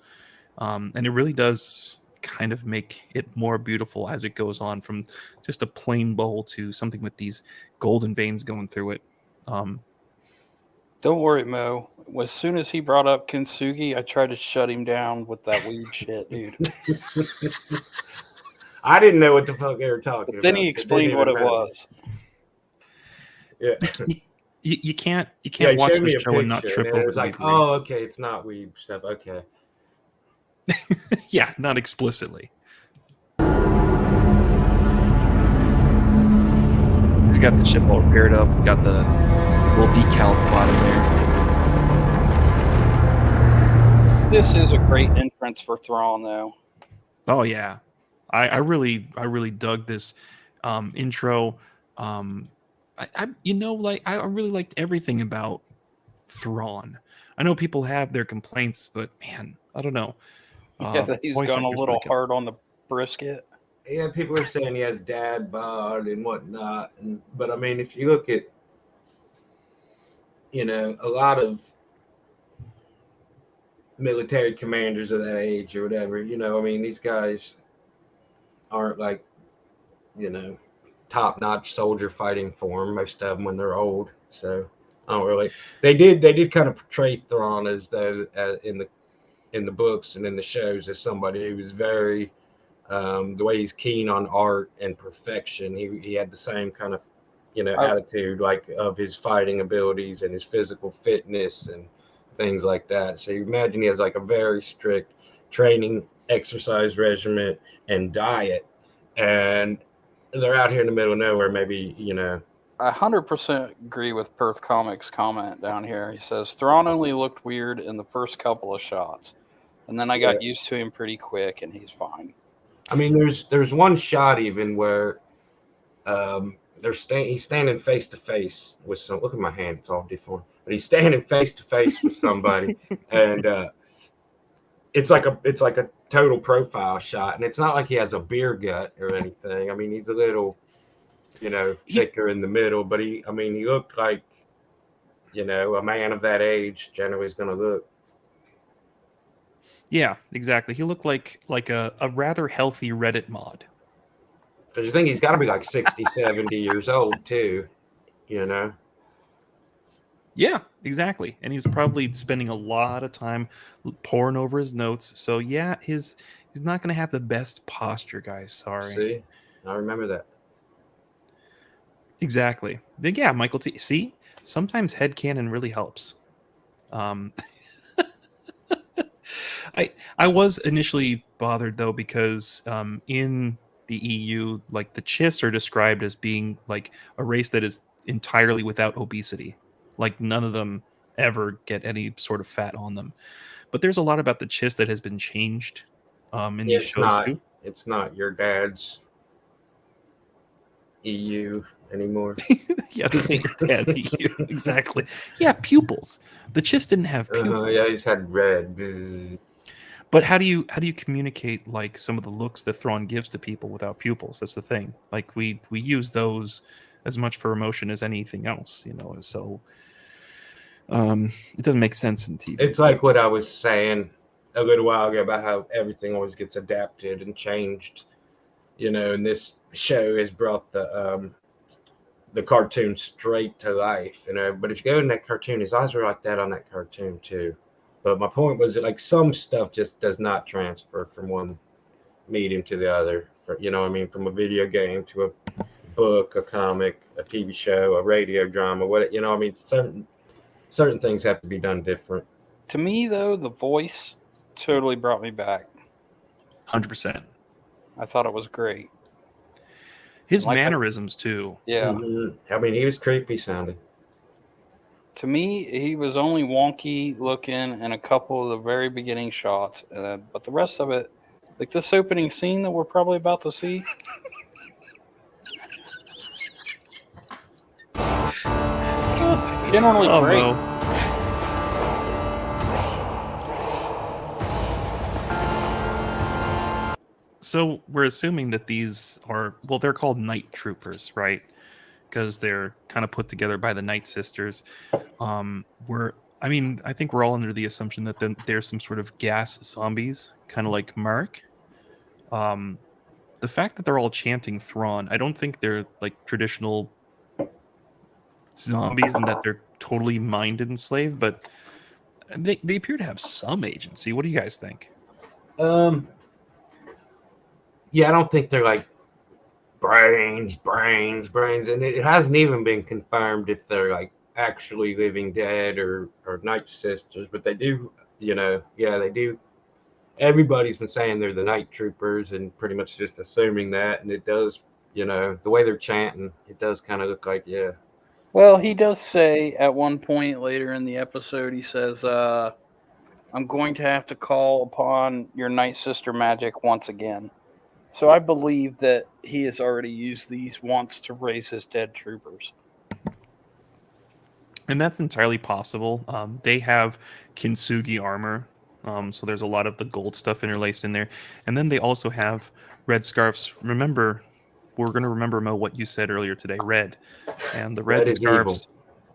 And it really does kind of make it more beautiful as it goes on, from just a plain bowl to something with these golden veins going through it. Don't worry, Mo. As soon as he brought up Kintsugi, I tried to shut him down with that weed shit, dude. I didn't know what the fuck they were talking about. Then he explained what it was. Yeah. You can't watch the show and not trip over. It was like, oh, okay, it's not weed stuff. Okay. Yeah, not explicitly. He's got the ship all repaired up. Got the little decal at the bottom there. This is a great entrance for Thrawn, though. Oh yeah, I really dug this intro. I really liked everything about Thrawn. I know people have their complaints, but man, I don't know. Yeah, he's gone a little hard on the brisket. Yeah, people are saying he has dad bod and whatnot, but I mean, if you look at, you know, a lot of military commanders of that age or whatever. You know, I mean, these guys aren't like, you know, top-notch soldier fighting form. Most of them when they're old. So I don't really. They did kind of portray Thrawn as though in the books and in the shows as somebody who was very the way he's keen on art and perfection. He had the same kind of attitude like of his fighting abilities and his physical fitness and things like that. So you imagine he has like a very strict training, exercise regimen, and diet, and they're out here in the middle of nowhere. Maybe I 100% agree with Perth Comics' comment down here. He says Thrawn only looked weird in the first couple of shots, and then I got used to him pretty quick, and he's fine. I mean, there's one shot even where he's standing face to face with some. Look at my hand; it's all deformed. But he's standing face to face with somebody, and it's like a total profile shot, and it's not like he has a beer gut or anything. I mean, he's a little, thicker in the middle, but he looked like, a man of that age generally is going to look. Yeah, exactly. He looked like a rather healthy Reddit mod. Because you think he's got to be like 60, 70 years old too, Yeah, exactly. And he's probably spending a lot of time poring over his notes. So yeah, he's not going to have the best posture, guys. Sorry. See, I remember that. Exactly. Yeah, Michael T. See, sometimes headcanon really helps. I was initially bothered though because in the EU, like the Chiss are described as being like a race that is entirely without obesity. Like none of them ever get any sort of fat on them. But there's a lot about the Chiss that has been changed in these shows too. It's not your dad's EU anymore. Yeah, this ain't your dad's EU. Exactly. Yeah, pupils. The Chiss didn't have pupils. Yeah, he's had red. But how do you communicate like some of the looks that Thrawn gives to people without pupils? That's the thing. Like we use those as much for emotion as anything else, So it doesn't make sense in TV. It's like what I was saying a little while ago about how everything always gets adapted and changed, and this show has brought the cartoon straight to life, But if you go in that cartoon, his eyes were like that on that cartoon too. But my point was that like some stuff just does not transfer from one medium to the other. From a video game to a book, a comic, a TV show, a radio drama, certain things have to be done different. To me, though, the voice totally brought me back. 100%. I thought it was great. His mannerisms too. Yeah. Mm-hmm. I mean, he was creepy sounding. To me, he was only wonky looking in a couple of the very beginning shots, but the rest of it, like this opening scene that we're probably about to see. Generally great. No. So we're assuming that these are, well, they're called night troopers, right? Because they're kind of put together by the Night Sisters. I think we're all under the assumption that there's some sort of gas zombies, kind of like Mark. The fact that they're all chanting Thrawn, I don't think they're like traditional zombies and that they're totally mind enslaved, but they appear to have some agency. What do you guys think? Yeah, I don't think they're like brains, and it hasn't even been confirmed if they're like actually living dead or Night Sisters, but they do, they do. Everybody's been saying they're the Night Troopers and pretty much just assuming that, and it does, the way they're chanting, it does kind of look like, yeah. Well, he does say at one point later in the episode, he says, I'm going to have to call upon your Night Sister magic once again. So I believe that he has already used these once to raise his dead troopers. And that's entirely possible. They have kintsugi armor, so there's a lot of the gold stuff interlaced in there. And then they also have red scarves. Remember, we're going to remember, Mo, what you said earlier today, red. And the red scarves,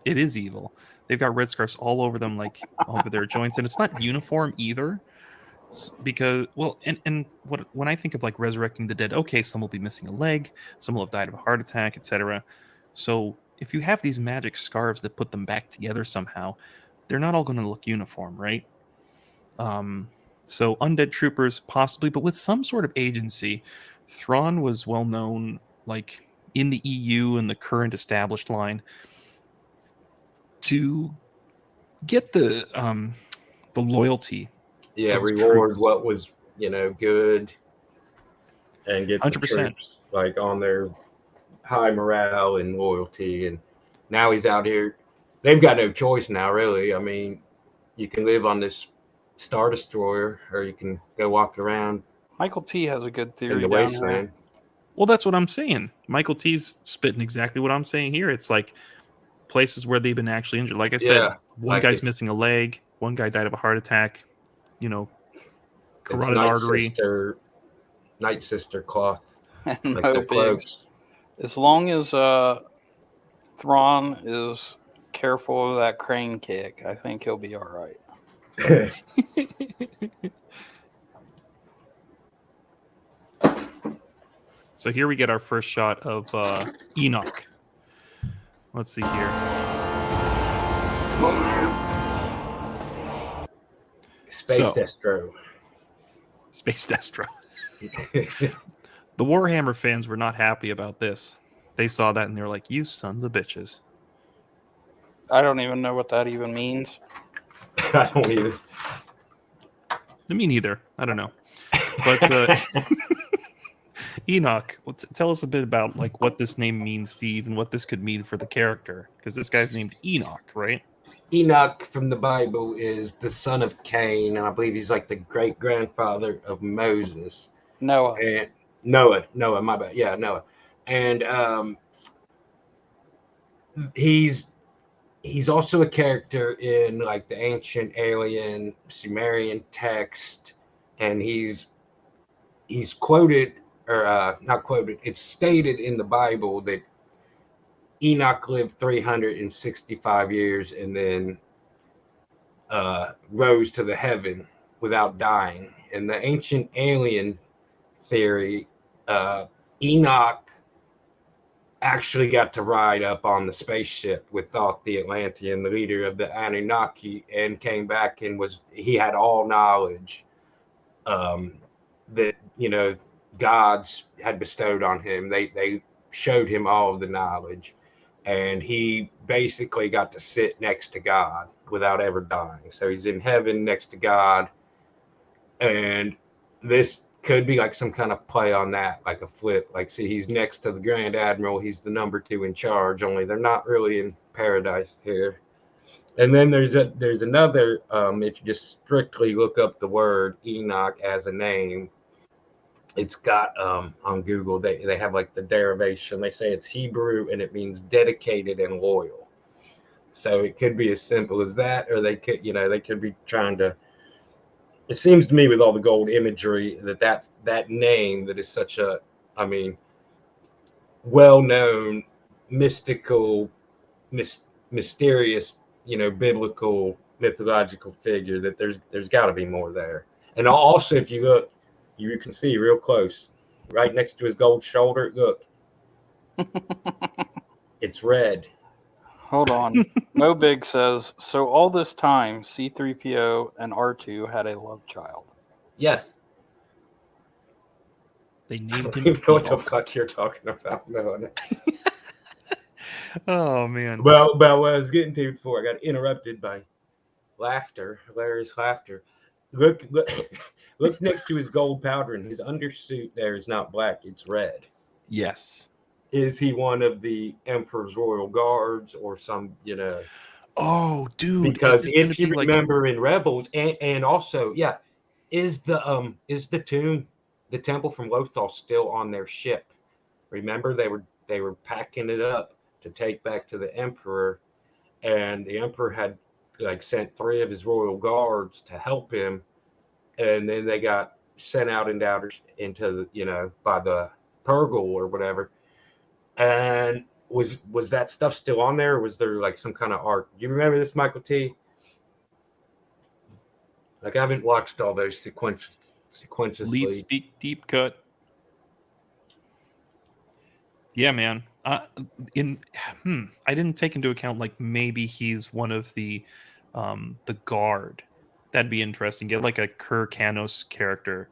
it is evil. They've got red scarves all over them, like over their joints, and it's not uniform either. Because and what when I think of like resurrecting the dead, okay, some will be missing a leg, some will have died of a heart attack, etc. So if you have these magic scarves that put them back together somehow, they're not all going to look uniform, right? So undead troopers possibly, but with some sort of agency. Thrawn was well known, like in the EU and the current established line, to get the loyalty. Yeah, of his reward troops. what was good, and get the 100%. troops like on their high morale and loyalty. And now he's out here. They've got no choice now, really. I mean, you can live on this Star Destroyer, or you can go walk around. Michael T has a good in theory the down wasteland. here. Well, that's what I'm saying. Michael T's spitting exactly what I'm saying here. It's like places where they've been actually injured. Like I said, Yeah, one like guy's it's- missing a leg, one guy died of a heart attack, It's carotid Night artery. Sister cloth. And Like no their pigs. cloaks. As long as Thrawn is careful of that crane kick, I think he'll be all right. So here we get our first shot of Enoch. Let's see here. Space Destro. Space Destro. The Warhammer fans were not happy about this. They saw that and they were like, "You sons of bitches." I don't even know what that even means. I don't either. Me neither. I don't know. But Enoch, tell us a bit about like what this name means, Steve, and what this could mean for the character. Because this guy's named Enoch, right? Enoch from the Bible is the son of Cain, and I believe he's like the great grandfather of Moses. Noah. And Noah, my bad. Yeah, Noah. And he's also a character in like the ancient alien Sumerian text, and he's quoted, or not quoted, it's stated in the Bible that Enoch lived 365 years and then rose to the heaven without dying. In the ancient alien theory, Enoch actually got to ride up on the spaceship with Thoth the Atlantean, the leader of the Anunnaki, and came back and he had all knowledge that gods had bestowed on him. They showed him all of the knowledge, and he basically got to sit next to God without ever dying. So he's in heaven next to God, and this could be like some kind of play on that, like a flip. Like, see, he's next to the Grand Admiral. He's the number 2 in charge, only they're not really in paradise here. And then there's another, if you just strictly look up the word Enoch as a name, it's got on Google, they have like the derivation. They say it's Hebrew and it means dedicated and loyal. So it could be as simple as that, or they could be trying to. It seems to me, with all the gold imagery, that name that is such a, well-known, mystical, mysterious, biblical, mythological figure, that there's got to be more there. And also, if you look, you can see real close, right next to his gold shoulder. Look, it's red. Hold on. Mo Big says, so all this time, C-3PO and R2 had a love child. Yes. They named him. I don't know what the fuck you're talking about. No. Oh, man. Well, what I was getting to before I got interrupted by laughter, hilarious laughter. Look next to his gold powder, and his undersuit there is not black, it's red. Yes. Is he one of the Emperor's Royal Guards or some, Oh, dude. Because if you remember in Rebels, and also, yeah, is the tomb, the temple from Lothal, still on their ship? Remember, they were packing it up to take back to the Emperor, and the Emperor had sent 3 of his royal guards to help him, and then they got sent out into the by the Purgle or whatever. And was that stuff still on there, or was there like some kind of art? Do you remember this, Michael T? Like, I haven't watched all those sequentially. Lead speak deep cut. Yeah, man. I didn't take into account like maybe he's one of the guard. That'd be interesting. Get like a Canos character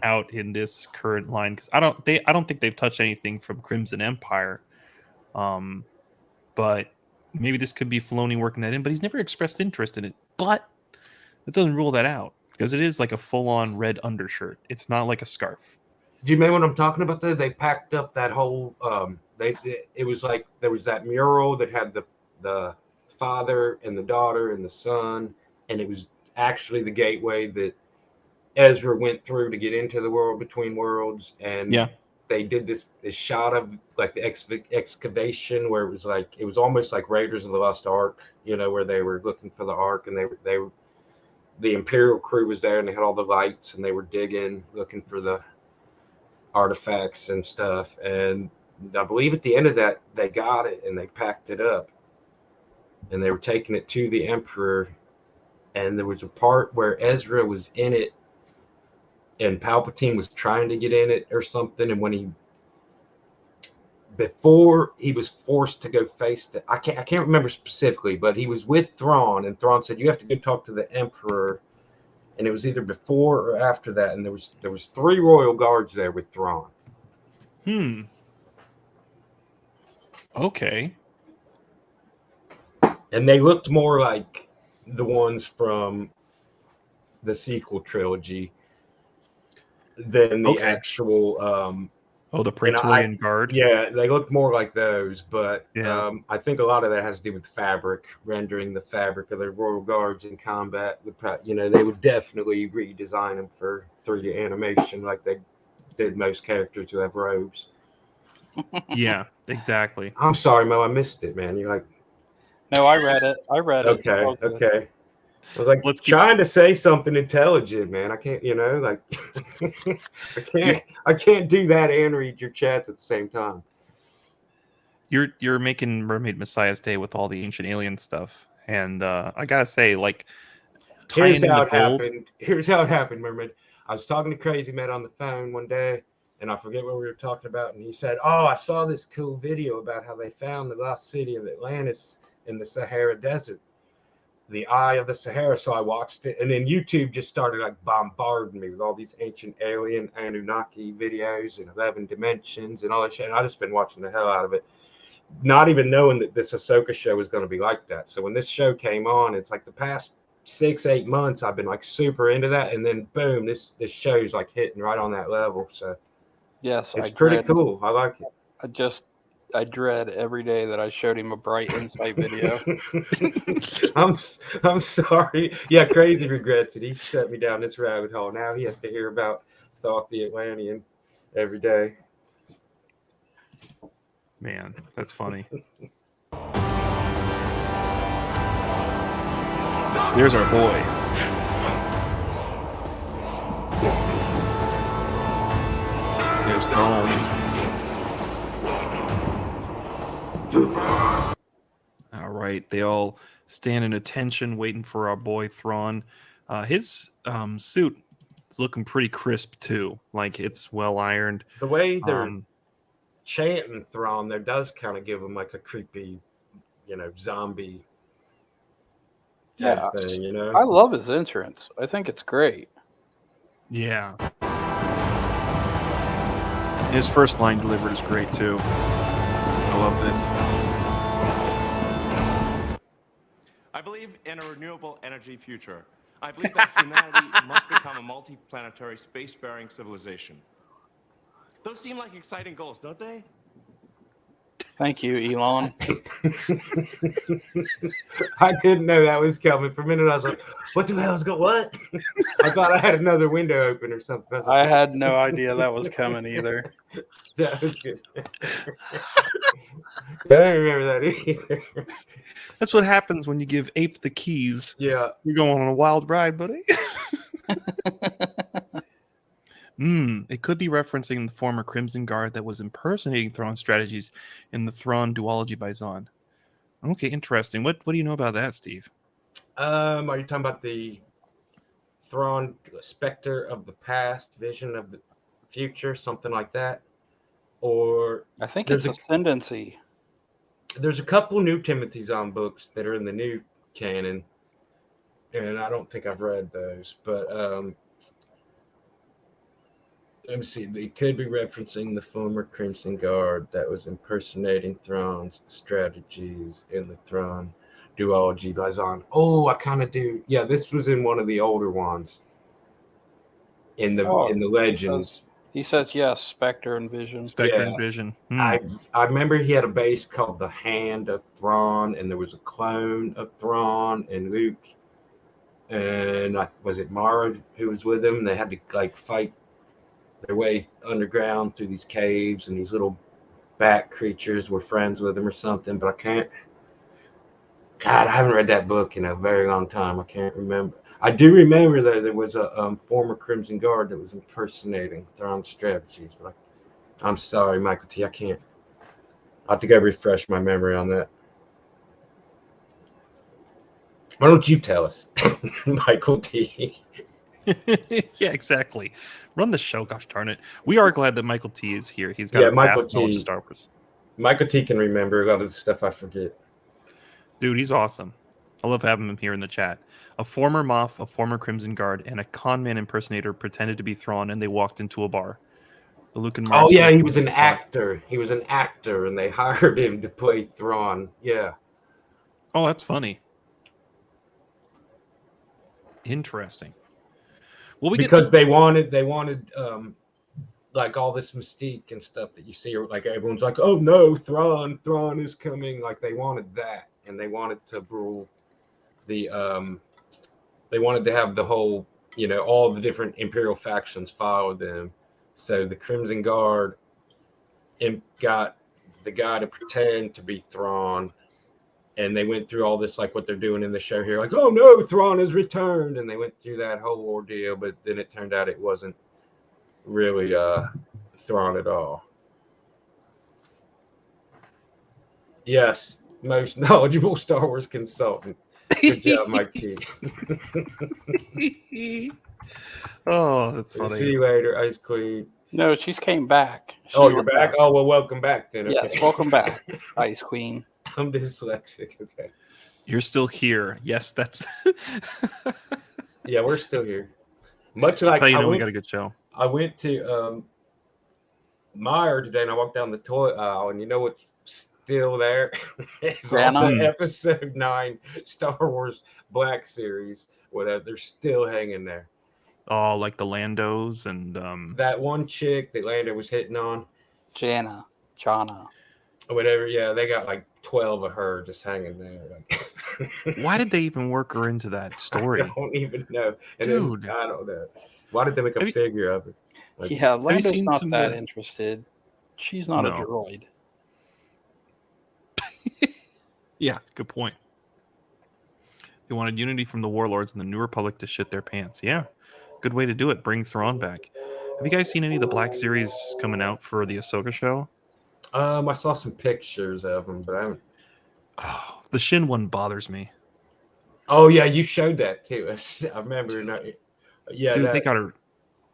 out in this current line, because I don't think they've touched anything from Crimson Empire. But maybe this could be Filoni working that in. But he's never expressed interest in it. But it doesn't rule that out, because it is like a full-on red undershirt. It's not like a scarf. Do you remember what I'm talking about there? They packed up that whole it was like there was that mural that had the father and the daughter and the son, and it was actually the gateway that Ezra went through to get into the world between worlds. And they did this shot of like the excavation where it was almost like Raiders of the Lost Ark, where they were looking for the Ark, and the Imperial crew was there, and they had all the lights, and they were digging, looking for the artifacts and stuff. And I believe at the end of that, they got it and they packed it up, and they were taking it to the Emperor. And there was a part where Ezra was in it, and Palpatine was trying to get in it or something. And before he was forced to go face I can't remember specifically, but he was with Thrawn, and Thrawn said, "You have to go talk to the Emperor." And it was either before or after that, and there was 3 royal guards there with Thrawn. Okay. And they looked more like the ones from the sequel trilogy than the actual the Praetorian Guard. Yeah, they look more like those, but I think a lot of that has to do with fabric, rendering the fabric of the royal guards in combat. They would definitely redesign them for 3D animation, like they did most characters who have robes. Yeah, exactly. I'm sorry, Mo, I missed it, man. You're like, no, I read it. Okay. I was like trying to say something intelligent, man. I can't, I can't do that and read your chats at the same time. You're making Mermaid Messiah's Day with all the ancient alien stuff, and I gotta say, like, Here's how it happened, Mermaid. I was talking to Crazy Matt on the phone one day, and I forget what we were talking about, and he said, "Oh, I saw this cool video about how they found the lost city of Atlantis in the Sahara Desert, the Eye of the Sahara." So I watched it, and then YouTube just started like bombarding me with all these ancient alien Anunnaki videos and 11 dimensions and all that shit. And I just been watching the hell out of it, not even knowing that this Ahsoka show was going to be like that. So when this show came on, it's like the past 6-8 months I've been like super into that, and then boom, this show's like hitting right on that level. So yes, it's pretty cool. I like it. I dread every day that I showed him a Bright Insight video. I'm sorry. Yeah, Crazy regrets it. He set me down this rabbit hole. Now he has to hear about Thoth the Atlantean every day. Man, that's funny. There's our boy. There's Thrawn. All right, they all stand in attention, waiting for our boy Thrawn. His suit is looking pretty crisp too, like it's well ironed. The way they're chanting Thrawn, there does kind of give him like a creepy, zombie type thing. I love his entrance. I think it's great. Yeah, his first line delivered is great too. I love this. I believe in a renewable energy future. I believe that humanity must become a multi-planetary space-faring civilization. Those seem like exciting goals, don't they? Thank you, Elon. I didn't know that was coming. For a minute, I was like, what the hell is going what? I thought I had another window open or something. I had no idea that was coming either. That was good. I don't remember that either. That's what happens when you give Ape the keys. Yeah. You're going on a wild ride, buddy. It could be referencing the former Crimson Guard that was impersonating Thrawn strategies in the Thrawn duology by Zahn. Okay, interesting. What do you know about that, Steve? Are you talking about the Thrawn specter of the past, vision of the future, something like that? Or I think it's Ascendancy. There's a couple new Timothy Zahn books that are in the new canon, and I don't think I've read those, but let me see. They could be referencing the former Crimson Guard that was impersonating Thrawn's strategies in the Thrawn duology by Zahn. Oh, I kind of do. Yeah, this was in one of the older ones in the Legends. He says yes, Spectre and Vision. Spectre and Vision. I remember he had a base called the Hand of Thrawn, and there was a clone of Thrawn and Luke, and was it Mara who was with him? They had to like fight their way underground through these caves, and these little bat creatures were friends with him or something. But I can't. God, I haven't read that book in a very long time. I can't remember. I do remember that there was a former Crimson Guard that was impersonating Thrawn's strategies, but I'm sorry, Michael T. I can't. I think I refreshed my memory on that. Why don't you tell us, Michael T? Yeah, exactly. Run the show, gosh darn it. We are glad that Michael T is here. He's got a vast knowledge of Star Wars. Michael T can remember a lot of the stuff I forget. Dude, he's awesome. I love having him here in the chat. A former Moff, a former Crimson Guard, and a conman impersonator pretended to be Thrawn, and they walked into a bar. The Luke and Mars. Oh yeah, he was an actor. He was an actor, and they hired him to play Thrawn. Yeah. Oh, that's funny. Interesting. Well, because they wanted like all this mystique and stuff that you see, like everyone's like, oh no, Thrawn is coming. Like they wanted that, and they wanted to rule the they wanted to have the whole, all the different Imperial factions follow them. So the Crimson Guard got the guy to pretend to be Thrawn, and they went through all this, like what they're doing in the show here, like, oh no, Thrawn has returned, and they went through that whole ordeal, but then it turned out it wasn't really Thrawn at all. Yes, most knowledgeable Star Wars consultant. Good job, Mike T. Oh, that's funny. See you later, Ice Queen. No, she's came back. You're back? Oh, well, welcome back then. Okay. Yes, welcome back, Ice Queen. I'm dyslexic. Okay. You're still here. Yes, that's. Yeah, we're still here. Much like we got a good show. I went to Meyer today, and I walked down the toy aisle, and you know what's still there? It's on the Episode 9 Star Wars Black Series, where they're still hanging there. Oh, like the Landos and that one chick that Lando was hitting on, Chana, or whatever. Yeah, they got like 12 of her just hanging there. Why did they even work her into that story? I don't even know. And dude, then, I don't know. Why did they make a figure of her? Like, yeah, Lando's not that interested. She's not a droid. Yeah, good point. They wanted unity from the warlords and the New Republic to shit their pants. Yeah, good way to do it. Bring Thrawn back. Have you guys seen any of the Black Series coming out for the Ahsoka show? I saw some pictures of them, but I haven't. Oh, the Shin one bothers me. Oh yeah, you showed that to us. I remember. Yeah, dude, they got her.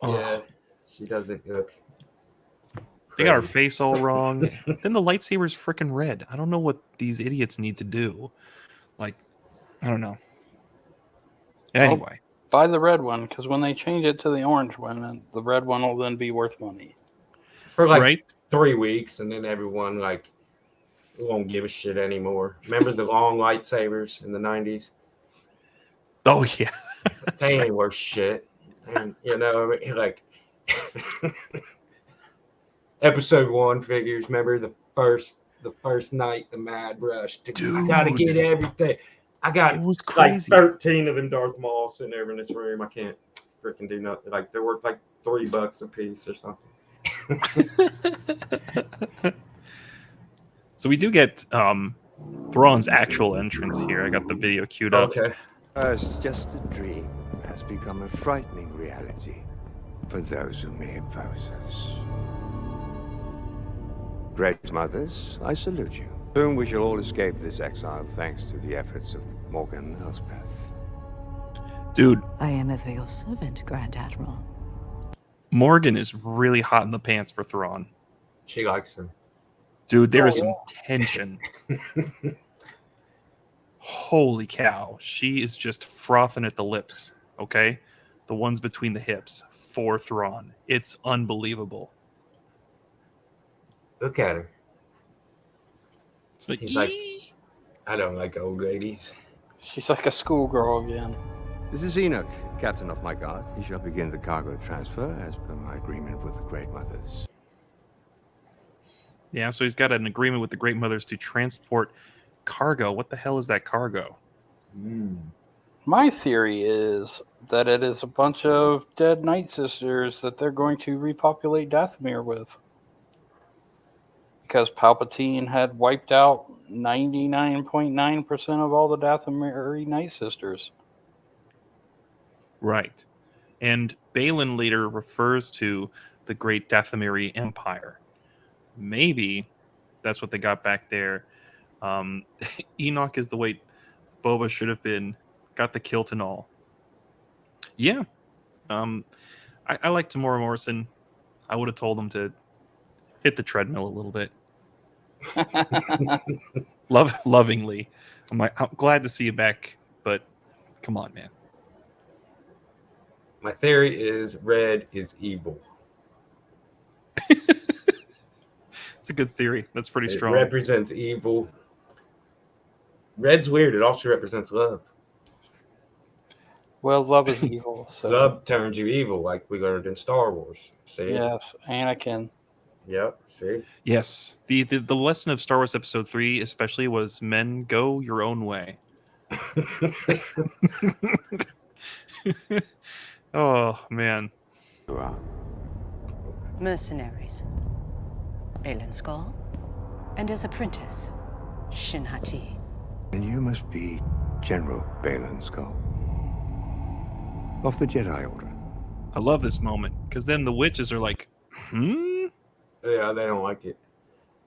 Oh. Yeah, she doesn't look. They got her face all wrong. Then the lightsaber's freaking red. I don't know what these idiots need to do. Like, I don't know. Anyway. Buy the red one, because when they change it to the orange one, the red one will then be worth money. For like 3 weeks, and then everyone won't give a shit anymore. Remember the long lightsabers in the 90s? Oh, yeah. They ain't worth shit. And, like... Episode 1 figures. Remember the first night, the mad rush. Dude, I gotta get everything. I got like 13 of them Darth Maul sitting there in this room. I can't freaking do nothing. Like they're worth like $3 a piece or something. So we do get Thrawn's actual entrance here. I got the video queued up. Okay. As just a dream has become a frightening reality. for those who may oppose us. Great mothers, I salute you. Soon we shall all escape this exile thanks to the efforts of Morgan Elspeth. Dude. I am ever your servant, Grand Admiral. Morgan is really hot in the pants for Thrawn. She likes him. Dude, there is some tension. Holy cow. She is just frothing at the lips, okay? The ones between the hips for Thrawn. It's unbelievable. Look at her. Like, he's like, I don't like old ladies. She's like a schoolgirl again. This is Enoch, captain of my guard. He shall begin the cargo transfer as per my agreement with the Great Mothers. Yeah, so he's got an agreement with the Great Mothers to transport cargo. What the hell is that cargo? My theory is that it is a bunch of dead Night Sisters that they're going to repopulate Dathomir with. Because Palpatine had wiped out 99.9% of all the Dathomiri Night Sisters. Right. And Balin later refers to the Great Dathomiri Empire. Maybe that's what they got back there. Enoch is the way Boba should have been. Got the kilt and all. Yeah. I like Tamora Morrison. I would have told him to hit the treadmill a little bit. Lovingly. I'm glad to see you back, but come on, man. My theory is red is evil. It's a good theory. That's pretty strong. It represents evil. Red's weird. It also represents love. Well, love is evil. So. Love turns you evil, like we learned in Star Wars. See? Yes, Anakin. Yep. See? Yes. The lesson of Star Wars Episode 3 especially was men go your own way. Oh, man. Mercenaries. Balin Skull. And his apprentice, Shin Hati. And you must be General Balin Skull of the Jedi Order. I love this moment, because then the witches are like, Yeah, they don't like it.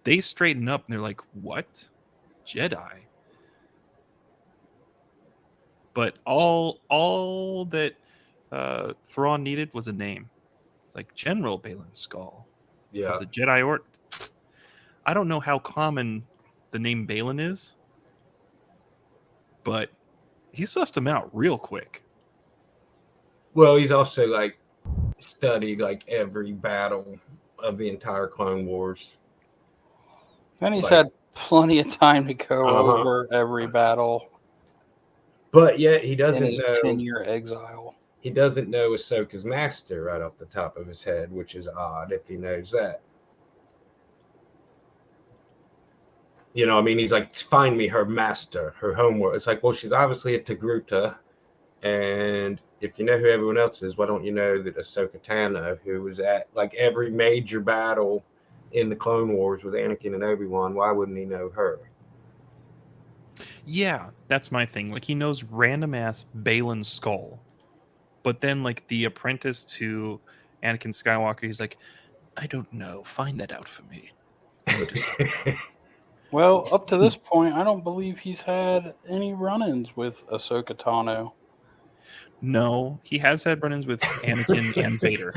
They straighten up, and they're like, what? Jedi? But all that Thrawn needed was a name. It's like General Balin Skull. Yeah. Of the Jedi Order. I don't know how common the name Balin is, but he sussed him out real quick. Well, he's also like studied like every battle of the entire Clone Wars. And he's had plenty of time to go over every battle. But yet he doesn't know 10-year exile. He doesn't know Ahsoka's master right off the top of his head, which is odd if he knows that. You know, I mean, he's like, find me her master, her homeworld. It's like, well, she's obviously a Togruta. And if you know who everyone else is, why don't you know that Ahsoka Tano, who was at like every major battle in the Clone Wars with Anakin and Obi-Wan, why wouldn't he know her? Yeah, that's my thing. Like, he knows random ass Balin Skull. But then, like, the apprentice to Anakin Skywalker, he's like, I don't know. Find that out for me. Well, up to this point, I don't believe he's had any run-ins with Ahsoka Tano. No, he has had run-ins with Anakin and Vader.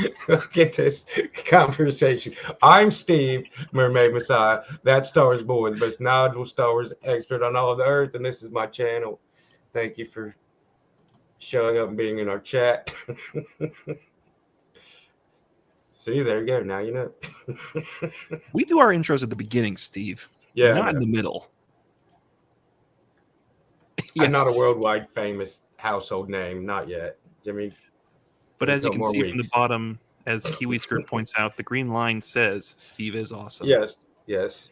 Get this conversation. I'm Steve, Mermaid Messiah. That's Star Wars Boy, the most knowledgeable Star Wars expert on all of the earth, and this is my channel. Thank you for showing up and being in our chat. See, there you go. Now you know. We do our intros at the beginning, Steve. Yeah, not in the middle. I'm not a worldwide famous household name, not yet. Jimmy. But as you can see from the bottom, as Kiwi Skirt points out, the green line says Steve is awesome. Yes, yes.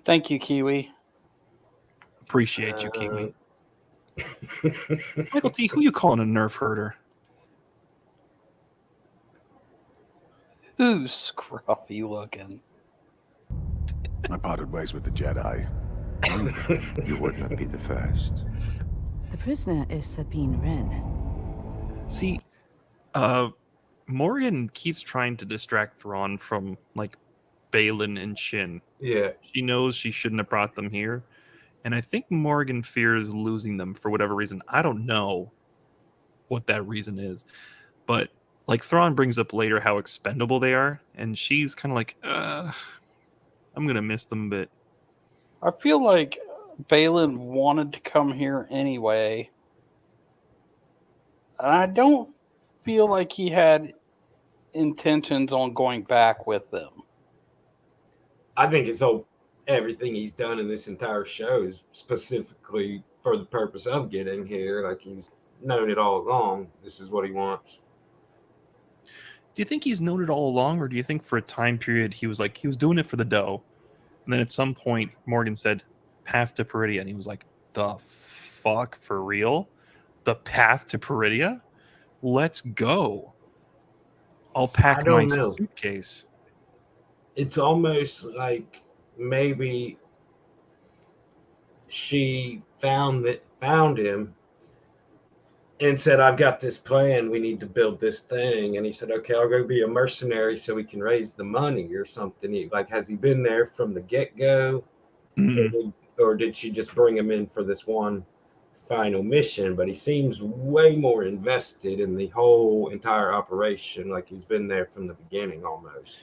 Thank you, Kiwi. Appreciate you, Kiwi. Michael T, who you calling a nerf herder? Who's scruffy looking? I parted ways with the Jedi. You would not be the first. The prisoner is Sabine Wren. See, Morgan keeps trying to distract Thrawn from like Balin and Shin. Yeah. She knows she shouldn't have brought them here. And I think Morgan fears losing them for whatever reason. I don't know what that reason is. But like Thrawn brings up later how expendable they are, and she's kind of like, I'm gonna miss them a bit. I feel like Balin wanted to come here anyway. And I don't feel like he had intentions on going back with them. I think everything he's done in this entire show is specifically for the purpose of getting here. Like he's known it all along. This is what he wants. Do you think he's known it all along, or do you think for a time period he was doing it for the dough, and then at some point Morgan said, "Path to Peridia," and he was like, "The fuck, for real? The path to Peridia? Let's go! I'll pack my suitcase." It's almost like maybe she found him and said, "I've got this plan. We need to build this thing." And he said, "Okay, I'll go be a mercenary so we can raise the money or something." Has he been there from the get-go? Or did she just bring him in for this one final mission? But he seems way more invested in the whole entire operation, like he's been there from the beginning almost.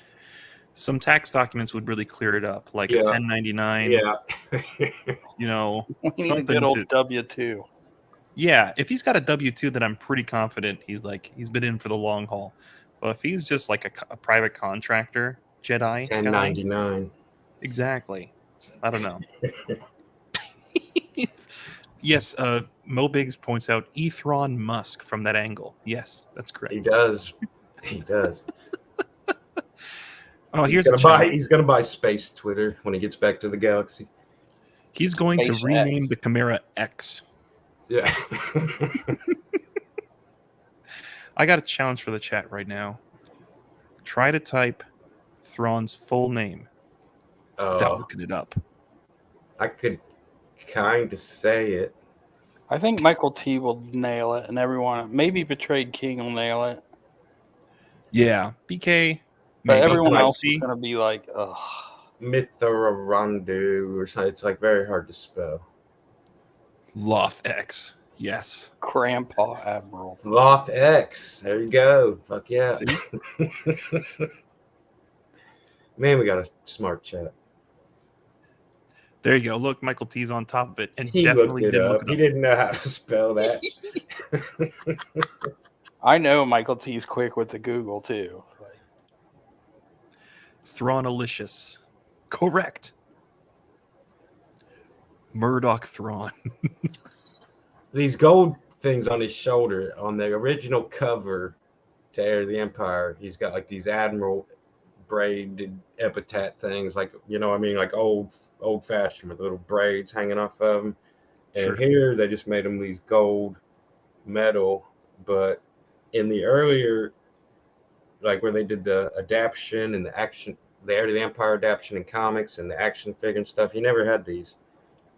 Some tax documents would really clear it up, like a 1099. Yeah. We need a something good old W-2. Yeah, if he's got a W-2, then I'm pretty confident he's been in for the long haul. But if he's just like a private contractor, Jedi 1099. Exactly. I don't know. Yes, Mo Biggs points out Ethron Musk from that angle. Yes, that's correct. He does. He does. Oh, he's gonna buy space Twitter when he gets back to the galaxy. He's going to rename the Chimera X. Yeah. I got a challenge for the chat right now. Try to type Thrawn's full name without looking it up. I could kind of say it. I think Michael T will nail it, and everyone, maybe Betrayed King will nail it. Yeah, BK. But everyone else is going to be like, ugh. Mithorandu or something. It's like very hard to spell. Loth X. Yes. Grandpa Admiral. Loth X. There you go. Fuck yeah. Man, we got a smart chat. There you go. Look, Michael T's on top of it, and He definitely looked it didn't up. look it up. He didn't know how to spell that. I know Michael T's quick with the Google too. Thrawnalicious. Correct. Murdoch Thrawn. These gold things on his shoulder on the original cover to Heir of the Empire, he's got like these admiral braided epitaph things, like, you know what I mean, like old fashioned with little braids hanging off of them. And here they just made them these gold metal. But in the earlier, like where they did the adaptation and the action, the Heir to the Empire adaptation in comics and the action figure and stuff, he never had these.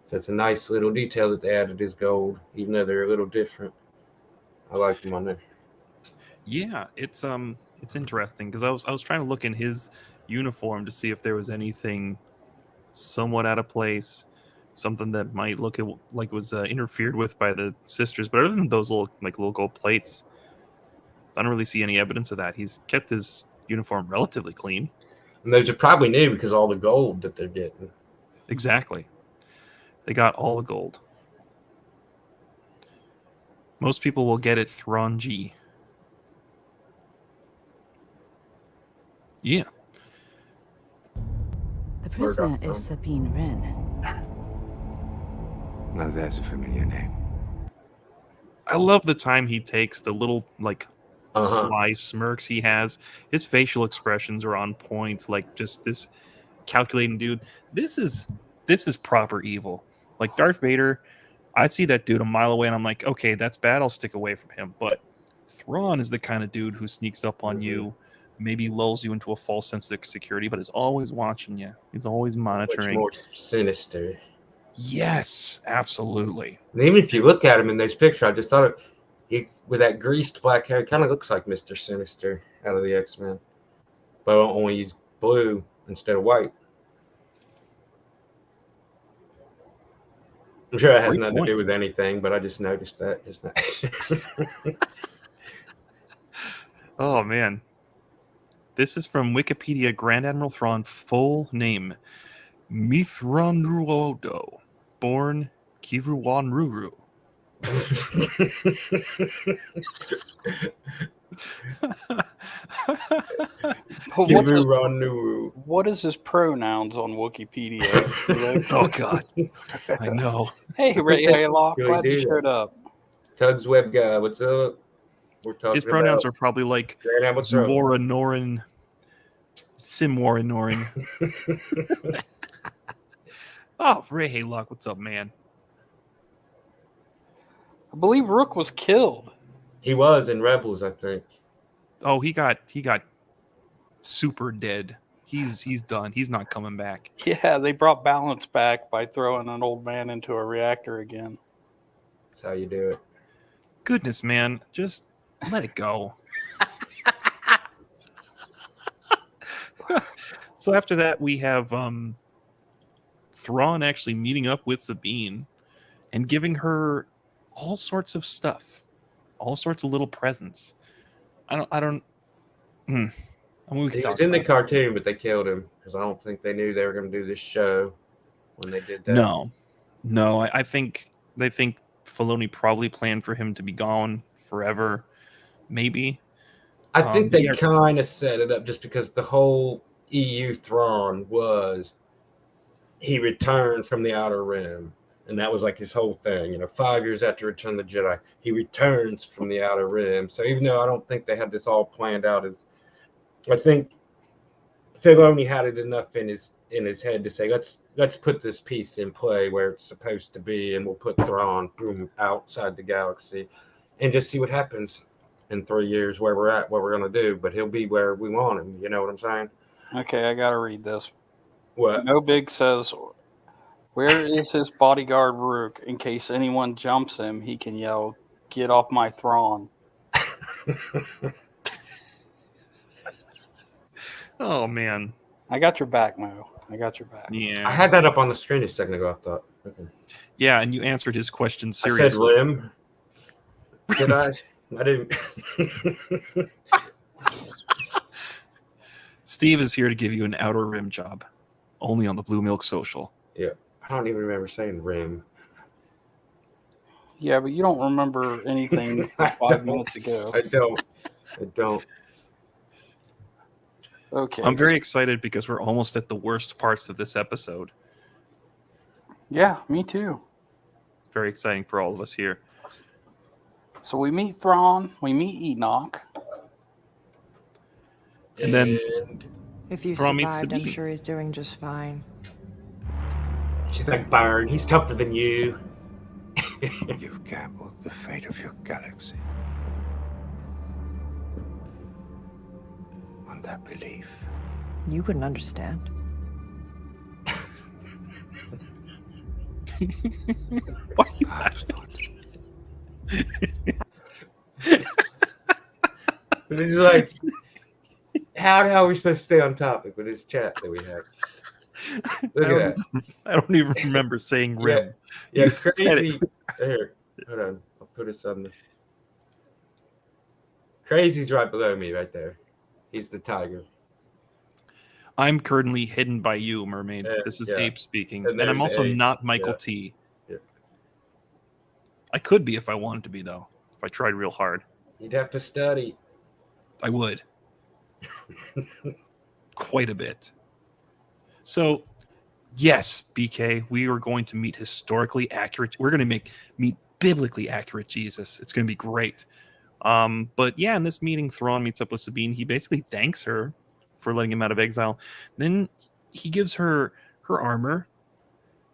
So it's a nice little detail that they added is gold, even though they're a little different. I like them on there. Yeah, it's interesting because I was trying to look in his uniform to see if there was anything somewhat out of place, something that might look like it was interfered with by the sisters. But other than those little gold plates, I don't really see any evidence of that. He's kept his uniform relatively clean. And those are probably new because all the gold that they're getting. Exactly. They got all the gold. Most people will get it Thrawn G. Yeah. The prisoner is Sabine Wren. Now that's a familiar name. I love the time he takes, the little sly smirks he has. His facial expressions are on point. Like just this calculating dude. This is proper evil. Like Darth Vader, I see that dude a mile away and I'm like, okay, that's bad. I'll stick away from him. But Thrawn is the kind of dude who sneaks up on you, maybe lulls you into a false sense of security, but is always watching you. He's always monitoring. Much more sinister. Yes, absolutely. And even if you look at him in those pictures, I just thought with that greased black hair. He kind of looks like Mr. Sinister out of the X-Men, but I don't only use blue instead of white. I'm sure it has nothing to do with anything, but I just noticed that just now. Oh man. This is from Wikipedia. Grand Admiral Thrawn, full name Mithranruodo, born Kivuwanruru. What is his pronouns on Wikipedia? Oh God, I know. Hey, Ray Haylock, glad you showed up. Tugs Web guy, what's up? We're talking His pronouns about are probably like Grand Admiral Thrawn. Zuora Norin, Simwara Norin. Oh, Ray Haylock, what's up, man? I believe Rook was killed. He was in Rebels, I think. Oh, he got super dead. He's done. He's not coming back. Yeah, they brought balance back by throwing an old man into a reactor again. That's how you do it. Goodness, man, just let it go. So after that, we have Thrawn actually meeting up with Sabine and giving her all sorts of stuff, all sorts of little presents. I mean, he was in the cartoon, but they killed him because I don't think they knew they were going to do this show when they did that. No, I think they think Filoni probably planned for him to be gone forever, maybe. I think they kind of set it up just because the whole EU Thrawn was he returned from the Outer Rim, and that was like his whole thing. 5 years after Return of the Jedi, he returns from the Outer Rim. So even though I don't think they had this all planned out, I think Filoni had it enough in his head to say, let's put this piece in play where it's supposed to be, and we'll put Thrawn boom outside the galaxy, and just see what happens in 3 years where we're at, what we're gonna do. But he'll be where we want him. You know what I'm saying? Okay, I gotta read this. What? No Big says, "Where is his bodyguard Rook? In case anyone jumps him, he can yell, 'Get off my Thrawn.'" Oh man, I got your back, Mo. I got your back. Yeah, I had that up on the screen a second ago. I thought. Okay. Yeah, and you answered his question I seriously. said rim. Did I? I didn't. Steve is here to give you an Outer Rim job, only on the Blue Milk Social. Yeah, I don't even remember saying rim. Yeah, but you don't remember anything from 5 minutes ago. I don't. Okay. I'm very excited because we're almost at the worst parts of this episode. Yeah, me too. It's very exciting for all of us here. So we meet Thrawn, we meet Enoch. And then if you Thrawn meets survived, I'm Sabine. sure he's doing just fine. She's like, Byron, he's tougher than you. You've gambled the fate of your galaxy on that belief. You wouldn't understand. Why are you But it's like, how are we supposed to stay on topic with this chat that we have? Look at that. I don't even remember saying rim. Yeah, You said crazy. it. Here, hold on. I'll put this on the. Crazy's right below me, right there. He's the tiger. I'm currently hidden by you, Mermaid. Yeah, This is yeah. Ape speaking. And And I'm there's also Ape. not Michael Yeah. T. Yeah. I could be if I wanted to be, though. If I tried real hard. You'd have to study. I would. Quite a bit. So, yes, BK, we are going to meet historically accurate. We're going to meet biblically accurate Jesus. It's going to be great. But yeah, in this meeting, Thrawn meets up with Sabine. He basically thanks her for letting him out of exile. Then he gives her her armor,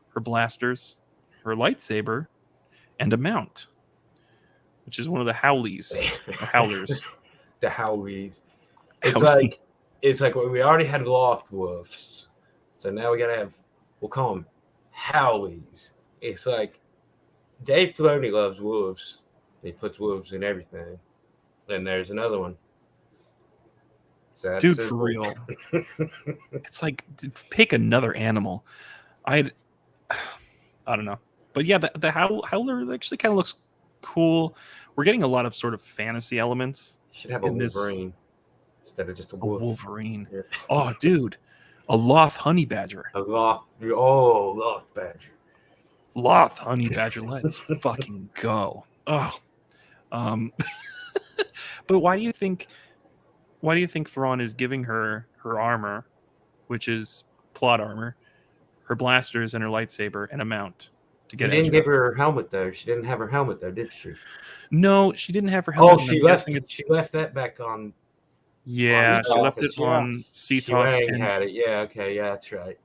her blasters, her lightsaber, and a mount, which is one of the Howleys or Howlers. The Howleys. It's like we already had Loft Wolves, so now we gotta have. We'll call them Howleys. It's like Dave Filoni loves wolves. He puts wolves in everything. And there's another one. Dude, for real. It's like, pick another animal. I don't know. But yeah, the Howler actually kind of looks cool. We're getting a lot of sort of fantasy elements. Should have a Wolverine instead of just a wolf. A Wolverine. Yeah. Oh, dude. A Loth honey badger. A Loth badger. Loth honey badger. Let's fucking go. Oh. But why do you think Thrawn is giving her armor, which is plot armor, her blasters and her lightsaber and a mount to get? She didn't give her helmet though. She didn't have her helmet though, did she? No, she didn't have her helmet. Oh, she left that back on. Yeah, she left it on Cetos. She had it. Yeah, okay, yeah, that's right.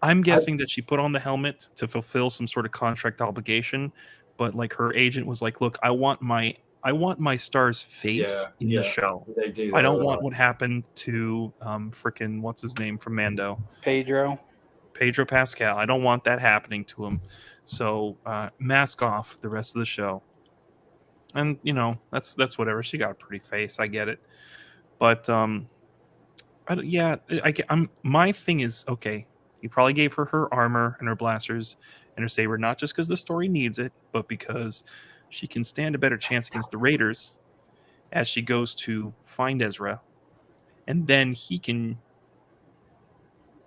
I'm guessing that she put on the helmet to fulfill some sort of contract obligation, but like her agent was like, "Look, I want my star's face in the show. They do. I don't want what happened to frickin' what's his name from Mando, Pedro Pascal. I don't want that happening to him. So mask off the rest of the show." And you know, that's whatever. She got a pretty face. I get it. But my thing is, okay, he probably gave her armor and her blasters and her saber, not just because the story needs it, but because she can stand a better chance against the Raiders as she goes to find Ezra, and then he can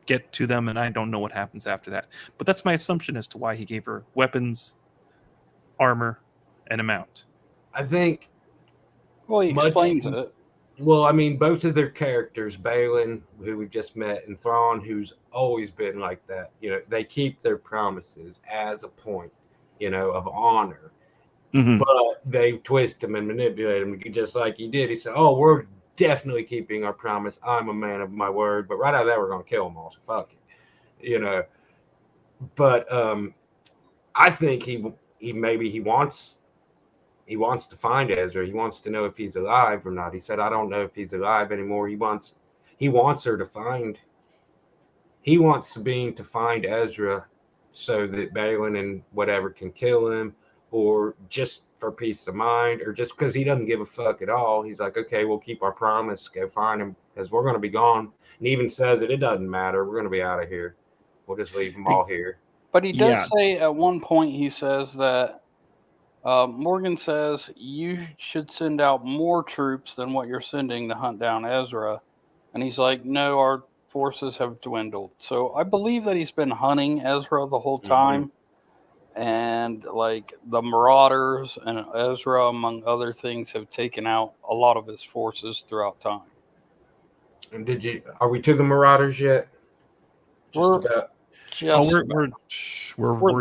get to them, and I don't know what happens after that. But that's my assumption as to why he gave her weapons, armor, and a mount. I think. Well, he explains it. Well, I mean, both of their characters, Balin, who we've just met, and Thrawn, who's always been like that, you know, they keep their promises as a point, you know, of honor. Mm-hmm. But they twist them and manipulate them just like he did. He said, "Oh, we're definitely keeping our promise. I'm a man of my word. But right out of that, we're going to kill them all. So fuck it." You know. But I think he wants to find Ezra. He wants to know if he's alive or not. He said, "I don't know if he's alive anymore." He wants her to find. He wants Sabine to find Ezra so that Balin and whatever can kill him, or just for peace of mind, or just because he doesn't give a fuck at all. He's like, "Okay, we'll keep our promise. Go find him because we're going to be gone." And he even says it doesn't matter. We're going to be out of here. We'll just leave them all here. But he does say at one point, he says that Morgan says you should send out more troops than what you're sending to hunt down Ezra. And he's like, "No, our forces have dwindled." So I believe that he's been hunting Ezra the whole time. Mm-hmm. And like the Marauders and Ezra, among other things, have taken out a lot of his forces throughout time. And are we to the Marauders yet? We're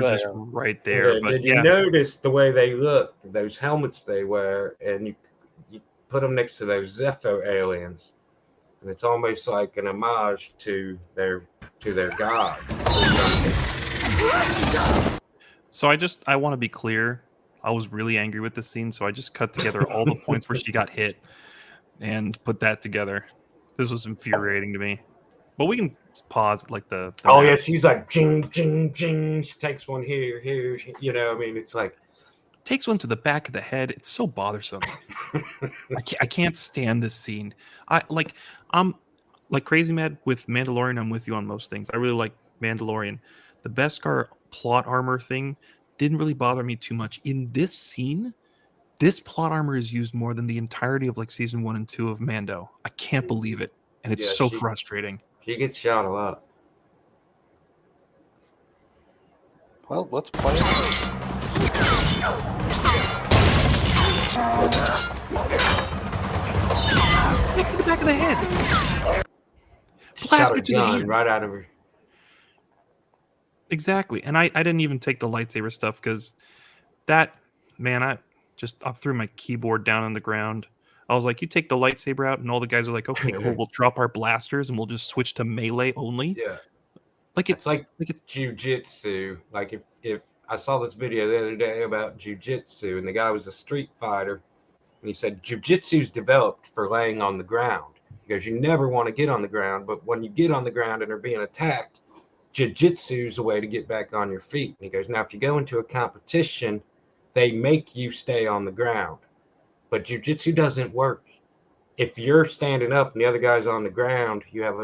just right there. But did you notice the way they look, those helmets they wear, and you put them next to those Zepho aliens, and it's almost like an homage to their god. So I want to be clear. I was really angry with this scene, so I just cut together all the points where she got hit and put that together. This was infuriating to me. But we can pause at like the yeah, she's like jing jing jing. She takes one here, you know. I mean, it's like takes one to the back of the head. It's so bothersome. I can't stand this scene. I'm like crazy mad with Mandalorian. I'm with you on most things. I really like Mandalorian. The Beskar plot armor thing didn't really bother me too much. In this scene, this plot armor is used more than the entirety of like season 1 and 2 of Mando. I can't believe it, and it's so frustrating. She gets shot a lot. Well, let's play it. Look at the back of the head. Blast her to the head. Right out of her. Exactly. And I didn't even take the lightsaber stuff because that, man, I threw my keyboard down on the ground. I was like, you take the lightsaber out, and all the guys are like, "Okay, cool, we'll drop our blasters and we'll just switch to melee only." Yeah. It's like jiu-jitsu. Like if I saw this video the other day about jiu-jitsu, and the guy was a street fighter, and he said jiu-jitsu's developed for laying on the ground. Because you never want to get on the ground, but when you get on the ground and are being attacked, jiu-jitsu's a way to get back on your feet. And he goes, now if you go into a competition they make you stay on the ground. But jujitsu doesn't work. If you're standing up and the other guy's on the ground, you have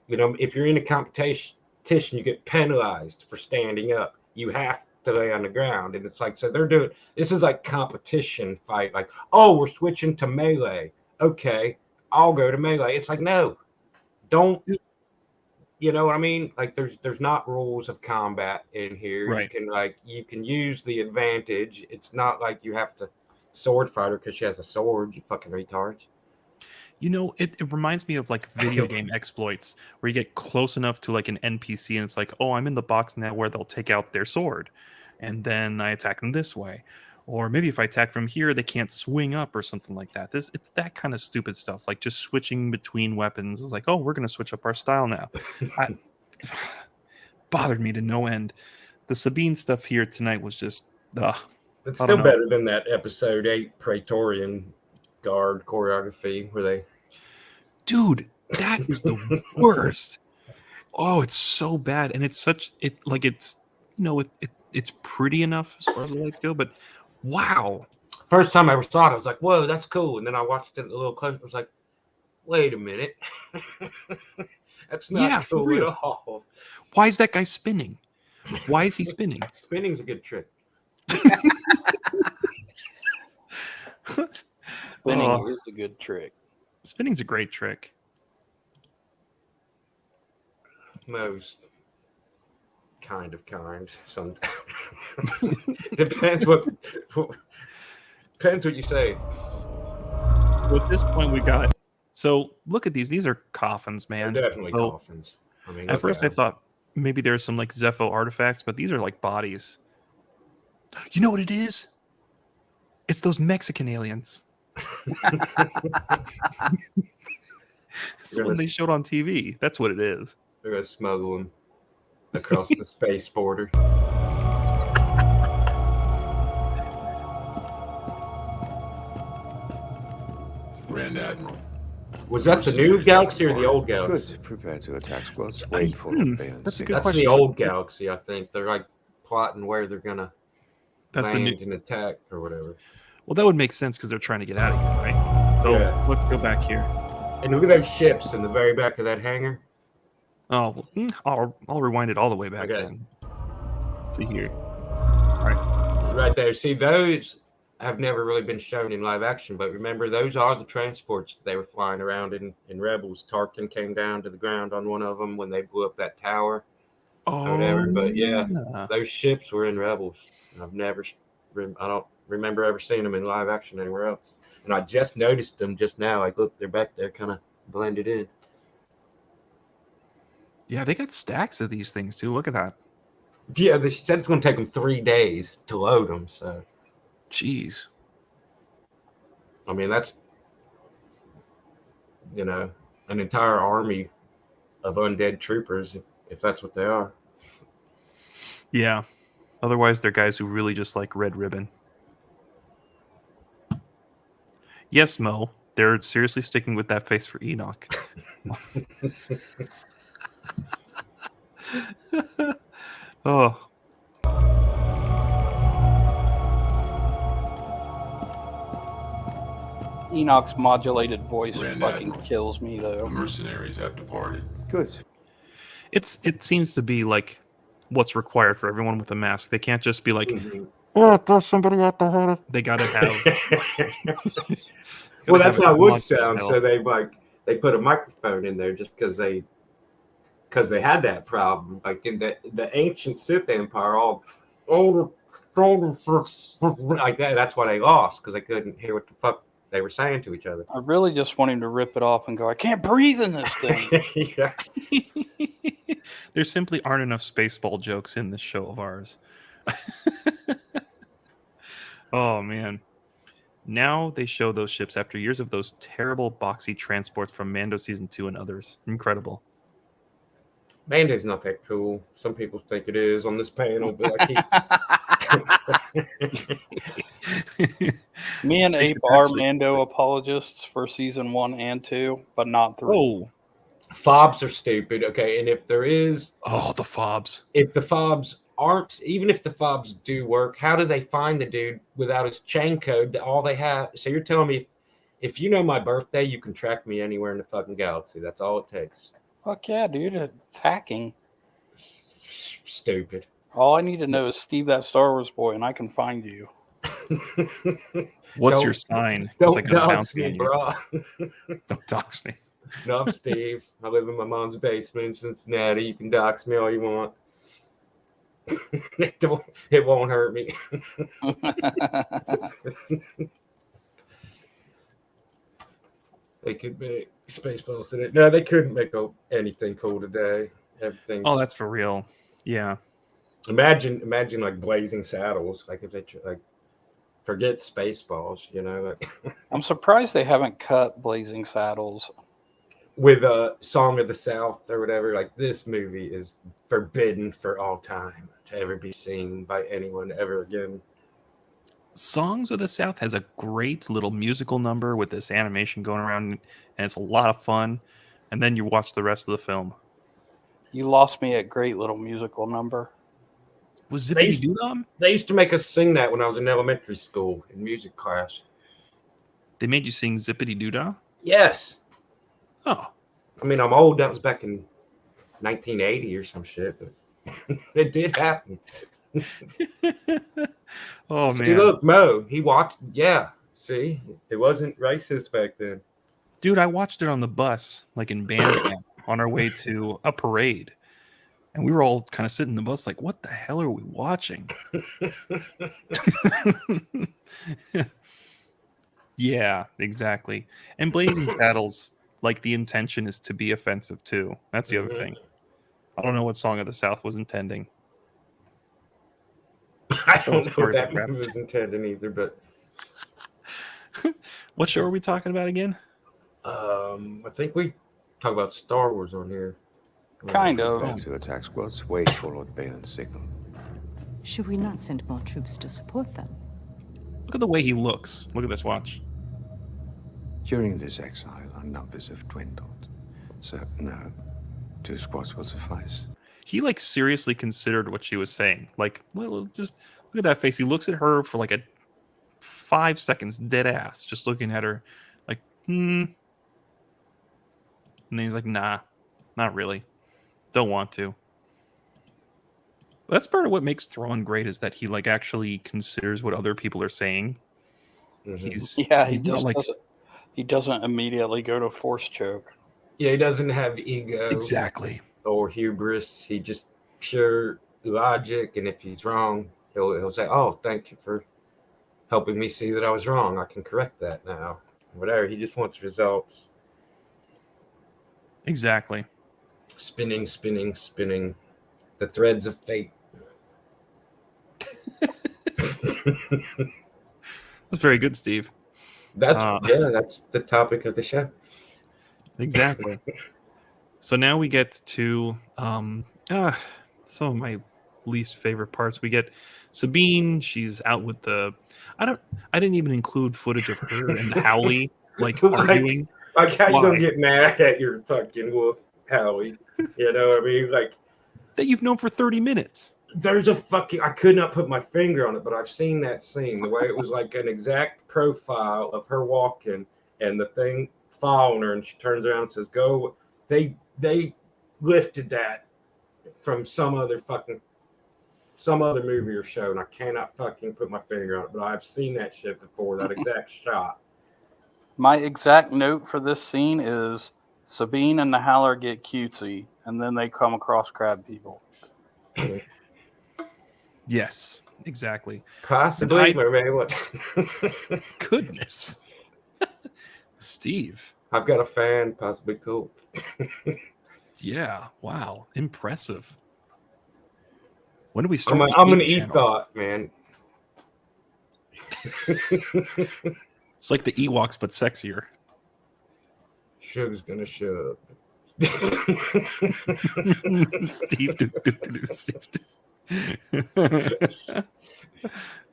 if you're in a competition, you get penalized for standing up. You have to lay on the ground. And it's like, so this is like competition fight. Like, oh, we're switching to melee. Okay, I'll go to melee. It's like, no, don't. You know what I mean? Like, there's not rules of combat in here. Right. You can use the advantage. It's not like you have to sword fighter because she has a sword. You fucking retards. You know, it reminds me of like video game exploits where you get close enough to like an NPC and it's like, oh, I'm in the box now where they'll take out their sword, and then I attack them this way. Or maybe if I attack from here, they can't swing up or something like that. It's that kind of stupid stuff, like just switching between weapons. It's like, oh, we're going to switch up our style now. Bothered me to no end. The Sabine stuff here tonight was just, it's still better than that episode 8 Praetorian Guard choreography where they. Dude, that is the worst. Oh, it's so bad, and it's it's pretty enough as far as the lights go, but wow. First time I ever saw it, I was like, whoa, that's cool. And then I watched it a little closer. I was like, wait a minute. That's not cool at all. Why is that guy spinning? Why is he spinning? Spinning's a good trick. Spinning is a good trick. Spinning's a great trick. Most kind. Some depends what you say. So at this point we got. So look at these. These are coffins, man. They're definitely coffins. I mean, at first I thought maybe there's some like Zepho artifacts, but these are like bodies. You know what it is? It's those Mexican aliens. It's the one they showed on TV. That's what it is. They're gonna smuggle them across the space border. Grand Admiral. Was that the new galaxy or the old galaxy? Good. Prepare to attack squads. Wait for advance. That's a good That's question. the old galaxy, I think. They're like plotting where they're gonna land and attack or whatever. Well, that would make sense because they're trying to get out of here, right? So let's go back here. And look at those ships in the very back of that hangar. Oh, I'll rewind it all the way back then. Let's see here. All right. Right there. See, those have never really been shown in live action, but remember, those are the transports they were flying around in Rebels. Tarkin came down to the ground on one of them when they blew up that tower. Or whatever. But yeah, those ships were in Rebels. I don't remember ever seeing them in live action anywhere else. And I just noticed them just now. Like, look, they're back there, kind of blended in. Yeah, they got stacks of these things too. Look at that. Yeah, they said it's going to take them 3 days to load them. So, jeez. I mean, that's an entire army of undead troopers, if that's what they are. Yeah. Otherwise, they're guys who really just like Red Ribbon. Yes, Mo, they're seriously sticking with that face for Enoch. Oh. Enoch's modulated voice fucking kills me, though. Mercenaries have departed. Good. It seems to be like what's required for everyone with a mask. They can't just be like, oh, there's somebody at the head. They gotta have. Well, that's how it would sound. So they put a microphone in there just because they had that problem. Like in the ancient Sith Empire, all like that. That's why they lost, because they couldn't hear what the fuck they were saying to each other. I really just want him to rip it off and go, I can't breathe in this thing. Yeah. There simply aren't enough Spaceball jokes in this show of ours. Oh, man. Now they show those ships after years of those terrible boxy transports from Mando Season 2 and others. Incredible. Mando's not that cool. Some people think it is on this panel, but Me and Abe are Mando apologists for Season 1 and 2, but not 3. Oh. Fobs are stupid, okay? And if there is... Oh, the fobs. If the fobs aren't, even if the fobs do work, how do they find the dude without his chain code? All they have. So you're telling me if you know my birthday, you can track me anywhere in the fucking galaxy. That's all it takes. Fuck yeah, dude. It's hacking. Stupid. All I need to know is Steve, that Star Wars boy, and I can find you. What's your sign? Don't dox me, bro. Don't dox me. No, I'm Steve. I live in my mom's basement in Cincinnati. You can dox me all you want. It won't hurt me. They could make Spaceballs today. No, they couldn't make anything cool today. Everything's. Oh, that's for real. Yeah. Imagine like Blazing Saddles. Like if they like forget Spaceballs, you know. Like I'm surprised they haven't cut Blazing Saddles. With a Song of the South or whatever. Like this movie is forbidden for all time to ever be seen by anyone ever again. Songs of the South has a great little musical number with this animation going around, and it's a lot of fun. And then you watch the rest of the film. You lost me at great little musical number. Was Zippity Doo Dah? They used to make us sing that when I was in elementary school in music class. They made you sing Zippity Doo Dah? Yes. Oh. I mean, I'm old. That was back in 1980 or some shit, but it did happen. Oh, see, man. Look, Mo, he watched. Yeah. See, it wasn't racist back then. Dude, I watched it on the bus, like in band camp, on our way to a parade. And we were all kind of sitting in the bus like, what the hell are we watching? Yeah, exactly. And Blazing Saddles, like the intention is to be offensive too. That's the other thing. I don't know what Song of the South was intending. I don't know what that movie was intending either, but what show are we talking about again? I think we talk about Star Wars on here. Kind of. To attack squads, wait for Lord Balin's signal. Should we not send more troops to support them? Look at the way he looks. Look at this watch. During this exile, our numbers have dwindled. So, no, 2 squads will suffice. He, like, seriously considered what she was saying. Like, well, just look at that face. He looks at her for, like, 5 seconds, dead ass, just looking at her, like, And then he's like, nah, not really. Don't want to. That's part of what makes Thrawn great is that he, like, actually considers what other people are saying. Mm-hmm. He doesn't immediately go to force choke. Yeah, he doesn't have ego. Exactly. Or hubris. He just pure logic, and if he's wrong, he'll say, "Oh, thank you for helping me see that I was wrong. I can correct that now." Whatever. He just wants results. Exactly. Spinning, spinning, spinning. The threads of fate. That's very good, Steve. That's the topic of the show. Exactly. So now we get to some of my least favorite parts. We get Sabine. She's out with the. I didn't even include footage of her and Howley arguing. Like how you gonna get mad at your fucking wolf, Howley? You know what I mean? Like that you've known for 30 minutes. There's a fucking. I could not put my finger on it, but I've seen that scene. The way it was like an exact profile of her walking and the thing following her, and she turns around and says, "Go." They lifted that from some other movie or show, and I cannot fucking put my finger on it, but I've seen that shit before. That exact shot. My exact note for this scene is Sabine and the Howler get cutesy, and then they come across crab people. Yes, exactly. Possibly, Goodness. Steve. I've got a fan, possibly cool. Yeah, wow. Impressive. When do we start? I'm an e-thought, man. It's like the Ewoks, but sexier. Sugar's gonna shove. Steve.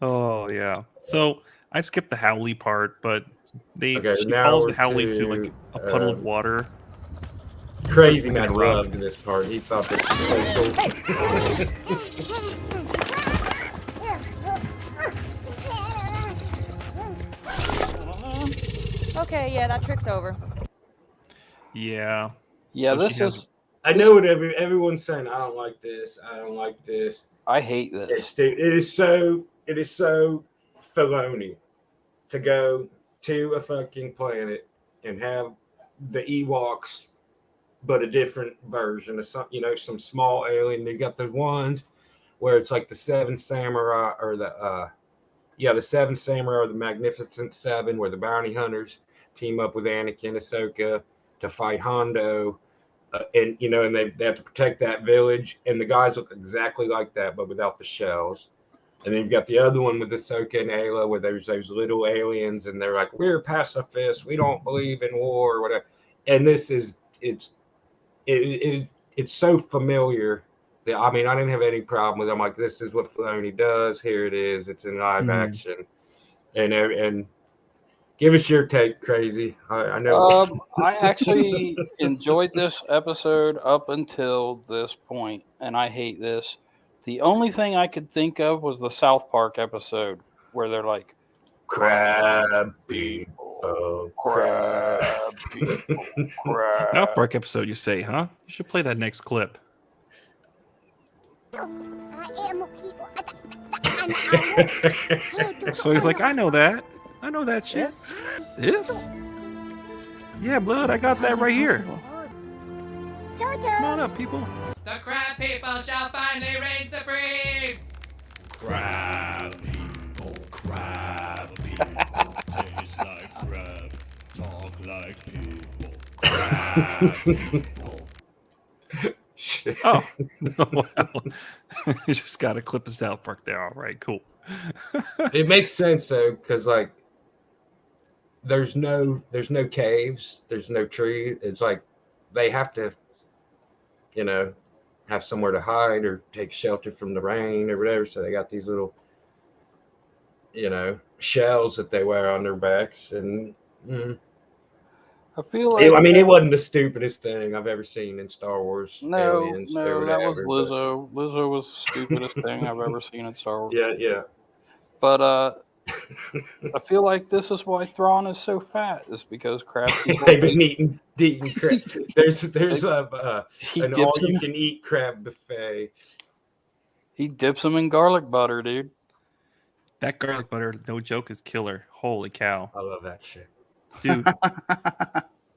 Oh yeah. So I skipped the Howley part, but she follows the Howley to like a puddle of water. Crazy Man loved this part. He thought this was so cool. Okay, yeah, that trick's over. Yeah. Yeah, So this she has- is. I know what everyone's saying. I don't like this. I don't like this. I hate this. It is so Filoni to go to a fucking planet and have the Ewoks, but a different version of some, some small alien. They got the ones where it's like the Seven Samurai or the Seven Samurai or the Magnificent Seven, where the bounty hunters team up with Anakin, Ahsoka to fight Hondo. And they have to protect that village, and the guys look exactly like that, but without the shells. And then you've got the other one with Ahsoka and Ayla, where there's those little aliens, and they're like, "We're pacifists. We don't believe in war," or whatever. And this is it's so familiar that I didn't have any problem with it. I'm like, this is what Filoni does. Here it is. It's in live action, and. Give us your take, Crazy. I know. I actually enjoyed this episode up until this point, and I hate this. The only thing I could think of was the South Park episode where they're like, crab people, crab people, crab. South Park episode, you say, huh? You should play that next clip. So he's like, I know that shit. This? Yeah, blood, I got that right here. Come on up, people. The crab people shall finally reign supreme! Crab people, taste like crab, talk like people, crab people. Oh, well, you just got a clip of South Park there. All right, cool. It makes sense though, because like there's no caves, there's no tree. It's like they have to, have somewhere to hide or take shelter from the rain or whatever. So they got these little, shells that they wear on their backs. And I feel like it wasn't the stupidest thing I've ever seen in Star Wars. No, Aliens that or whatever, was Lizzo. Lizzo was the stupidest thing I've ever seen in Star Wars. Yeah. But I feel like this is why Thrawn is so fat, is because crab people. They've been eating crab. There's an all-you-can-eat crab buffet. He dips them in garlic butter, dude. That garlic butter, no joke, is killer. Holy cow! I love that shit, dude.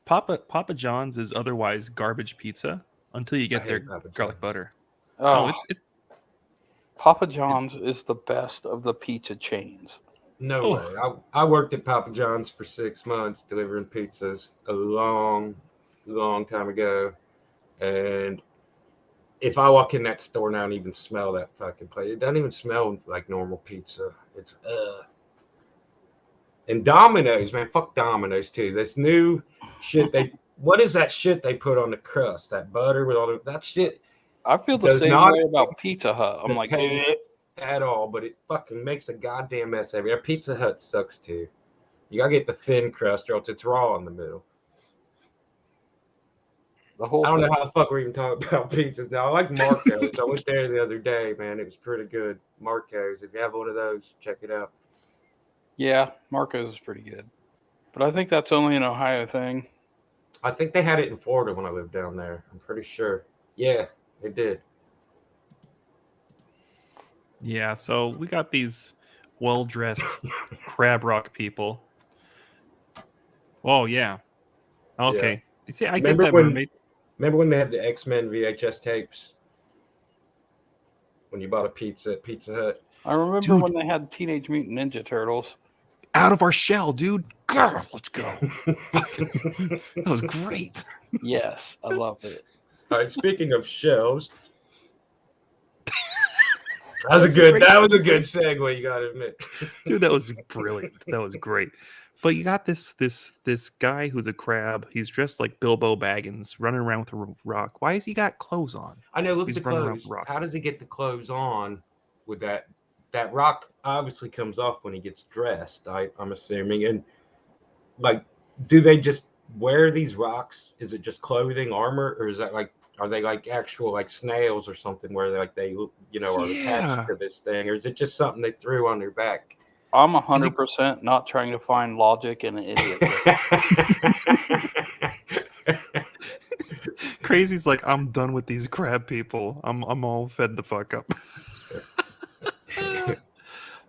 Papa John's is otherwise garbage pizza until you get their garlic butter. Oh, Papa John's is the best of the pizza chains. No way. I worked at Papa John's for 6 months delivering pizzas a long time ago. And if I walk in that store now and even smell that fucking place, it doesn't even smell like normal pizza. It's And Domino's, man, fuck Domino's too. This new shit what is that shit they put on the crust? That butter with all that shit. I feel the same way about Pizza Hut. I'm like, at all, but it fucking makes a goddamn mess everywhere. Pizza Hut sucks too. You gotta get the thin crust, or else it's raw in the middle. I don't know how the fuck we're even talking about pizzas now. I like Marco's. I went there the other day, man. It was pretty good. Marco's. If you have one of those, check it out. Yeah, Marco's is pretty good. But I think that's only an Ohio thing. I think they had it in Florida when I lived down there. I'm pretty sure. Yeah, they did. Yeah, so we got these well-dressed crab rock people. Oh, yeah. Okay. Yeah. You see, I get that, mermaid. Remember when they had the X-Men VHS tapes? When you bought a pizza at Pizza Hut? I remember when they had Teenage Mutant Ninja Turtles. Out of our shell, dude. Grr, let's go. That was great. Yes, I loved it. All right, speaking of shells, that was a good segue, you gotta admit. Dude, that was brilliant. That was great. But you got this guy who's a crab. He's dressed like Bilbo Baggins, running around with a rock. Why has he got clothes on? I know, look at He's the running around clothes. with a rock. How does he get the clothes on with that? That rock obviously comes off when he gets dressed, I'm assuming. And like, do they just wear these rocks? Is it just clothing, armor, or is that like, are they like actual like snails or something where they are attached Yeah. to this thing, or is it just something they threw on their back? I'm 100% not trying to find logic in an idiot. Crazy's like, I'm done with these crab people. I'm all fed the fuck up.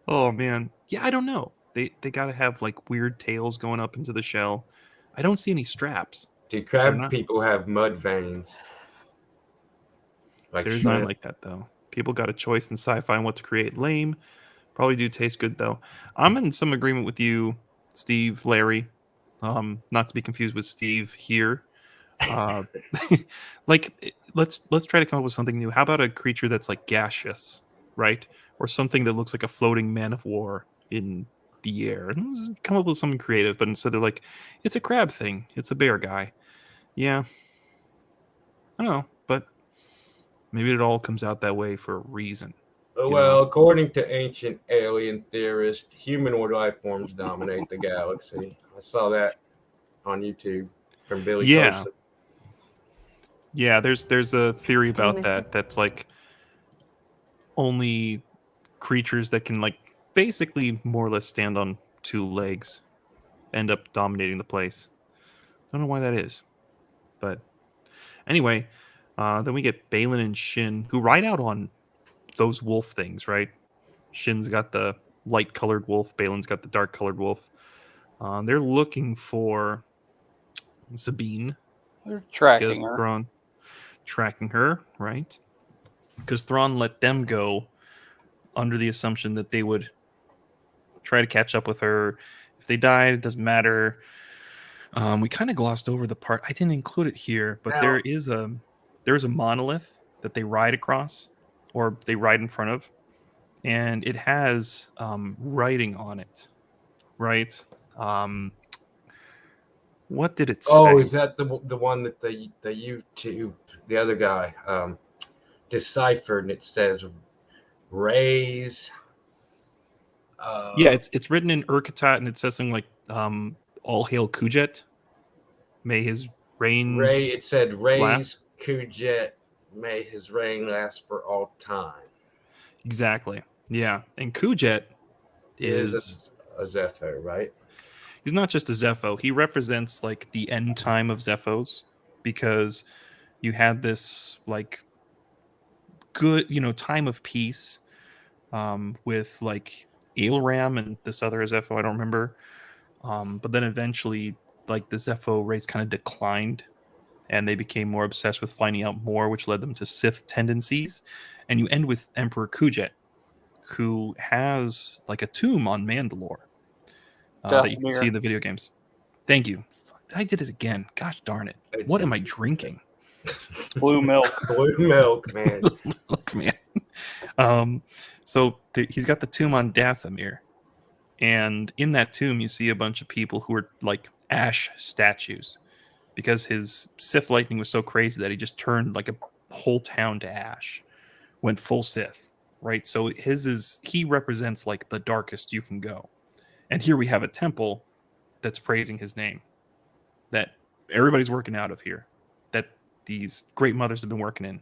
Oh man, yeah, I don't know. They gotta have like weird tails going up into the shell. I don't see any straps. Do They're crab not. people have mud veins? Like They're designed shrimp? like that though. People got a choice in sci-fi on what to create. Lame. Probably do taste good though. I'm in some agreement with you, Steve, Larry. Not to be confused with Steve here. Uh, let's try to come up with something new. How about a creature that's like gaseous, right? Or something that looks like a floating man of war in the air. Come up with something creative, but instead they're like, it's a crab thing. It's a bear guy. Yeah. I don't know, but maybe it all comes out that way for a reason. Well, according to ancient alien theorists, humanoid life forms dominate the galaxy. I saw that on YouTube from Billy Yeah. Carson. Yeah, there's a theory Do you about miss that. That's like only creatures that can like basically more or less stand on two legs end up dominating the place. Don't know why that is, but anyway, then we get Balin and Shin who ride out on those wolf things, right? Shin's got the light colored wolf, Balin's got the dark colored wolf. They're looking for Sabine. They're tracking because her. Thrawn tracking her, right? Because Thrawn let them go under the assumption that they would try to catch up with her. If they died, it doesn't matter. We kind of glossed over the part. I didn't include it here, but Now- there's a monolith that they ride across, or they ride in front of, and it has writing on it, right? What did it say? Oh, is that the one that the YouTube, the other guy, deciphered, and it says raise. Yeah, it's written in Urkatat, and it says something like "All hail Kujet, may his reign Ray. It said raise last." Kujet, may his reign last for all time. Exactly. Yeah, and Kujet is a Zepho, right? He's not just a Zepho. He represents like the end time of Zephos, because you had this like good, time of peace with like Ailram and this other Zepho, I don't remember. But then eventually, like the Zepho race kind of declined, and they became more obsessed with finding out more, which led them to Sith tendencies. And you end with Emperor Kujet, who has like a tomb on Mandalore that you can see in the video games. Thank you. I did it again. Gosh darn it. What am I drinking? Blue milk. Blue milk, man. Milk, man. So he's got the tomb on Dathomir. And in that tomb, you see a bunch of people who are like ash statues, because his Sith lightning was so crazy that he just turned like a whole town to ash, went full Sith, right? So he represents like the darkest you can go. And here we have a temple that's praising his name, that everybody's working out of here, that these great mothers have been working in.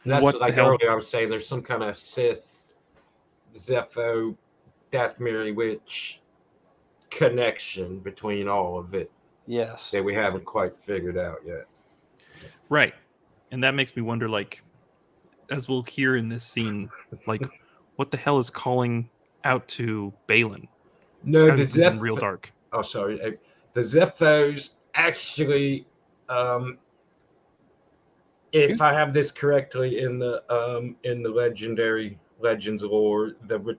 That's what like the hell? earlier I was saying. There's some kind of Sith, Zepho, Dathomir witch connection between all of it. Yes. That we haven't quite figured out yet. Right. And that makes me wonder, like, as we'll hear in this scene, like, what the hell is calling out to Balin? No, the Zepho real dark. Oh, sorry. The Zephos actually, if I have this correctly in the legends lore, the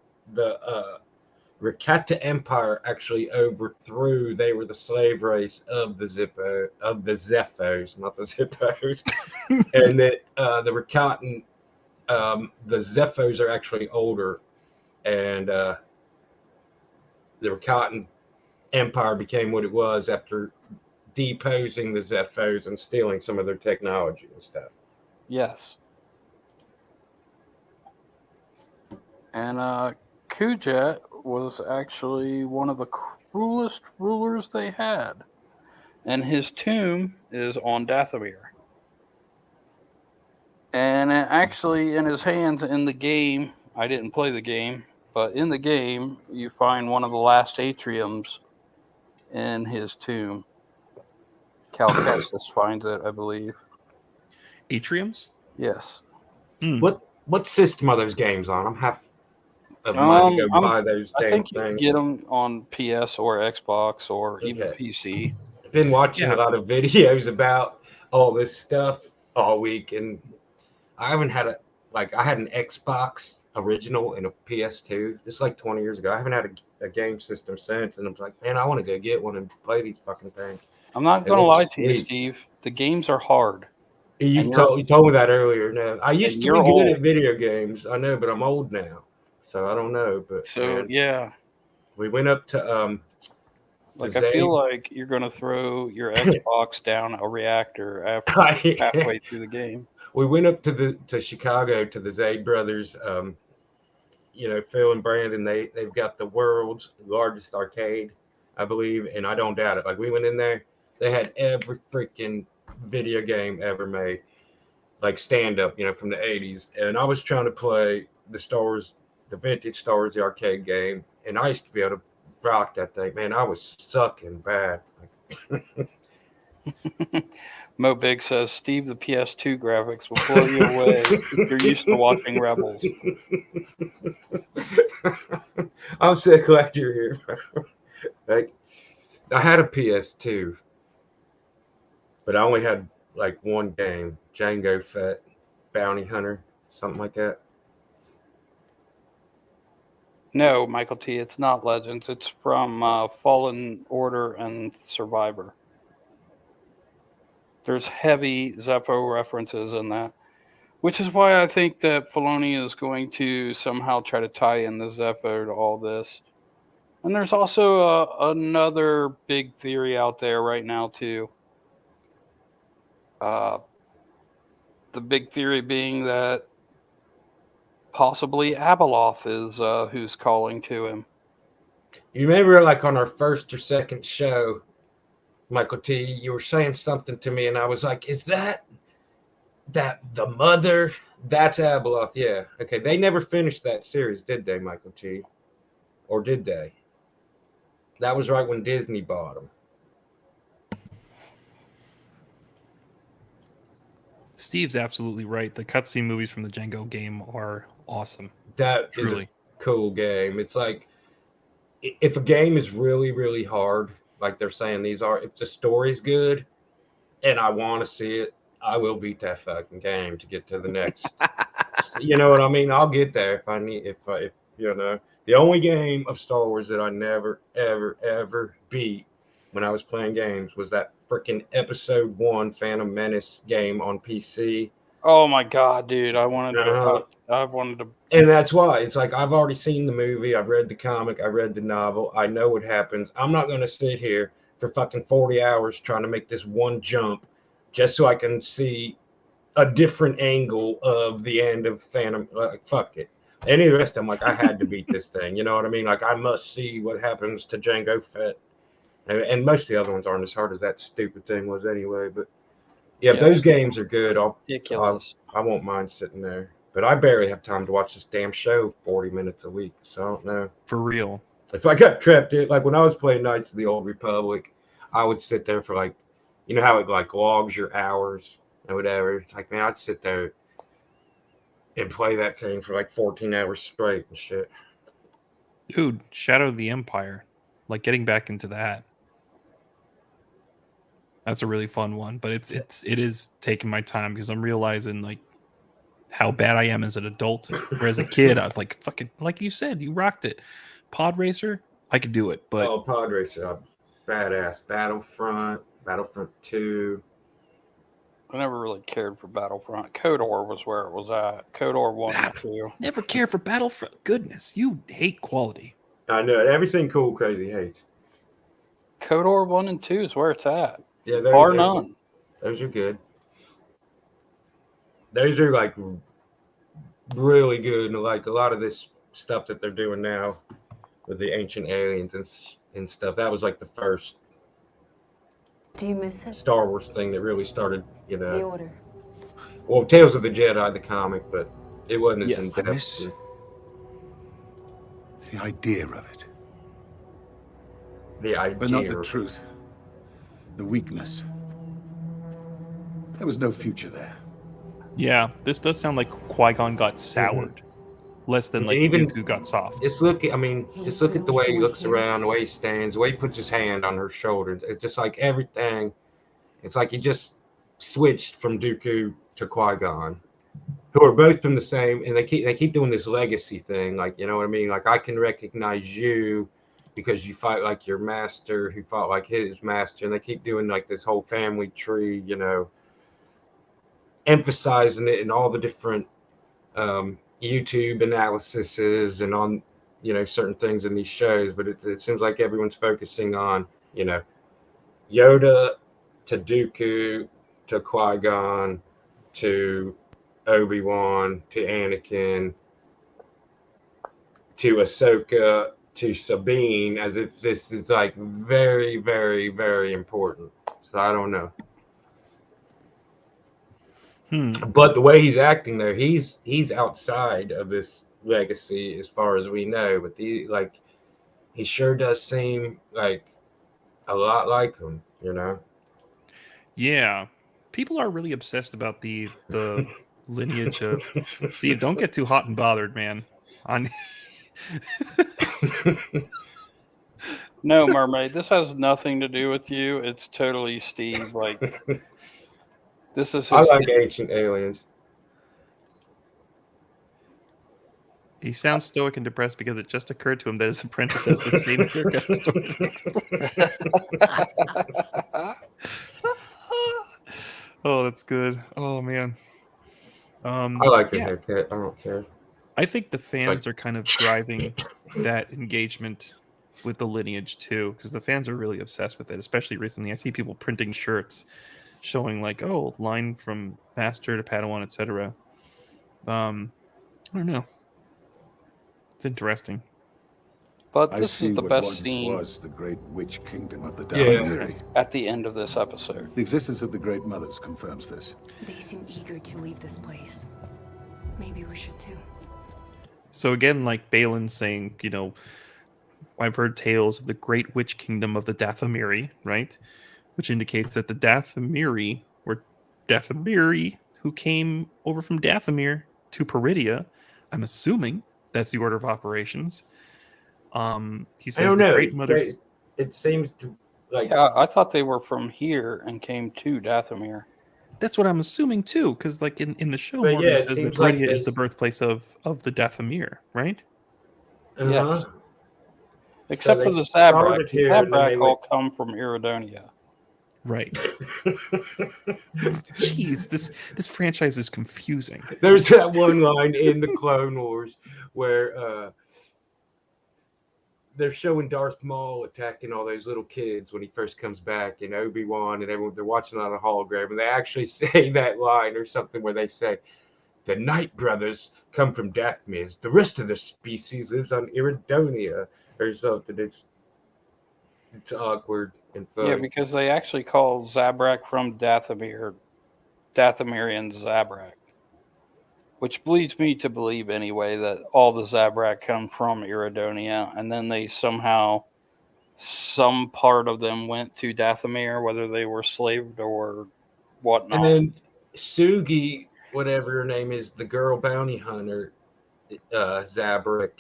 Rakata Empire actually overthrew. They were the slave race of the Zephos, not the Zippos, and that the Rakatan, the Zephos are actually older, and the Rakatan Empire became what it was after deposing the Zephos and stealing some of their technology and stuff. Yes. And Kujet was actually one of the cruelest rulers they had. and his tomb is on Dathomir. And actually, in his hands in the game, I didn't play the game, but in the game, you find one of the last atriums in his tomb. Cal Kestis finds it, I believe. Atriums? Yes. What system are those games on? I'm half of money to go buy those I damn think you things. can get them on PS or Xbox or even PC. I've been watching a lot of videos about all this stuff all week, and I haven't had I had an Xbox original and a PS2. This is like 20 years ago. I haven't had a game system since, and I'm like, man, I want to go get one and play these fucking things. I'm not going to lie to you, Steve. The games are hard. You told me that earlier. No, I used to be good at video games. I know, but I'm old now, so I don't know. But so yeah, we went up to I feel like you're going to throw your Xbox down a reactor after halfway through the game. We went up to Chicago to the Zaid brothers. Phil and Brandon, they've got the world's largest arcade, I believe, and I don't doubt it. Like, we went in there, they had every freaking video game ever made, like stand up, from the 80s. And I was trying to play the vintage Star Wars, the arcade game, and I used to be able to rock that thing. Man, I was sucking bad. Mo Big says, Steve, the PS2 graphics will blow you away if you're used to watching Rebels. I'm so glad you're here. Like, I had a PS2, but I only had like one game, Jango Fett, Bounty Hunter, something like that. No, Michael T, it's not Legends. It's from Fallen Order and Survivor. There's heavy Zeppo references in that, which is why I think that Filoni is going to somehow try to tie in the Zeppo to all this. And there's also another big theory out there right now, too. The big theory being that possibly Abeloth is who's calling to him. You remember, like, on our first or second show, Michael T, you were saying something to me, and I was like, is that the mother? That's Abeloth, yeah. Okay, they never finished that series, did they, Michael T? Or did they? That was right when Disney bought them. Steve's absolutely right. The cutscene movies from the Django game are awesome. That truly is a cool game. It's like, if a game is really, really hard, like they're saying these are, if the story's good and I want to see it, I will beat that fucking game to get to the next. You know what I mean? I'll get there if I need, if the only game of Star Wars that I never, ever, ever beat when I was playing games was that freaking Episode 1 Phantom Menace game on PC. Oh my god, dude! I wanted to. And that's why it's like, I've already seen the movie, I've read the comic, I read the novel, I know what happens. I'm not going to sit here for fucking 40 hours trying to make this one jump just so I can see a different angle of the end of Phantom. Like, fuck it. Any of the rest, I'm like, I had to beat this thing. You know what I mean? Like, I must see what happens to Jango Fett. And most of the other ones aren't as hard as that stupid thing was anyway. But yeah, if those games are good, I won't mind sitting there. But I barely have time to watch this damn show 40 minutes a week. So I don't know. For real. If I got trapped in, like when I was playing Knights of the Old Republic, I would sit there for like, you know how it like logs your hours and whatever. It's like, man, I'd sit there and play that thing for like 14 hours straight and shit. Dude, Shadow of the Empire. Like, getting back into that. That's a really fun one, but it is taking my time because I'm realizing like how bad I am as an adult. Or as a kid, I was like, fucking, like you said, you rocked it. Pod Racer, I could do it, but Pod Racer, badass. Battlefront 2. I never really cared for Battlefront. KOTOR was where it was at. KOTOR 1 and 2. Never cared for Battlefront. Goodness, you hate quality. I know. Everything cool, crazy hates. KOTOR 1 and 2 is where it's at. Yeah, bar none. Those are good. Those are like really good, and like a lot of this stuff that they're doing now with the ancient aliens and stuff. That was like the first Do you miss it? Star Wars thing that really started, The Order. Well, Tales of the Jedi, the comic, but it wasn't as in I depth. miss the idea of it. The idea. But not the truth. The weakness. There was no future there. Yeah, this does sound like Qui-Gon got soured. Less than like Even Dooku got soft. Just look at the way he looks around, the way he stands, the way he puts his hand on her shoulder. It's just like everything. It's like he just switched from Dooku to Qui-Gon, who are both from the same, and they keep doing this legacy thing, like, you know what I mean? Like, I can recognize you because you fight like your master, who fought like his master, and they keep doing like this whole family tree, emphasizing it in all the different YouTube analyses and on certain things in these shows. But it seems like everyone's focusing on Yoda to Dooku to Qui-Gon to Obi-Wan to Anakin to Ahsoka to Sabine, as if this is like very, very, very important. So I don't know. But the way he's acting there, he's outside of this legacy as far as we know. But he sure does seem like a lot like him, Yeah, people are really obsessed about the lineage of Steve. Don't get too hot and bothered, man. No, Mermaid, this has nothing to do with you. It's totally Steve. Like, this is his I like thing. Ancient Aliens. He sounds stoic and depressed because it just occurred to him that his apprentice has the same haircut as Oh, that's good. Oh man. I like your yeah. haircut. I don't care. I think the fans are kind of driving that engagement with the lineage too, because the fans are really obsessed with it, especially recently. I see people printing shirts showing like, oh, line from Master to Padawan, etc. I don't know. It's interesting. But I this see is the what best once scene was the great witch kingdom of the Yeah. Dathomiri. At the end of this episode. The existence of the Great Mothers confirms this. They seem eager to leave this place. Maybe we should too. So again, like Balin saying, I've heard tales of the great witch kingdom of the Dathomiri, right? Which indicates that the Dathomiri were Dathomiri who came over from Dathomir to Peridia. I'm assuming that's the order of operations. He says I don't the know. great mothers. It seems to like. Yeah, I thought they were from here and came to Dathomir. That's what I'm assuming too, because like in the show, But Morgan yeah, it says that seems like Peridia is they- the birthplace of the Dathomir, right? Yes. Except for the Zabrak. The Zabrak all come from Iridonia. Right. Jeez, this franchise is confusing. There's that one line in the Clone Wars where they're showing Darth Maul attacking all those little kids when he first comes back, and Obi-Wan and everyone, they're watching on a hologram, and they actually say that line or something where they say, the Night Brothers come from Dathomir. The rest of the species lives on Iridonia or something. It's awkward and funny. Yeah, because they actually call Zabrak from Dathomir Dathomirian Zabrak. Which leads me to believe anyway that all the Zabrak come from Iridonia, and then they somehow, some part of them went to Dathomir, whether they were slaved or whatnot. And then Sugi, whatever her name is, the girl bounty hunter, Zabrak,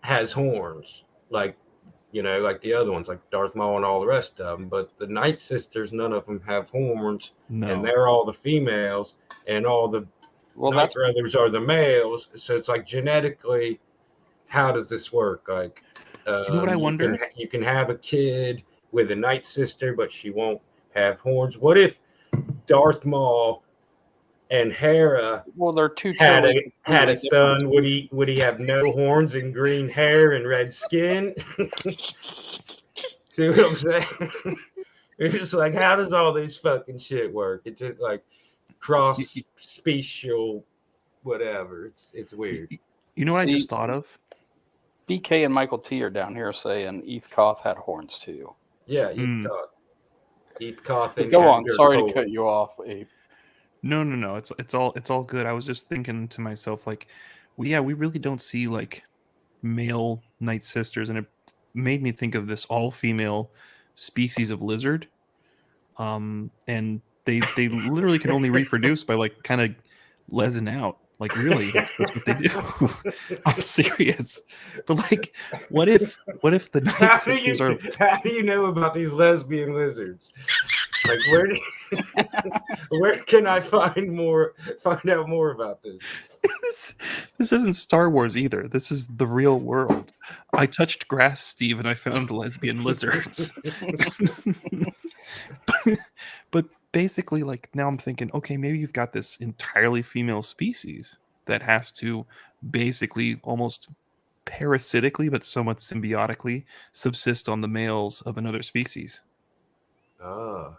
has horns, like the other ones, like Darth Maul and all the rest of them. But the Night Sisters, none of them have horns, and they're all the females, and all the Night Brothers are the males. So it's like genetically, how does this work? Like, you know what I wonder? You can have a kid with a Night Sister, but she won't have horns. What if Darth Maul and Hera they're two had a son? Would he have no horns and green hair and red skin? See what I'm saying? It's just like, how does all this fucking shit work? It's just like cross special whatever. It's weird. You know what I just thought of? BK and Michael T are down here saying Eth Koth had horns too. Yeah, Eth Koth. Eat coffin. Go on. after Sorry to colon. cut you off, Abe. No. It's all good. I was just thinking to myself, like, we really don't see like male Night Sisters, and it made me think of this all female species of lizard. And they literally can only reproduce by like kind of lesing out. Like really, that's what they do. I'm serious. But like, what if the Night Sisters are? How do you know about these lesbian lizards? Like where can I find out more about this? This isn't Star Wars either. This is the real world. I touched grass, Steve, and I found lesbian lizards. But basically, like now I'm thinking, okay, maybe you've got this entirely female species that has to basically almost parasitically, but somewhat symbiotically, subsist on the males of another species. Oh.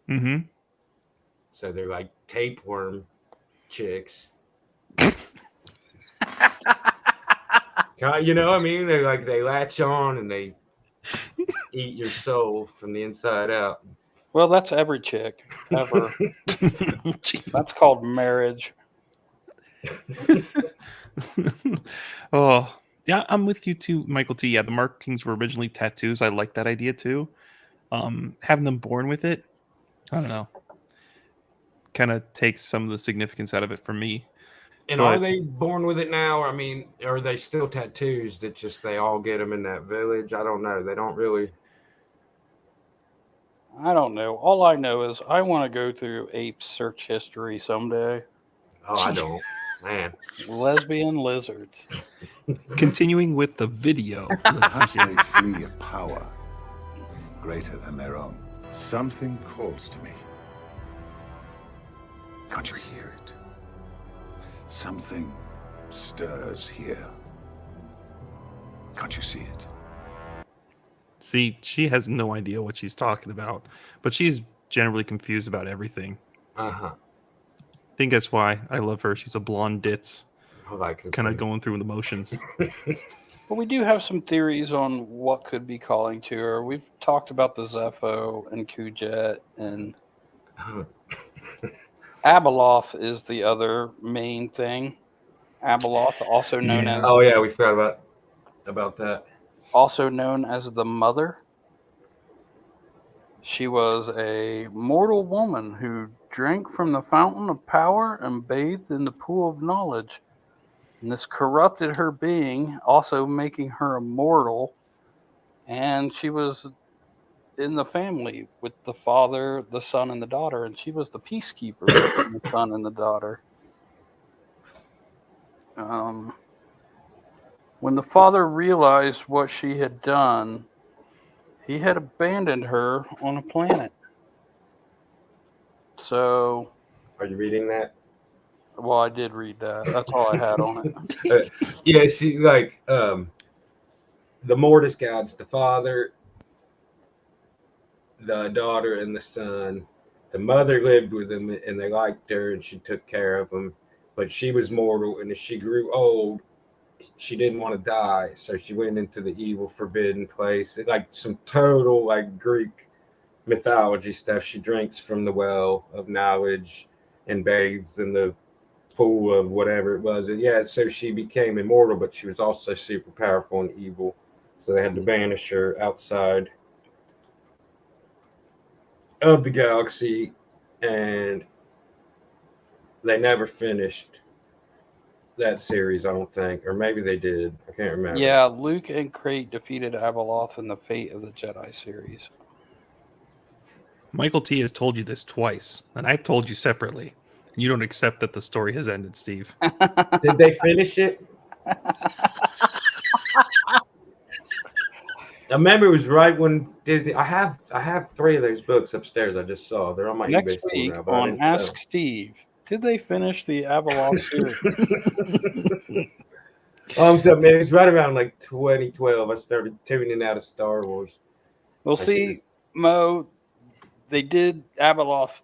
Mm-hmm. So they're like tapeworm chicks. You know what I mean? They're like they latch on and they eat your soul from the inside out. Well, that's every chick ever. That's called marriage. Oh, yeah, I'm with you too, Michael T. Yeah, the markings were originally tattoos. I like that idea too. Having them born with it, I don't know, kind of takes some of the significance out of it for me. And But are they born with it now? Or, I mean, are they still tattoos that just they all get them in that village? I don't know. They don't really. I don't know. All I know is I want to go through Ape's search history someday. Oh, I don't. Man. Lesbian lizards. Continuing with the video. Perhaps they flee a power greater than their own. Something calls to me. Can't you hear it? Something stirs here. Can't you see it? See, she has no idea what she's talking about, but she's generally confused about everything. Uh-huh. I think that's why I love her. She's a blonde ditz. I like it. Kind of going through the motions. But we do have some theories on what could be calling to her. We've talked about the Zepho and Kujet, and Abeloth is the other main thing. Abeloth, also known as Oh yeah, we forgot about that. Also known as the Mother. She was a mortal woman who drank from the fountain of power and bathed in the pool of knowledge. And this corrupted her being, also making her immortal. And she was in the family with the father, the son, and the daughter. And she was the peacekeeper between the son and the daughter. When the father realized what she had done, he had abandoned her on a planet. So. Are you reading that? Well, I did read that. That's all I had on it. Yeah, she like the Mortis gods, the father, the daughter, and the son. The mother lived with them, and they liked her, and she took care of them. But she was mortal, and as she grew old, she didn't want to die, so she went into the evil, forbidden place. Like some total like Greek mythology stuff. She drinks from the well of knowledge and bathes in the pool of whatever it was. And yeah, so she became immortal, but she was also super powerful and evil. So they had to banish her outside of the galaxy, and they never finished that series, I don't think. Or maybe they did. I can't remember. Yeah, Luke and Crate defeated Abeloth in the Fate of the Jedi series. Michael T has told you this twice, and I've told you separately. And you don't accept that the story has ended, Steve. Did they finish it? I remember it was right when Disney. I have 3 of those books upstairs. I just saw. They're on my eBay Next store week now, but on Ask Steve, did they finish the Abeloth series? So man, it's right around like 2012. I started tuning out of Star Wars. Well, see, Mo, they did. Abeloth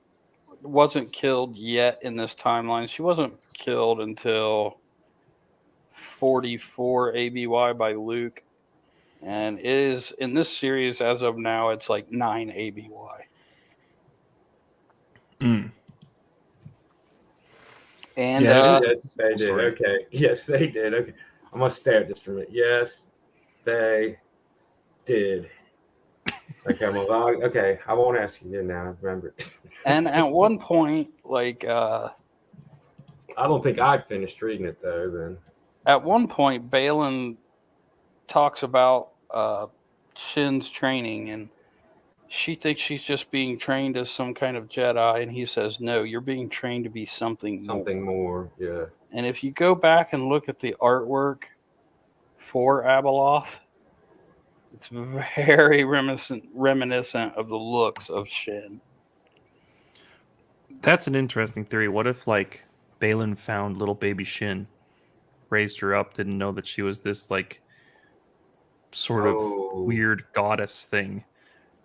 wasn't killed yet in this timeline. She wasn't killed until 44 ABY by Luke. And it is in this series as of now, it's like 9 ABY. And yes, they did. story. Okay. Yes, they did. Okay. I'm gonna stare at this for a minute. Yes, they did. Okay, I'm allowed. Okay, I won't ask you again now. I remember. and at one point, like I don't think I finished reading it though. Then at one point, Balin talks about Shin's training, and she thinks she's just being trained as some kind of Jedi, and he says, "No, you're being trained to be something more." Yeah. And if you go back and look at the artwork for Abeloth, it's very reminiscent of the looks of Shin. That's an interesting theory. What if, like, Balin found little baby Shin, raised her up, didn't know that she was this, like, sort of weird goddess thing,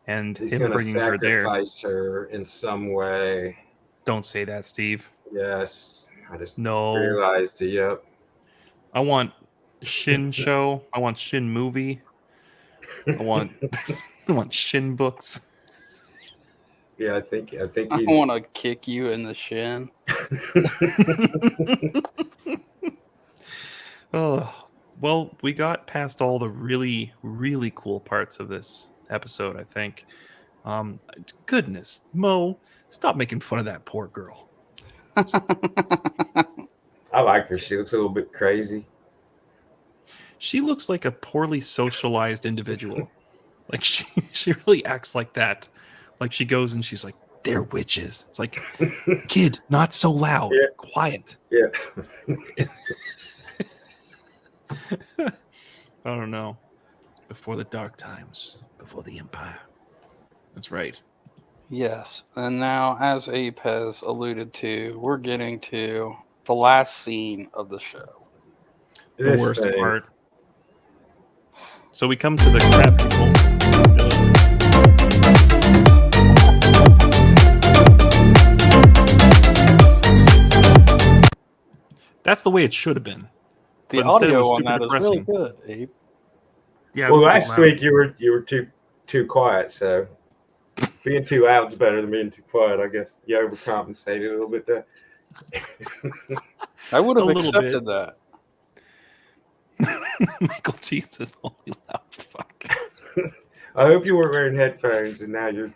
and He's him gonna bringing her there. sacrifice her in some way. Don't say that, Steve. Yes, I just No. realized it. Yep. I want Shin show. I want Shin movie. I want I want Shin books. Yeah, I think I he's. want to kick you in the shin. Oh, well, we got past all the really, really cool parts of this episode, I think. Goodness, Mo, stop making fun of that poor girl. I like her. She looks a little bit crazy. She looks like a poorly socialized individual. Like she really acts like that. Like she goes and she's like, "They're witches." It's like, kid, not so loud. Yeah. Quiet. Yeah. I don't know. Before the dark times, before the Empire. That's right. Yes, and now, as Ape has alluded to, we're getting to the last scene of the show. The worst part. So we come to the crab people. That's the way it should have been. The But instead it audio was on super that depressing. is really good, Abe. Yeah. Well, last week you were too quiet, so being too loud is better than being too quiet. I guess you overcompensated a little bit there. I would have A little accepted bit. that. Michael T says, "Holy loud fuck." I hope you weren't wearing headphones and now your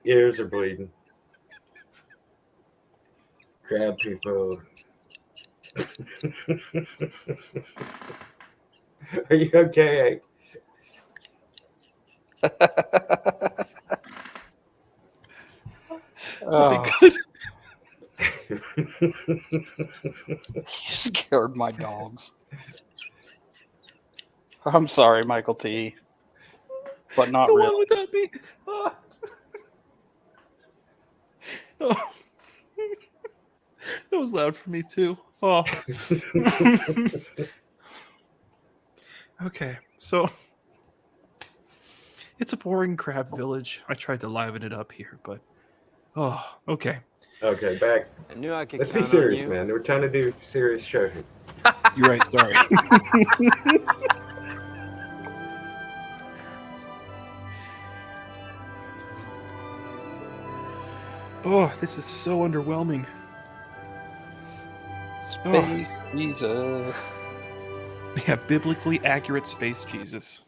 ears are bleeding. Crab people. Are you okay? Oh. Good. You scared my dogs. I'm sorry, Michael T. But not Go really. on without me. Oh. Oh. That was loud for me too. Oh. Okay, so it's a boring crab village. I tried to liven it up here, but okay. Okay, back. I knew I could Let's count be serious, on you. man. We're trying to do a serious show here. You're right, sorry. Oh, this is so underwhelming. Space Jesus. Yeah, biblically accurate space Jesus.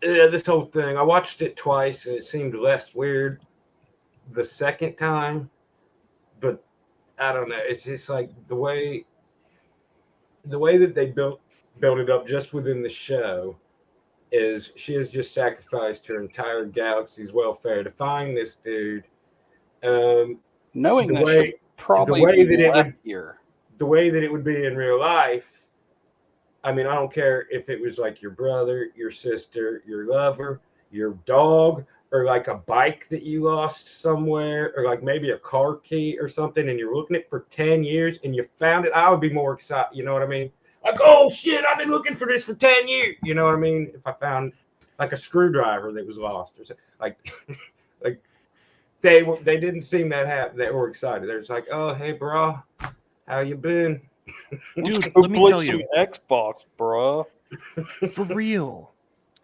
Yeah, this whole thing. I watched it twice and it seemed less weird the second time, but I don't know. It's just like the way that they built it up just within the show is she has just sacrificed her entire galaxy's welfare to find this dude. Knowing the that way she'll probably the way be that it left would here. the way that it would be in real life. I mean, I don't care if it was like your brother, your sister, your lover, your dog, or like a bike that you lost somewhere, or like maybe a car key or something, and you're looking at it for 10 years and you found it. I would be more excited. You know what I mean? Like, oh shit, I've been looking for this for 10 years. You know what I mean? If I found like a screwdriver that was lost or something, like they didn't seem that happy. They were excited. They're just like, oh, hey, bro, how you been? Dude, Go let me play tell you. some Xbox, bruh. For real.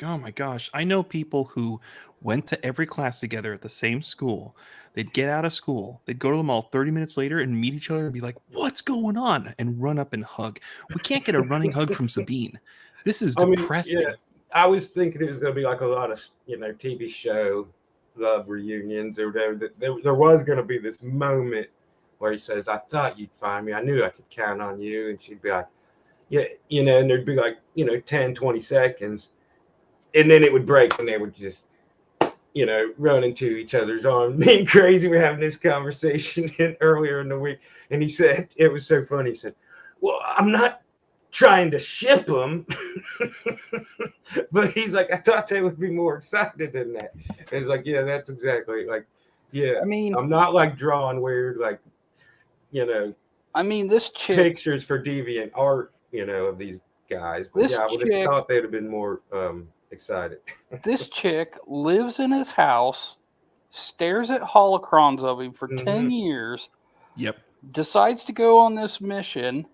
Oh my gosh. I know people who went to every class together at the same school. They'd get out of school, they'd go to the mall 30 minutes later and meet each other and be like, "What's going on?" and run up and hug. We can't get a running hug from Sabine. This is I mean, yeah, depressing. I was thinking it was going to be like a lot of, TV show love reunions or whatever. There was going to be this moment where he says, "I thought you'd find me. I knew I could count on you." And she'd be like, "Yeah," and there'd be like, 10, 20 seconds. And then it would break and they would just, run into each other's arms. Me and Crazy were having this conversation earlier in the week. And he said, it was so funny. He said, "Well, I'm not trying to ship them." But he's like, "I thought they would be more excited than that." And he's like, "Yeah, that's exactly like, yeah. I mean, I'm not like drawing weird, like, I mean, this chick pictures for deviant art, of these guys. But This yeah, I would chick- have thought they'd have been more excited." this chick lives in his house, stares at holocrons of him for 10 years. Yep. Decides to go on this mission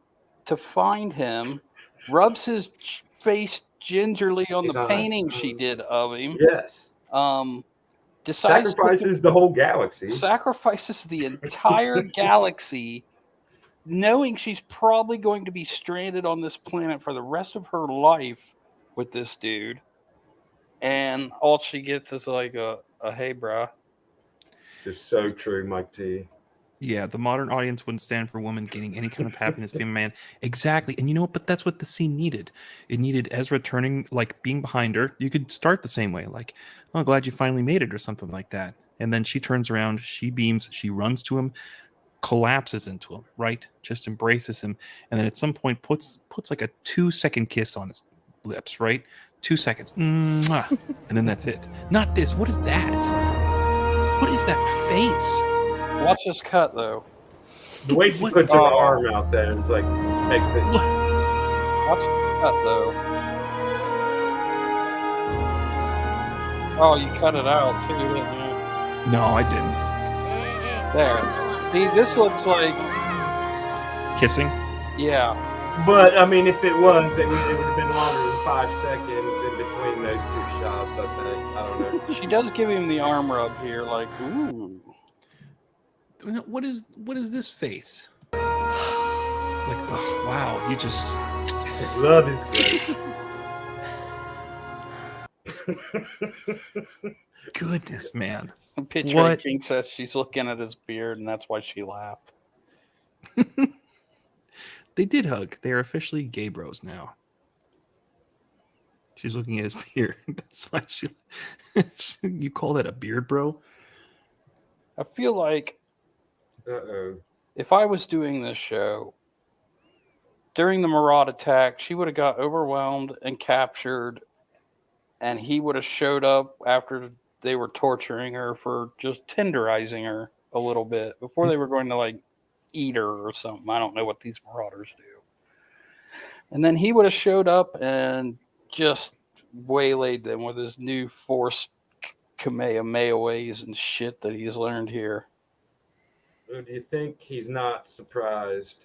to find him, rubs his face gingerly on She's the on painting she did of him. Yes. Decides Sacrifices the whole galaxy. Sacrifices the entire galaxy, knowing she's probably going to be stranded on this planet for the rest of her life with this dude. And all she gets is like a "Hey, bruh." Just so true, Mike T. Yeah, the modern audience wouldn't stand for women gaining any kind of happiness being a man. Exactly. And you know what? But that's what the scene needed. It needed Ezra turning, like being behind her. You could start the same way, like, "Oh, glad you finally made it," or something like that. And then she turns around, she beams, she runs to him, collapses into him, right? Just embraces him. And then at some point puts like a 2-second kiss on his lips, right? 2 seconds. Mwah. And then that's it. Not this. What is that? What is that face? Watch this cut, though. The way she puts her arm out there is like, makes it. Watch this cut, though. Oh, you cut it out, too, didn't you? No, I didn't. There. See, this looks like... Kissing? Yeah. But, I mean, if it was, it would have been longer than 5 seconds in between those two shots, I think. I don't know. She does give him the arm rub here, like, ooh. What is this face? Like, oh, wow, you just... Love is great. Goodness, man. Pitch What? Ranking says she's looking at his beard, and that's why she laughed. They did hug. They are officially gay bros now. She's looking at his beard. That's why she... You call that a beard, bro? I feel like if I was doing this show, during the Maraud attack, she would have got overwhelmed and captured, and he would have showed up after they were torturing her for just tenderizing her a little bit before they were going to, like, eat her or something. I don't know what these Marauders do. And then he would have showed up and just waylaid them with his new Force Kamehameha ways and shit that he's learned here. Do you think he's not surprised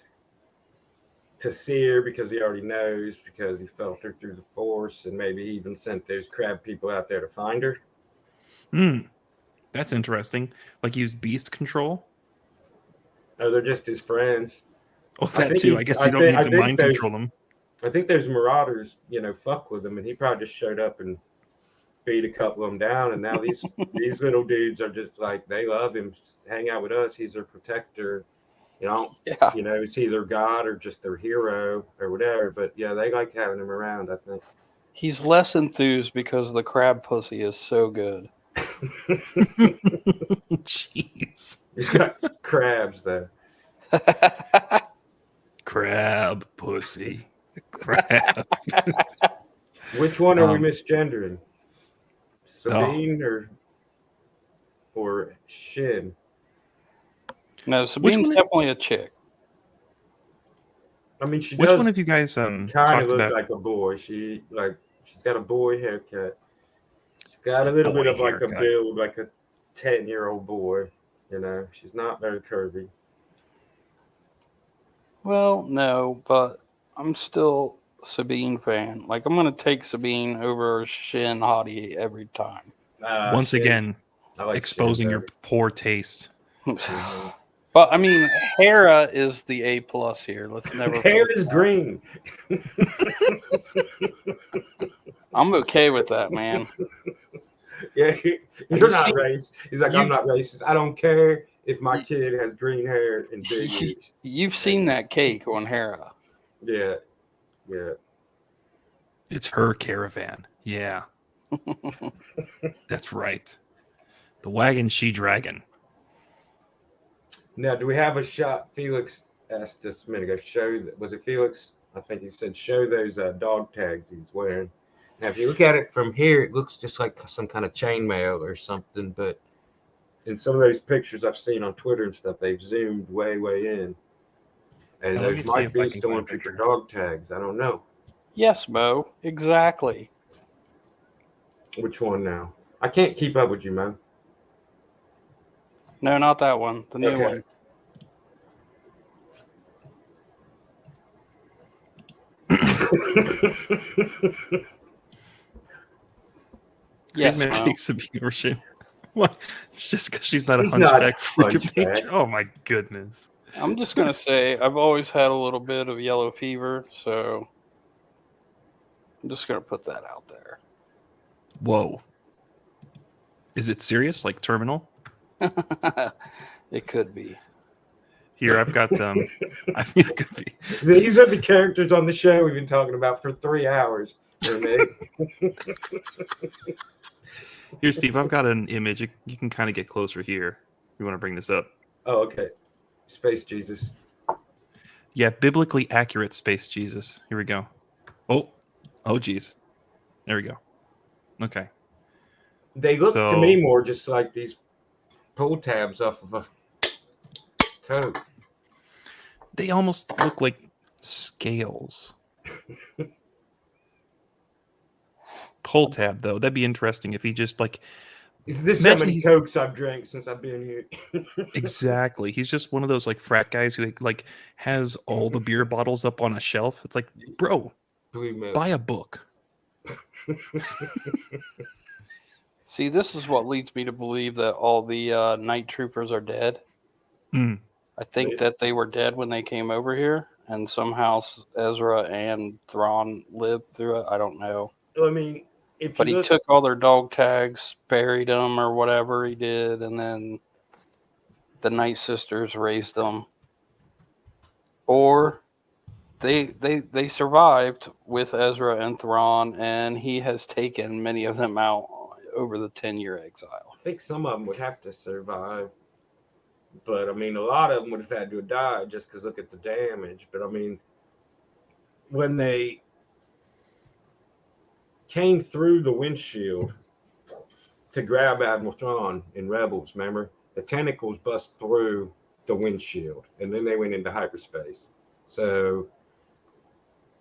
to see her because he already knows, because he felt her through the Force, and maybe he even sent those crab people out there to find her? That's interesting. Like, use beast control? Oh, they're just his friends. Oh, that too. I guess you don't need to mind control them. I think those Marauders, fuck with him, and he probably just showed up and beat a couple of them down, and now these little dudes are just like, they love him. Hang out with us. He's their protector. It's either God or just their hero or whatever. But yeah, they like having him around, I think. He's less enthused because the crab pussy is so good. Jeez. He's got crabs there. Crab pussy. Crab. Which one are we misgendering? Sabine or Shin? No, Sabine's definitely a chick. I mean, she Which does one of you guys kind talked of look about? like a boy. She's got a boy haircut. She's got a little bit of like a build, like a 10-year-old boy. She's not very curvy. Well, no, but I'm still Sabine fan. Like, I'm gonna take Sabine over Shin Hottie every time. Once Shin. again, I like exposing Shin your better. poor taste. But I mean, Hera is the A plus here. Let's never. Hair forget is that. green. I'm okay with that, man. Yeah, you're You not see- racist. He's like, I'm not racist. I don't care if my kid has green hair and big ears. You've seen that cake on Hera. Yeah, yeah. It's her caravan. Yeah. That's right. The wagon she dragon. Now, do we have a shot? Felix asked us a minute ago. Was it Felix? I think he said show those dog tags he's wearing. Now, if you look at it from here, it looks just like some kind of chainmail or something. But in some of those pictures I've seen on Twitter and stuff, they've zoomed way in, and Now, let me those see might if I be can find a stormtrooper picture. dog tags. I don't know Yes, Mo. Exactly. which one now. I can't keep up with you, man. No, not that one. The new Okay. one. Yes, Crazy man Mo. takes Sabine over Shin. What? It's just because she's not a She's not hunchback freak of hunchback. nature. Oh my goodness. I'm just gonna say I've always had a little bit of yellow fever, so I'm just gonna put that out there. Whoa. Is it serious? Like terminal? It could be. Here, I've got I mean, it could be. These are the characters on the show we've been talking about for 3 hours. Here, Steve, I've got an image. You can kind of get closer here. You want to bring this up? Oh, okay. Space Jesus. Yeah, biblically accurate space Jesus. Here we go. Oh, geez. There we go. Okay. They look to me more just like these pull tabs off of a coat. They almost look like scales. Pull tab, though. That'd be interesting if he just like. Is this how many Cokes I've drank since I've been here? Exactly. He's just one of those like frat guys who like has all the beer bottles up on a shelf. It's like, bro, buy a book. See, this is what leads me to believe that all the night troopers are dead. Mm. I think that they were dead when they came over here, and somehow Ezra and Thrawn lived through it. I don't know. I mean, but he took all their dog tags, buried them, or whatever he did, and then the Night Sisters raised them. Or they survived with Ezra and Thrawn, and he has taken many of them out over the 10-year exile. I think some of them would have to survive. But, I mean, a lot of them would have had to have died just because look at the damage. But, I mean, when they came through the windshield to grab Admiral Thrawn in Rebels, remember? The tentacles bust through the windshield, and then they went into hyperspace. So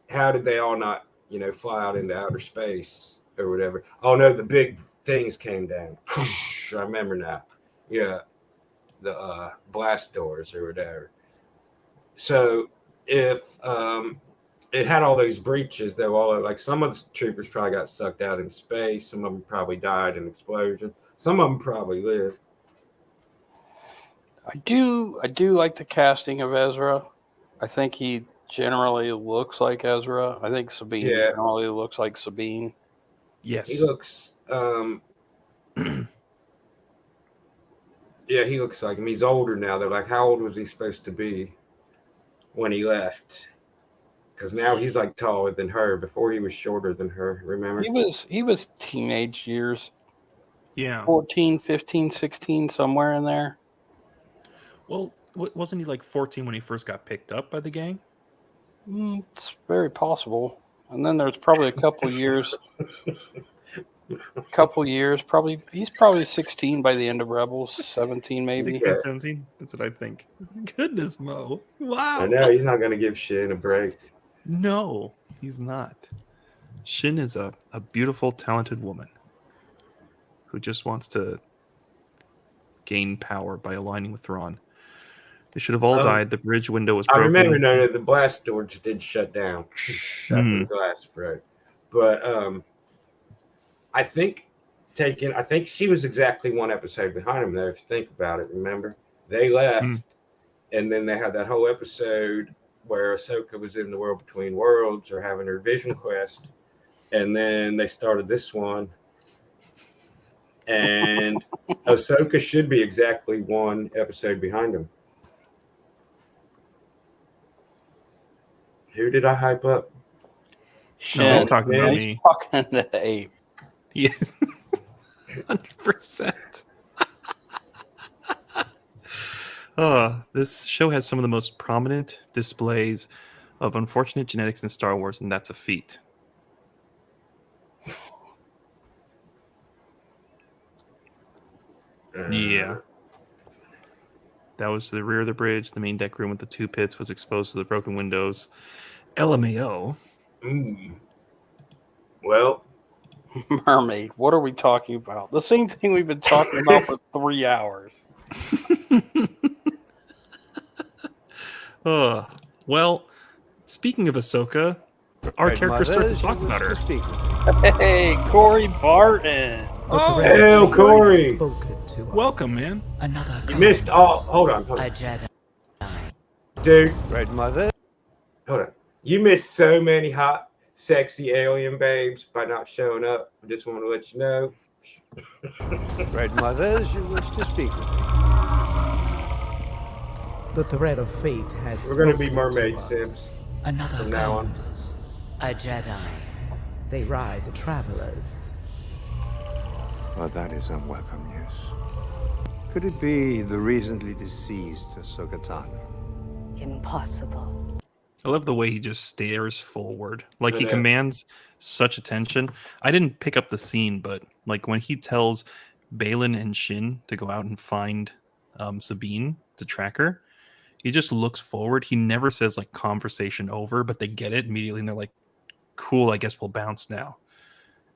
how did they all not, fly out into outer space or whatever? Oh, no, the big things came down. I remember now. Yeah, the blast doors or whatever. So if it had all those breaches, they were all like some of the troopers probably got sucked out in space. Some of them probably died in explosion. Some of them probably lived. I do like the casting of Ezra. I think he generally looks like Ezra. I think Sabine generally looks like Sabine. Yes. He looks yeah, he looks like him. He's older now. They're like, how old was he supposed to be when he left? Because now he's like taller than her. Before he was shorter than her, remember? He was teenage years. Yeah. 14, 15, 16, somewhere in there. Well, wasn't he like 14 when he first got picked up by the gang? It's very possible. And then there's probably a couple years. Probably he's probably 16 by the end of Rebels, 17 maybe. 16, 17. That's what I think. Goodness, Mo. Wow. I know he's not going to give Shin a break. No, he's not. Shin is a beautiful, talented woman who just wants to gain power by aligning with Thrawn. They should have all died. The bridge window was I broken. remember no, the blast door just did shut down after the glass broke. But I think she was exactly one episode behind him, though, if you think about it. Remember? They left, and then they had that whole episode where Ahsoka was in the world between worlds or having her vision quest, and then they started this one. And Ahsoka should be exactly one episode behind him. Who did I hype up? No, he's talking about me. He's talking to Abe. Yes. 100%. This show has some of the most prominent displays of unfortunate genetics in Star Wars, and that's a feat. Yeah. That was the rear of the bridge. The main deck room with the 2 pits was exposed to the broken windows. LMAO. Well, Mermaid. What are we talking about? The same thing we've been talking about for 3 hours. Well, speaking of Ahsoka, our character starts to talk about her. Hey, Corey Barton. Hey, Corey. Welcome, man. You missed all. Hold on. Dude. Red Mother. Hold on. You missed so many hot, sexy alien babes by not showing up. I just want to let you know. Red Mothers, you wish to speak with me. The thread of fate has. We're going to be mermaid simps. Another from now on. A Jedi. They ride the travelers. Well, that is unwelcome news. Could it be the recently deceased Ahsoka Tano? Impossible. I love the way he just stares forward. Like, he Yeah. commands such attention. I didn't pick up the scene, but like when he tells Balin and Shin to go out and find Sabine to track her, he just looks forward. He never says like conversation over, but they get it immediately and they're like, cool, I guess we'll bounce now.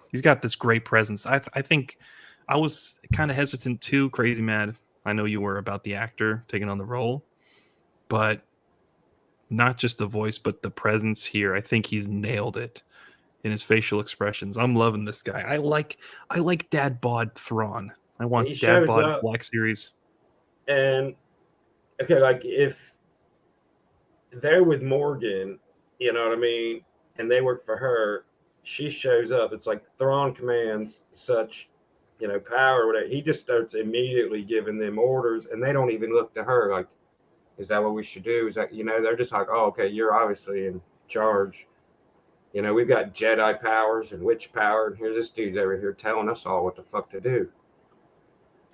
He's got this great presence. I think I was kind of hesitant too, Crazy Mad. I know you were, about the actor taking on the role, but not just the voice, but the presence here. I think he's nailed it in his facial expressions. I'm loving this guy. I like Dad Bod Thrawn. I want He Dad shows Bod up. Black Series. And okay, like if they're with Morgan, you know what I mean, and they work for her, she shows up. It's like Thrawn commands such, power or whatever. He just starts immediately giving them orders, and they don't even look to her like, is that what we should do? Is that, they're just like, oh, okay, you're obviously in charge. We've got Jedi powers and witch power, and here's this dude's over here telling us all what the fuck to do.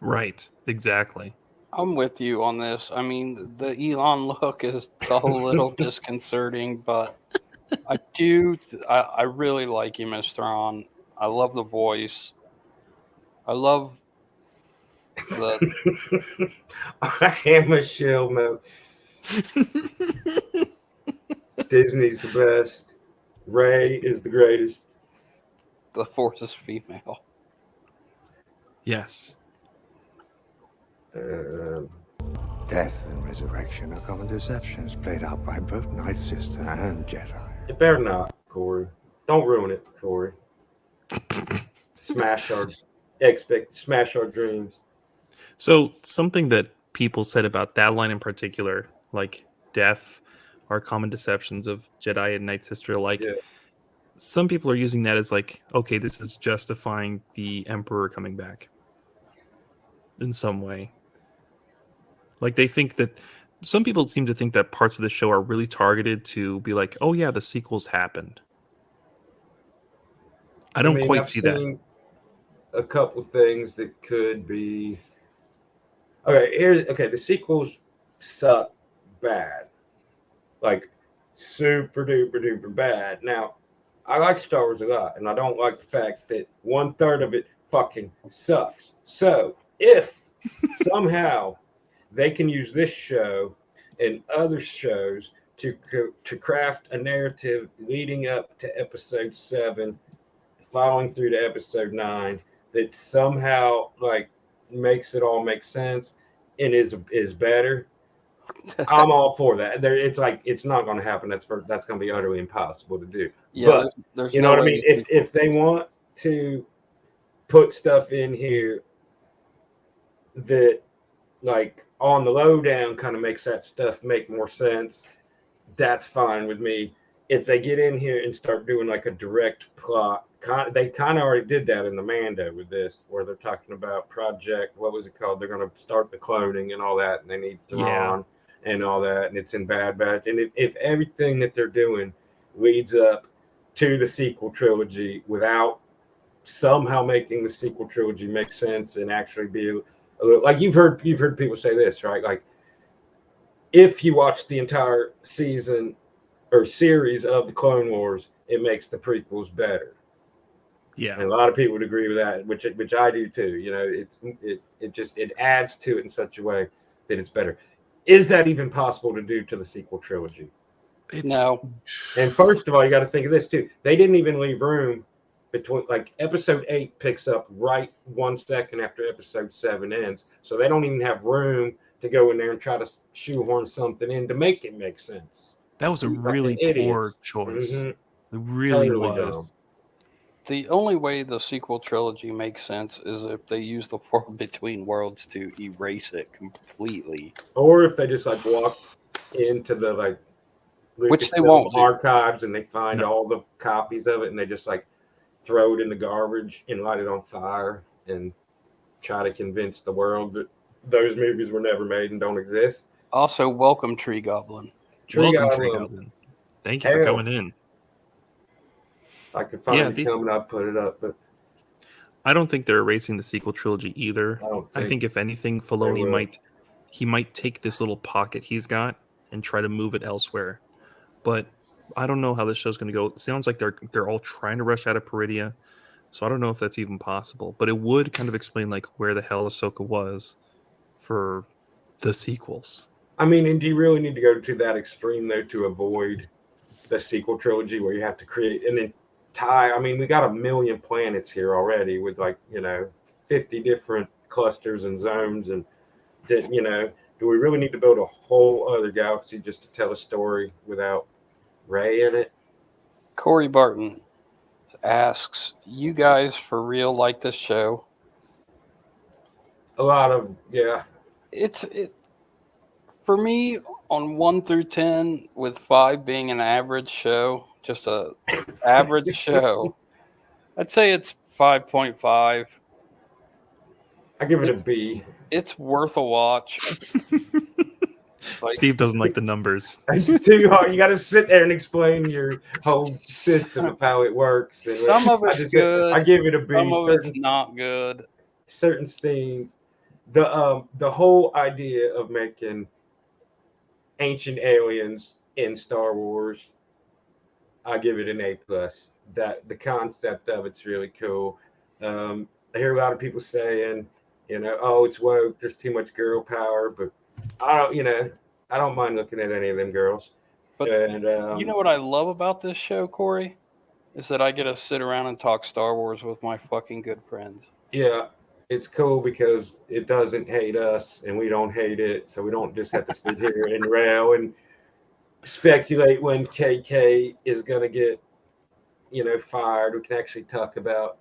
Right, exactly. I'm with you on this. I mean, the Elon look is a little disconcerting, but I really like him as Thrawn. I love the voice. I love the. I am a shell mode. Disney's the best. Rey is the greatest. The Force is female. Yes. Death and resurrection are common deceptions played out by both Night Sister and Jedi. It better not, Corey. Don't ruin it, Corey. Smash our dreams. So something that people said about that line in particular, like death are common deceptions of Jedi and Night Sister alike. Yeah. Some people are using that as like, okay, this is justifying the Emperor coming back in some way. Like they think that some people seem to think that parts of the show are really targeted to be like, oh yeah, the sequels happened. I don't quite I've see that. seen a couple things that could be. Okay, the sequels suck bad. Like super duper duper bad. Now, I like Star Wars a lot, and I don't like the fact that 1/3 of it fucking sucks. So if somehow they can use this show and other shows to craft a narrative leading up to episode 7, following through to episode 9, that somehow like makes it all make sense and is better, I'm all for that. It's like it's not going to happen. That's going to be utterly impossible to do. Yeah, but there's you no know what I way mean. the If they want to put stuff in here that like on the lowdown kind of makes that stuff make more sense, that's fine with me. If they get in here and start doing like a direct plot, they kind of already did that in the Mando with this, where they're talking about Project, what was it called? They're going to start the cloning and all that, and they need Thrawn and all that, and it's in Bad Batch. And if everything that they're doing leads up to the sequel trilogy without somehow making the sequel trilogy make sense and actually be a little, like you've heard people say this, right? Like if you watch the entire season or series of the Clone Wars, it makes the prequels better. Yeah, and a lot of people would agree with that, which I do too. You know, it adds to it in such a way that it's better. Is that even possible to do to the sequel trilogy? No. And first of all, you got to think of this too. They didn't even leave room between, like, episode 8 picks up right 1 second after episode 7 ends, so they don't even have room to go in there and try to shoehorn something in to make it make sense. That was a really poor choice. It really was. Dumb. The only way the sequel trilogy makes sense is if they use the War Between Worlds to erase it completely. Or if they just like walk into the like Which they won't do. archives and they find all the copies of it and they just like throw it in the garbage and light it on fire and try to convince the world that those movies were never made and don't exist. Also, welcome Tree Goblin. Tree Goblin. Thank you for coming in. I could find it coming, I'd put it up, but I don't think they're erasing the sequel trilogy either. I think if anything, Filoni might take this little pocket he's got and try to move it elsewhere. But I don't know how this show's going to go. It sounds like they're all trying to rush out of Peridia, so I don't know if that's even possible. But it would kind of explain like where the hell Ahsoka was for the sequels. I mean, and do you really need to go to that extreme though to avoid the sequel trilogy where you have to create an entire? I mean, we got 1 million planets here already with 50 different clusters and zones, and that, do we really need to build a whole other galaxy just to tell a story without Rey in it? Corey Barton asks, "You guys for real like this show?" A lot of, yeah. It for me on 1 through 10, with 5 being an average show, just a average show. I'd say it's 5.5. I give it a B. It's worth a watch. Steve doesn't like the numbers. It's too hard. You got to sit there and explain your whole system of how it works. And some of it's good. I give it a B. Some of it's not good. Certain scenes, the whole idea of making ancient aliens in Star Wars, I give it an A+. That the concept of it's really cool. I hear a lot of people saying, oh, it's woke, there's too much girl power, but I don't mind looking at any of them girls. But you know what I love about this show, Corey, is that I get to sit around and talk Star Wars with my fucking good friends. Yeah, it's cool because it doesn't hate us and we don't hate it, so we don't just have to sit here and rail and speculate when KK is gonna get fired. We can actually talk about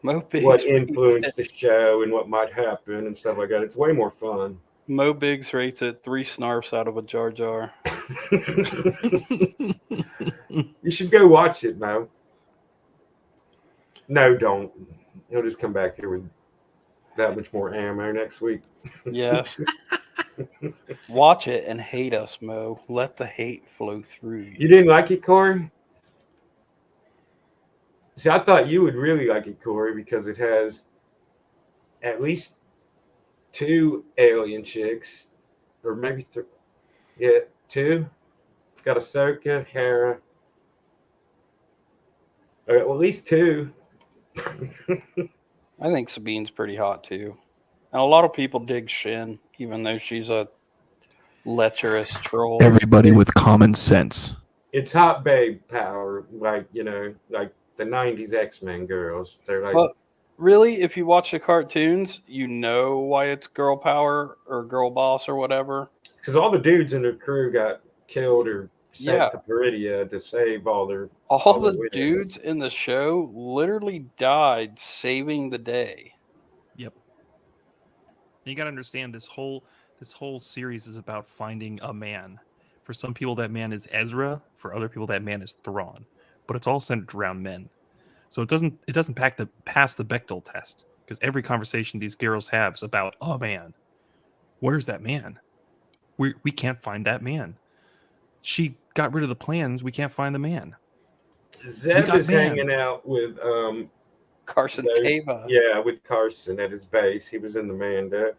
what influenced the show and what might happen and stuff like that. It's way more fun. Mo Biggs rates it 3 snarfs out of a Jar Jar. You should go watch it, Mo. No, don't. He'll just come back here with that much more ammo next week. Yes. Watch it and hate us, Mo. Let the hate flow through you. You didn't like it, Corey? See, I thought you would really like it, Corey, because it has at least 2 alien chicks, or maybe 3. Yeah, 2. It's got Ahsoka, Hera. Well, at least 2. I think Sabine's pretty hot too, and a lot of people dig Shin, even though she's a lecherous troll. Everybody with common sense. It's hot babe power, like the 90s X-Men girls. They're like, really, if you watch the cartoons, you know why it's girl power or girl boss or whatever. Because all the dudes in the crew got killed or sent Yeah. to Peridia to save all their All their the women. dudes in the show literally died saving the day. Yep. And you got to understand this whole series is about finding a man. For some people, that man is Ezra. For other people, that man is Thrawn. But it's all centered around men. So it doesn't pass the Bechdel test because every conversation these girls have is about a man. Where's that man? We can't find that man. She got rid of the plans. We can't find the man. Zeb got is man. hanging out with Carson Teva. Yeah, with Carson at his base. He was in the Mando.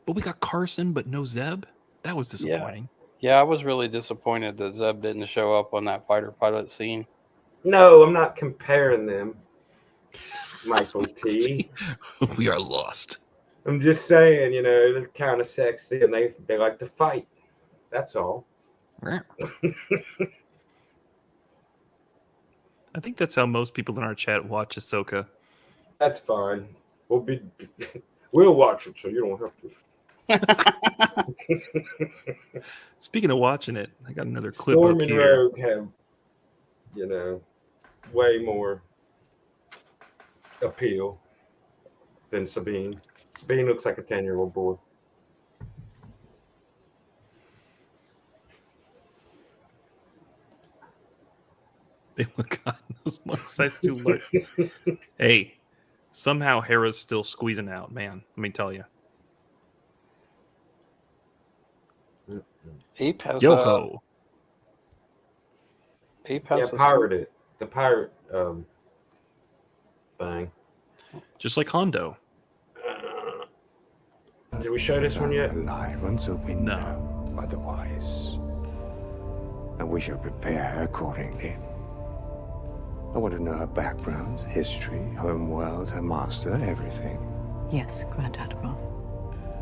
But we got Carson, but no Zeb. That was disappointing. Yeah, I was really disappointed that Zeb didn't show up on that fighter pilot scene. No, I'm not comparing them, Michael T. We are lost. I'm just saying, they're kind of sexy and they like to fight. That's all. I think that's how most people in our chat watch Ahsoka. That's fine. We'll watch it, so you don't have to. Speaking of watching it, I got another clip Storm up and here. Rogue have, way more appeal than Sabine. Sabine looks like a 10-year-old boy. They look on those one size too large. Hey, somehow Hera's still squeezing out, man. Let me tell you. Ape has Yo ho. Ape has pirated. The pirate thing. Just like Hondo. Did we show this one yet? Alive until we know otherwise. And we shall prepare accordingly. I want to know her background, history, home world, her master, everything. Yes, Grand Admiral.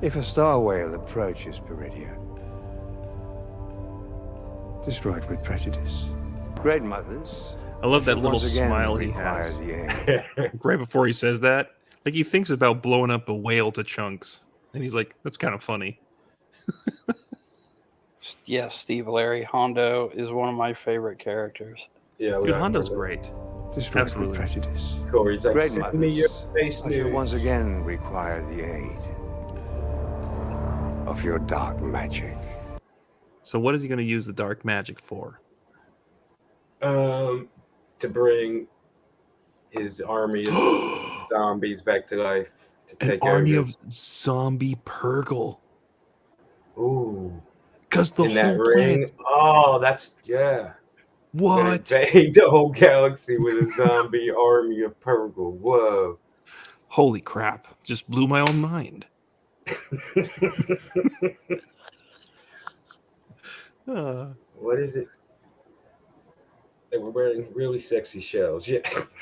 If a star whale approaches Peridia, destroy it with prejudice. Great mothers. I love that little once again smile he require has. the aid. Right before he says that, like he thinks about blowing up a whale to chunks. And he's like, that's kind of funny. Yes, Steve Larry Hondo is one of my favorite characters. Yeah, Dude, Hondo's great. Destroy it Absolutely. with prejudice. Corey's like, Great send me your mothers. face I shall nude. once again require the aid of your dark magic. So what is he going to use the dark magic for? To bring his army of zombies back to life to An take army over. of zombie Purgle. Ooh. Because the In that whole ring. planet. Oh, that's What? Invade the whole galaxy with a zombie army of Purgle. Whoa. Holy crap. Just blew my own mind. What is it? They were wearing really sexy shells. Yeah.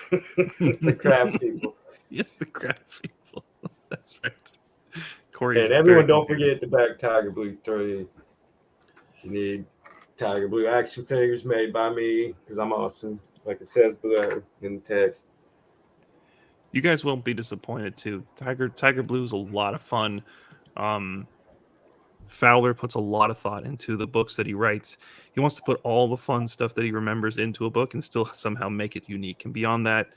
The crab people. Yes, the crab people. That's right. Corey And everyone, don't forget to back Tiger Blue 3. You need Tiger Blue action figures made by me because I'm awesome, like it says below in the text. You guys won't be disappointed too. Tiger Blue is a lot of fun. Fowler puts a lot of thought into the books that he writes. He wants to put all the fun stuff that he remembers into a book and still somehow make it unique. And beyond that,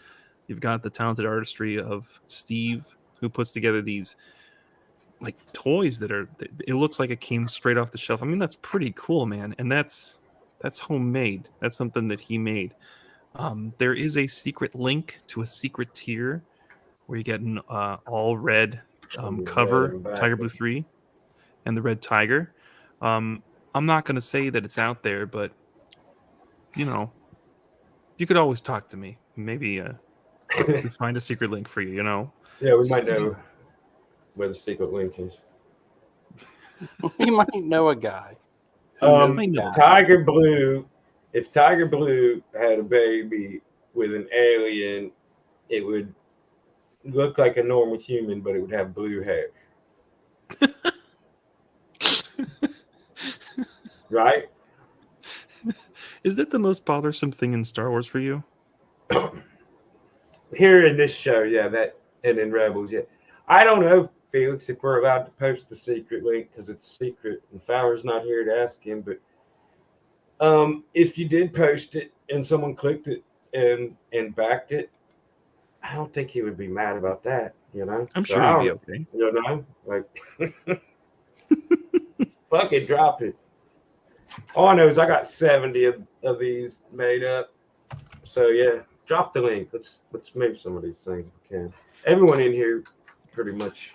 you've got the talented artistry of Steve, who puts together these like toys that are. It looks like it came straight off the shelf. I mean, that's pretty cool, man. And that's homemade. That's something that he made. There is a secret link to a secret tier where you get an all red cover, Tiger Blue 3, and the Red Tiger. I'm not going to say that it's out there, but you could always talk to me. Maybe we find a secret link for you. Yeah, we might know where the secret link is. You might know a guy. Tiger Blue. If Tiger Blue had a baby with an alien, it would look like a normal human, but it would have blue hair. Right? Is that the most bothersome thing in Star Wars for you? here in this show, yeah, that, and in Rebels, yeah. I don't know, Felix, if we're allowed to post the secret link because it's secret and Fowler's not here to ask him, but if you did post it and someone clicked it and backed it, I don't think he would be mad about that, you know? I'm So sure I he'd don't, be okay. you know, like, fuck it, drop it. All I know is I got 70 of these made up. So yeah, drop the link. Let's move some of these things if we can. Everyone in here pretty much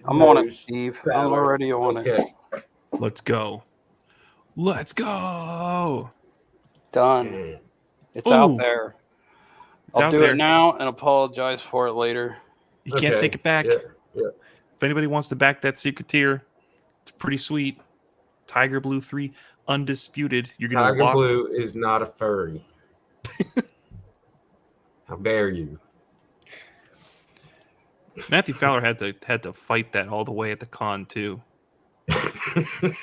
I'm on it, knows Steve. I'm Fowler. already on it. Let's go. Let's go. Done. It's out Ooh. there. It's I'll out do there. it now and apologize for it later. You can't take it back. Yeah. If anybody wants to back that secret tier, it's pretty sweet. Tiger Blue 3, undisputed. You're gonna Tiger lock. Blue is not a furry. How dare you? Matthew Fowler had to fight that all the way at the con too.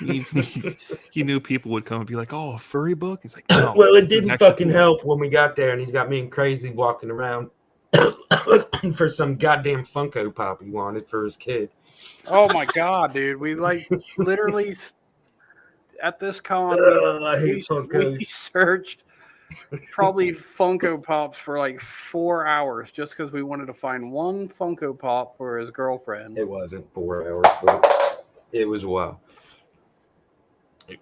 he knew people would come and be like, "Oh, a furry book." He's like, "No." Well, it this is didn't actually fucking cool." help when we got there, and he's got me and Crazy walking around looking for some goddamn Funko Pop he wanted for his kid. Oh my god, dude! We like literally at this con I hate we Funkos. searched probably Funko Pops for like 4 hours just because we wanted to find one Funko Pop for his girlfriend. It wasn't 4 hours, but it was a while.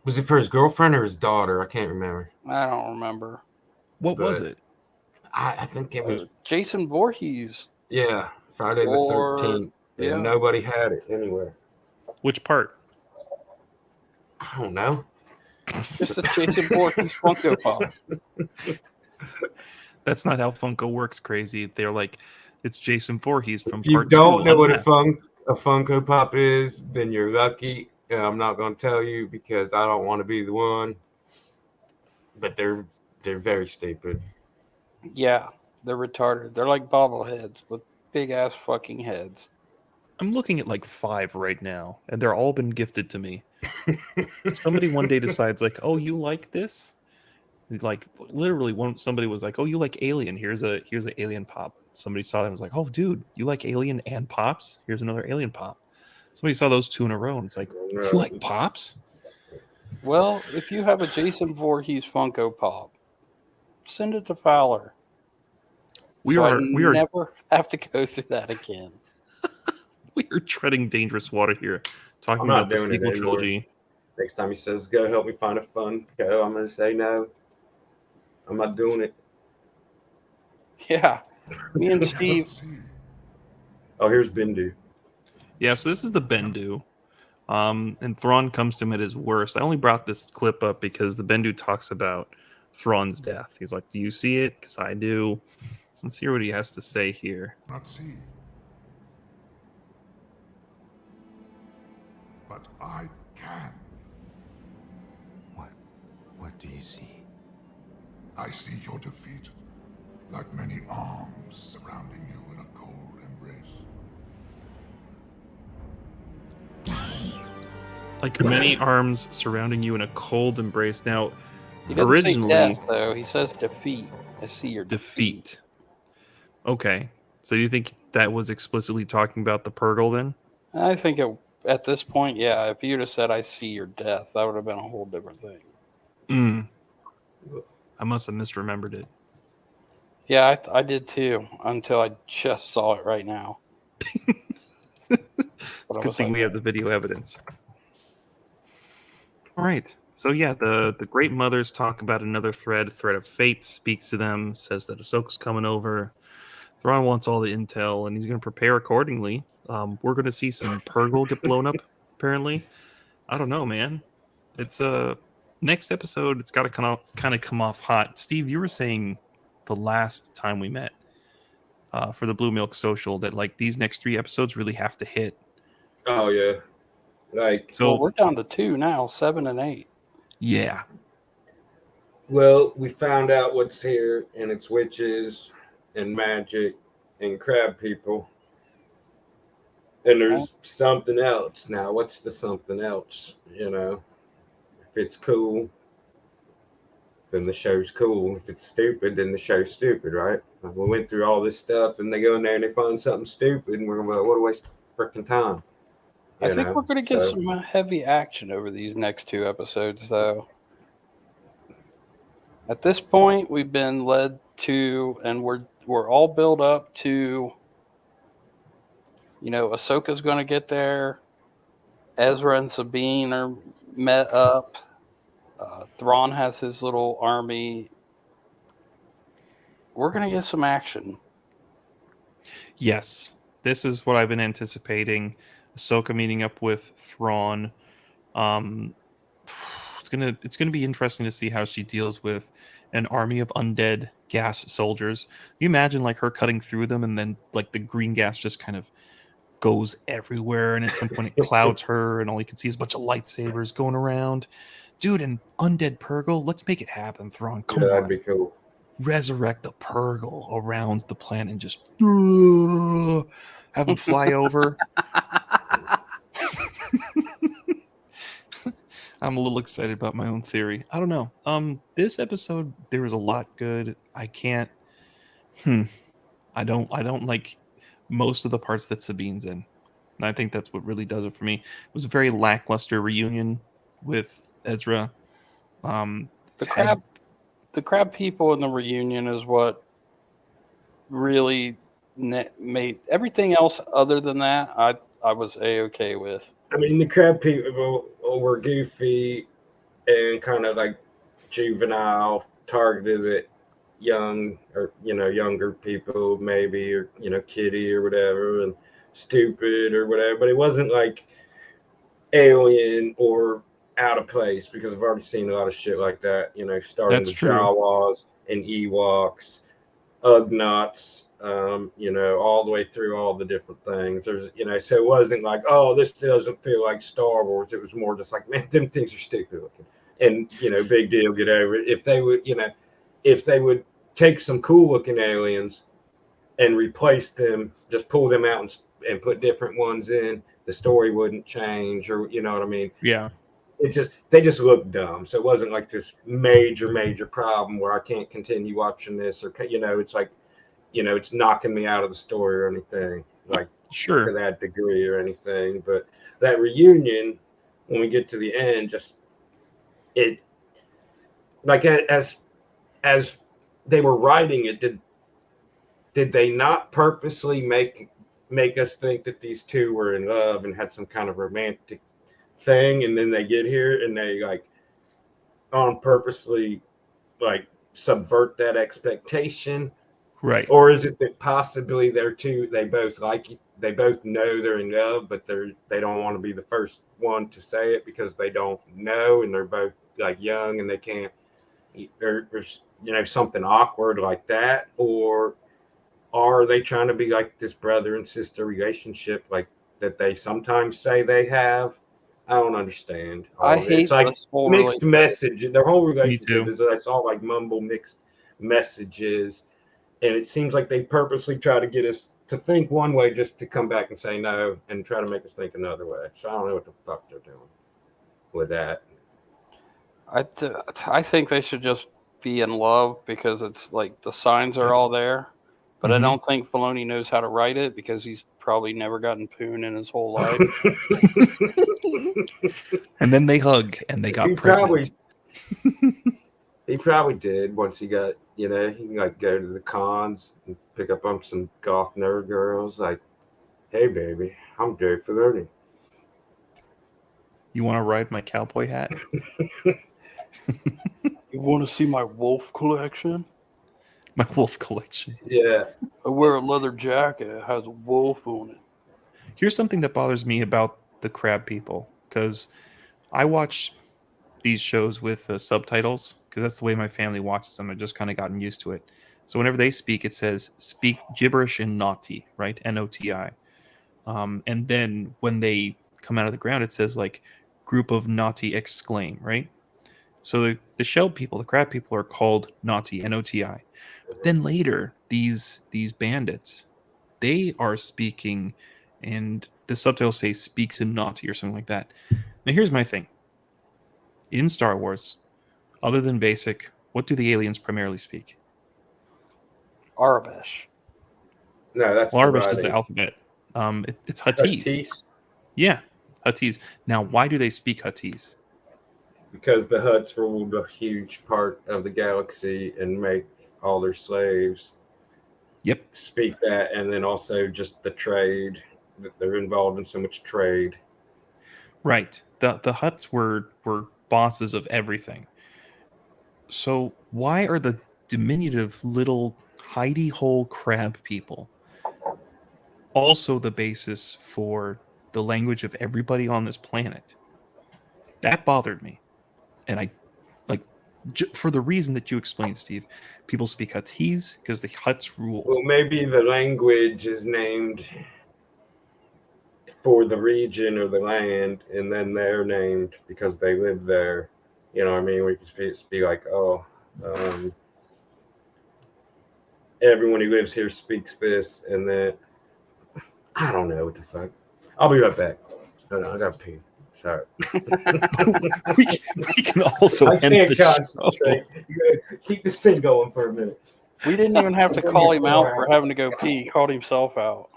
Was it for his girlfriend or his daughter? I can't remember. I don't remember. What was it? I think it was Jason Voorhees. Yeah, Friday the 13th. Yeah. And nobody had it anywhere. Which part? I don't know. Just a Jason Voorhees Funko Pop. That's not how Funko works, Crazy. They're like, it's Jason Voorhees from If you part don't 2. know what a Funko Pop is, then you're lucky. I'm not going to tell you because I don't want to be the one. But they're very stupid. Yeah, they're retarded. They're like bobbleheads with big ass fucking heads. I'm looking at like 5 right now, and they're all been gifted to me. Somebody one day decides like, "Oh, you like this?" Like literally, somebody was like, "Oh, you like Alien? Here's an Alien pop." Somebody saw that and was like, "Oh, dude, you like Alien and pops? Here's another Alien pop." Somebody saw those 2 in a row, and it's like, "You like pops?" Well, if you have a Jason Voorhees Funko Pop, send it to Fowler. We so are I never have to go through that again. We are treading dangerous water here, talking I'm not about the doing it sequel anymore. trilogy. Next time he says, go help me find a Funko, I'm going to say no. I'm not doing it. Yeah. Me and Steve. Oh, here's Bendu. Yeah, so this is the Bendu. And Thrawn comes to him at his worst. I only brought this clip up because the Bendu talks about Thrawn's death. He's like, "Do you see it? Because I do." Let's hear what he has to say here. Not see. But I can. What do you see? I see your defeat, like many arms surrounding you in a cold embrace. Like many arms surrounding you in a cold embrace. Now, He doesn't originally, say death, though. He says defeat. I see your defeat. Okay. So do you think that was explicitly talking about the Purgle then? I think at this point, yeah. If you'd have said, I see your death, that would have been a whole different thing. I must have misremembered it. Yeah, I did too, until I just saw it right now. It's a good thing we have the video evidence. All right. So yeah, the Great Mothers talk about another thread of fate, speaks to them, says that Ahsoka's coming over. Thrawn wants all the intel, and he's going to prepare accordingly. We're going to see some Purgle get blown up, apparently. I don't know, man. It's next episode, it's got to kind of come off hot. Steve, you were saying the last time we met for the Blue Milk Social that like these next 3 episodes really have to hit. Oh yeah, like so we're down to 2 now, 7 and 8. Yeah. Well, we found out what's here, and it's witches and magic and crab people. And there's something else. Now, what's the something else? You know, if it's cool, then the show's cool. If it's stupid, then the show's stupid, right? Like, we went through all this stuff, and they go in there and they find something stupid, and we're going, well, what a waste of freaking time. I think we're going to get some heavy action over these next 2 episodes, though. At this point, we've been led to, and we're all built up to, Ahsoka's going to get there. Ezra and Sabine are met up. Thrawn has his little army. We're going to get some action. Yes, this is what I've been anticipating. Ahsoka meeting up with Thrawn. It's gonna be interesting to see how she deals with an army of undead gas soldiers. You imagine like her cutting through them, and then like the green gas just kind of goes everywhere, and at some point it clouds her, and all you can see is a bunch of lightsabers going around. Dude, an undead Purgle, let's make it happen, Thrawn. Come on, that'd be cool. Resurrect the Purgle around the planet and just have them fly over. I'm a little excited about my own theory. I don't know. This episode, there was a lot good. I can't. I don't like most of the parts that Sabine's in, and I think that's what really does it for me. It was a very lackluster reunion with Ezra. The crab people in the reunion is what really made everything else other than that. I was a-okay with. I mean, the crab people were goofy and kind of like juvenile, targeted at young or younger people, maybe, or kiddie or whatever, and stupid or whatever. But it wasn't like alien or out of place, because I've already seen a lot of shit like that. Starting That's with true. Jawas and Ewoks, Ugnaughts, all the way through all the different things. There's, so it wasn't like, oh, this doesn't feel like Star Wars. It was more just like, man, them things are stupid looking. And, big deal, get over it. If they would take some cool looking aliens and replace them, just pull them out and put different ones in, the story wouldn't change, or, you know what I mean? Yeah. They just look dumb. So it wasn't like this major problem where I can't continue watching this, or, it's like, it's knocking me out of the story or anything, like sure to that degree or anything. But that reunion, when we get to the end, just it, like as they were writing it, did they not purposely make us think that these two were in love and had some kind of romantic thing, and then they get here and they like on purposely like subvert that expectation? Right. Or is it that possibly they both know they're in love, but they don't want to be the first one to say it because they don't know, and they're both like young and they can't, or something awkward like that? Or are they trying to be like this brother and sister relationship, like that they sometimes say they have? I don't understand. It's like mixed message. Their whole relationship it's all like mumble mixed messages. And it seems like they purposely try to get us to think one way just to come back and say no and try to make us think another way. So I don't know what the fuck they're doing with that. I think they should just be in love, because it's like the signs are all there. But I don't think Filoni knows how to write it, because he's probably never gotten poon in his whole life. And then they hug and they got pregnant. He probably did once he got, he can like go to the cons and pick up on some goth nerd girls. Like, hey, baby, I'm Dave Filoni. You want to ride my cowboy hat? You want to see my wolf collection? My wolf collection. Yeah. I wear a leather jacket. It has a wolf on it. Here's something that bothers me about the crab people, because I watch these shows with subtitles, because that's the way my family watches them. I've just kind of gotten used to it. So whenever they speak, it says speak gibberish and naughty, right? N-O-T-I. And then when they come out of the ground, it says like group of naughty exclaim, right? So the shell people, the crab people, are called naughty, N-O-T-I. But then later, these bandits, they are speaking, and the subtitles say speaks in naughty or something like that. Now here's my thing. In Star Wars, other than basic What do the aliens primarily speak? Arabish. No, that's Well, the Arabish is the writing. alphabet. It's Huttese. Huttese? Yeah, Huttese. Now, why do they speak Huttese? Because the Hutts ruled a huge part of the galaxy and make all their slaves speak that, and then also just the trade. They're involved in so much trade. Right. The Hutts were bosses of everything. So why are the diminutive little hidey hole crab people also the basis for the language of everybody on this planet? That bothered me. And I like for the reason that you explained, Steve. People speak Huttese because the Hutts ruled. Well, maybe the language is named for the region or the land, and then they're named because they live there. You know what I mean? We could be like, oh, everyone who lives here speaks this, and then I don't know what the fuck. I'll be right back. I got to pee. Sorry. we can also I end can't the concentrate. You gotta keep this thing going for a minute. We didn't even have to call him out for having to go pee. He called himself out.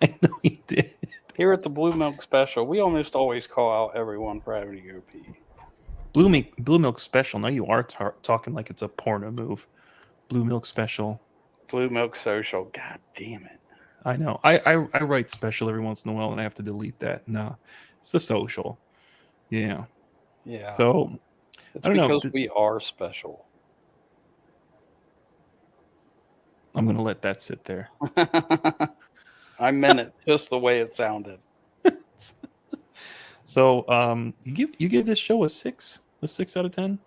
I know he did. Here at the Blue Milk Special, we almost always call out everyone for having to go pee. Blue Milk Special. Now you are talking like it's a porno move. Blue Milk Special. Blue Milk Social. God damn it. I know. I write special every once in a while and I have to delete that. No, it's the social. Yeah. Yeah. So it's I don't know. because we are special. I'm gonna let that sit there. I meant it just the way it sounded. So you give this show a 6 out of 10?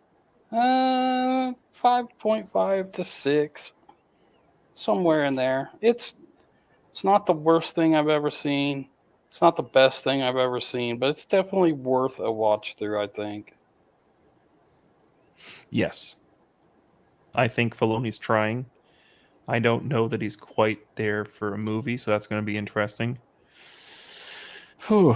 5.5 to 6. Somewhere in there. It's not the worst thing I've ever seen. It's not the best thing I've ever seen, but it's definitely worth a watch through, I think. Yes. I think Filoni's trying. I don't know that he's quite there for a movie, so that's going to be interesting. Whew.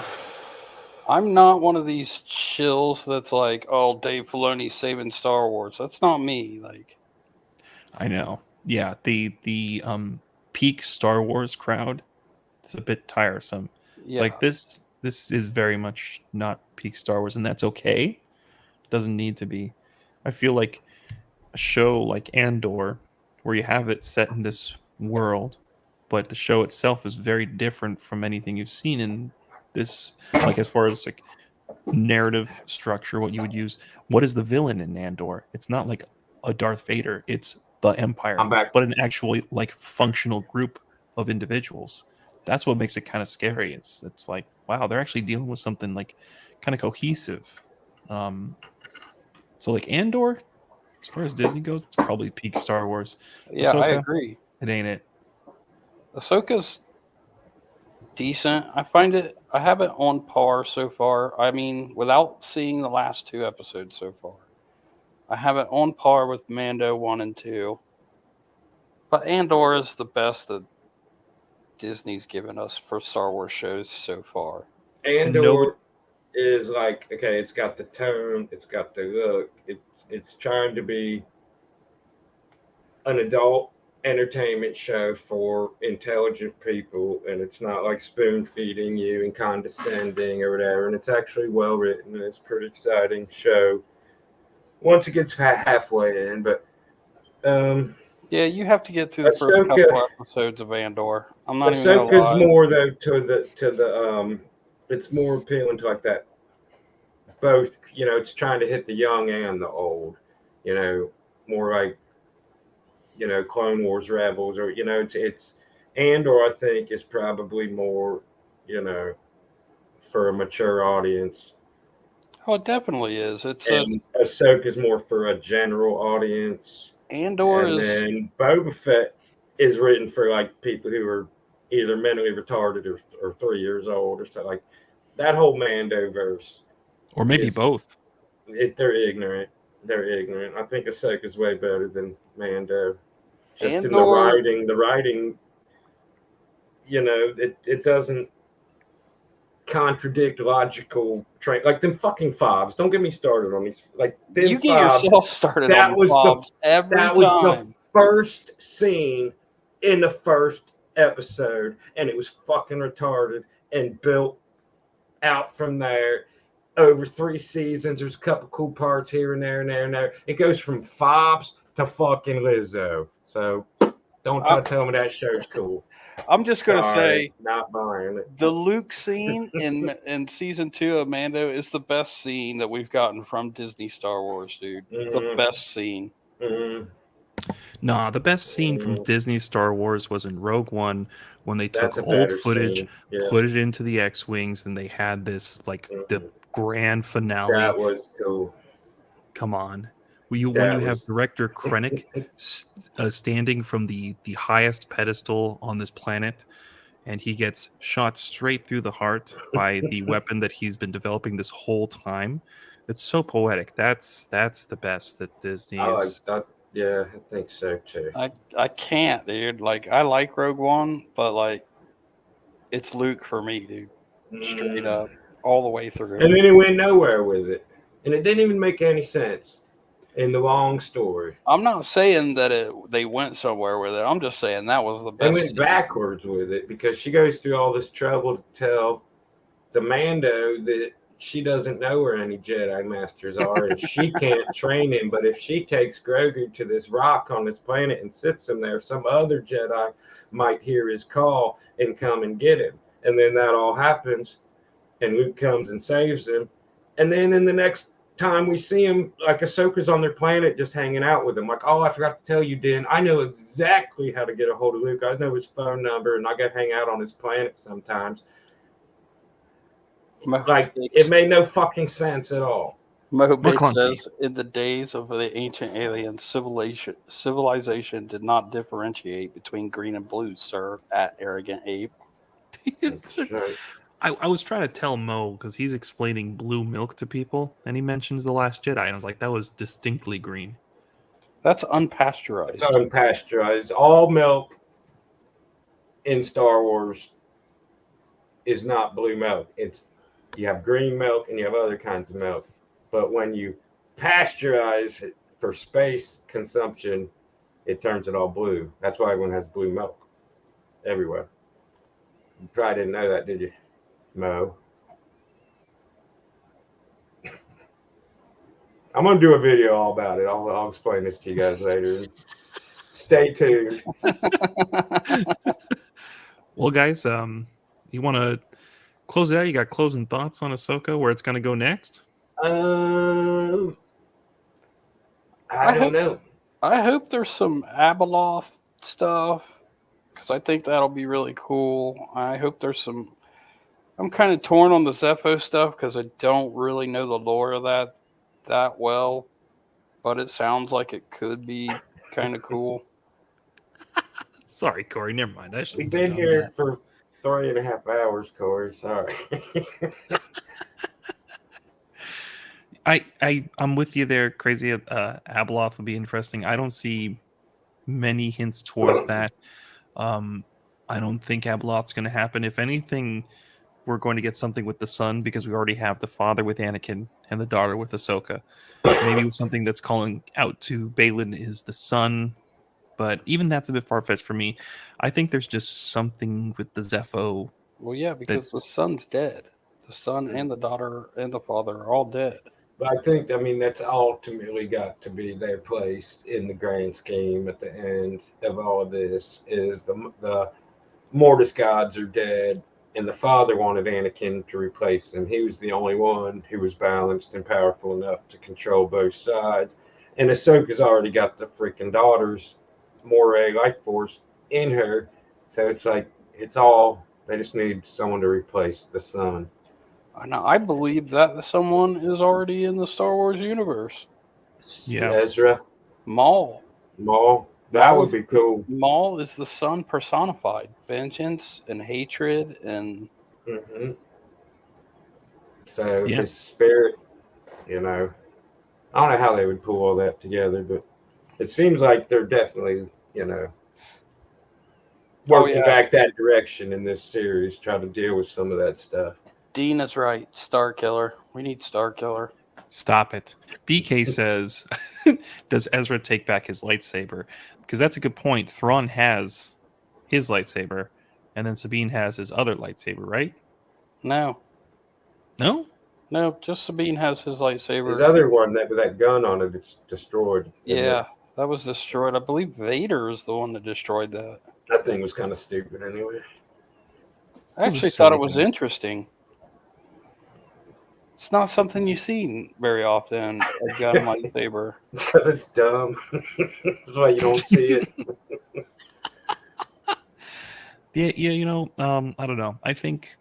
I'm not one of these chills that's like, oh, Dave Filoni saving Star Wars. That's not me. Like, I know. Yeah, the peak Star Wars crowd, it's a bit tiresome. It's like this is very much not peak Star Wars, and that's okay. Doesn't need to be. I feel like a show like Andor, where you have it set in this world, but the show itself is very different from anything you've seen in this, like as far as like narrative structure, what you would use. What is the villain in Andor? It's not like a Darth Vader. It's the Empire, but an actually like functional group of individuals. That's what makes it kind of scary. It's like, wow, they're actually dealing with something like kind of cohesive. So like Andor, as far as Disney goes, it's probably peak Star Wars. Yeah, Ahsoka, I agree. It ain't it. Ahsoka's decent. I have it on par so far. I mean, without seeing the last 2 episodes so far, I have it on par with Mando 1 and 2. But Andor is the best that Disney's given us for Star Wars shows so far. Andor is like, okay, it's got the tone, it's got the look, it's trying to be an adult entertainment show for intelligent people, and it's not like spoon feeding you and condescending or whatever, and it's actually well written, and it's a pretty exciting show once it gets halfway in. But yeah, you have to get through the first couple episodes of Andor. I'm not even gonna Ahsoka's lie. more though to the it's more appealing to like that, both, you know, it's trying to hit the young and the old, you know, more like, you know, Clone Wars Rebels, or, you know, it's Andor, I think, is probably more, you know, for a mature audience. Oh, it definitely is. And Ahsoka's more for a general audience. Andor and is. then Boba Fett is written for like people who are either mentally retarded or 3 years old or something. Like that whole Mandoverse. Or maybe both. They're ignorant. They're ignorant. I think Ahsoka's way better than Mando. Just in the writing, you know, it doesn't contradict logical train like them fucking fobs. Don't get me started on these. Like them You get fobs. yourself started on the fobs every that was the time. first scene in the first episode, and it was fucking retarded and built out from there over 3 seasons. There's a couple cool parts here and there and there and there. It goes from fobs to fucking Lizzo. So don't try to tell me that show's cool. I'm just gonna Sorry, say, not buying it. the Luke scene in season 2 of Mando is the best scene that we've gotten from Disney Star Wars, dude. The best scene. Nah, the best scene from Disney Star Wars was in Rogue One when they That's took a old better footage, scene, yeah. put it into the X-Wings, and they had this like the grand finale. That was cool. Come on. When you That have was- director Krennic standing from the highest pedestal on this planet, and he gets shot straight through the heart by the weapon that he's been developing this whole time. It's so poetic. That's the best that Disney is. Yeah, I think so too. I can't, dude. Like, I like Rogue One, but like, it's Luke for me, dude. Straight up, all the way through. And then it went nowhere with it, and it didn't even make any sense in the long story. I'm not saying that they went somewhere with it. I'm just saying that was the They best. went scene. backwards with it because she goes through all this trouble to tell the Mando that she doesn't know where any Jedi Masters are, and she can't train him. But if she takes Grogu to this rock on this planet and sits him there, some other Jedi might hear his call and come and get him. And then that all happens, and Luke comes and saves him. And then in the next time we see him, like Ahsoka's on their planet just hanging out with him. Like, oh, I forgot to tell you, Din, I know exactly how to get a hold of Luke. I know his phone number, and I got to hang out on his planet sometimes. Like, it made no fucking sense at all. Mohbit says, in the days of the ancient alien civilization did not differentiate between green and blue, sir, at Arrogant Ape. I was trying to tell Mo because he's explaining blue milk to people, and he mentions The Last Jedi, and I was like, that was distinctly green. That's unpasteurized. It's unpasteurized. All milk in Star Wars is not blue milk. You have green milk and you have other kinds of milk. But when you pasteurize it for space consumption, it turns it all blue. That's why everyone has blue milk everywhere. You probably didn't know that, did you, Mo? I'm going to do a video all about it. I'll explain this to you guys later. Stay tuned. Well, guys, you want to close it out? You got closing thoughts on Ahsoka, where it's going to go next? I don't know. I hope there's some Abeloth stuff, because I think that'll be really cool. I hope there's some... I'm kind of torn on the Zepho stuff, because I don't really know the lore of that well, but it sounds like it could be kind of cool. Sorry, Corey. Never mind. We've been here for 3.5 hours, Corey. Sorry. I'm with you there, Crazy. Abeloth would be interesting. I don't see many hints towards that. I don't think Abeloth's going to happen. If anything, we're going to get something with the son, because we already have the father with Anakin and the daughter with Ahsoka. Maybe something that's calling out to Balin is the son, but even that's a bit far-fetched for me. I think there's just something with the Zepho. Well, yeah, because the son's dead. The son and the daughter and the father are all dead. But I think, that's ultimately got to be their place in the grand scheme at the end of all of this, is the Mortis gods are dead, and the father wanted Anakin to replace him. He was the only one who was balanced and powerful enough to control both sides. And Ahsoka's already got the freaking daughter's Moray life force in her. So it's like, they just need someone to replace the son. I believe that someone is already in the Star Wars universe. Yeah. Ezra. Maul. That would be cool. Maul is the son personified. Vengeance and hatred and... Mm-hmm. So his spirit, I don't know how they would pull all that together, but it seems like they're definitely, working back that direction in this series, trying to deal with some of that stuff. Dean is right. Star Killer. We need Star Killer. Stop it. BK says, does Ezra take back his lightsaber? Because that's a good point. Thrawn has his lightsaber, and then Sabine has his other lightsaber, right? No. No? No, just Sabine has his lightsaber. His other one, with that gun on it, it's destroyed. Yeah, that was destroyed. I believe Vader is the one that destroyed that. That thing was kind of stupid anyway. I actually thought it was interesting. It's not something you see very often, a gun lightsaber. Because it's dumb. That's why you don't see it. Yeah, you know, I don't know. I think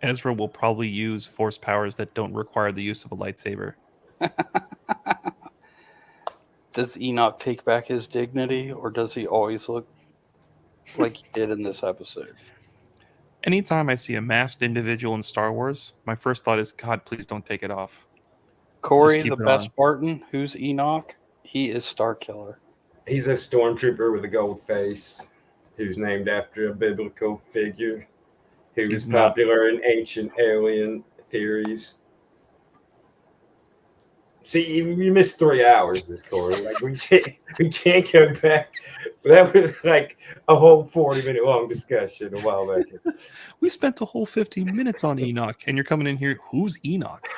Ezra will probably use force powers that don't require the use of a lightsaber. Does Enoch take back his dignity, or does he always look like he did in this episode? Anytime I see a masked individual in Star Wars, my first thought is, God, please don't take it off. Corey, Just keep the it best on. Spartan, who's Enoch? He is Star Killer. He's a stormtrooper with a gold face who's named after a biblical figure who is popular in ancient alien theories. See, you missed 3 hours, Miss Corey. Like we can't go back. That was like a whole 40-minute long discussion a while back. We spent a whole 15 minutes on Enoch, and you're coming in here, who's Enoch?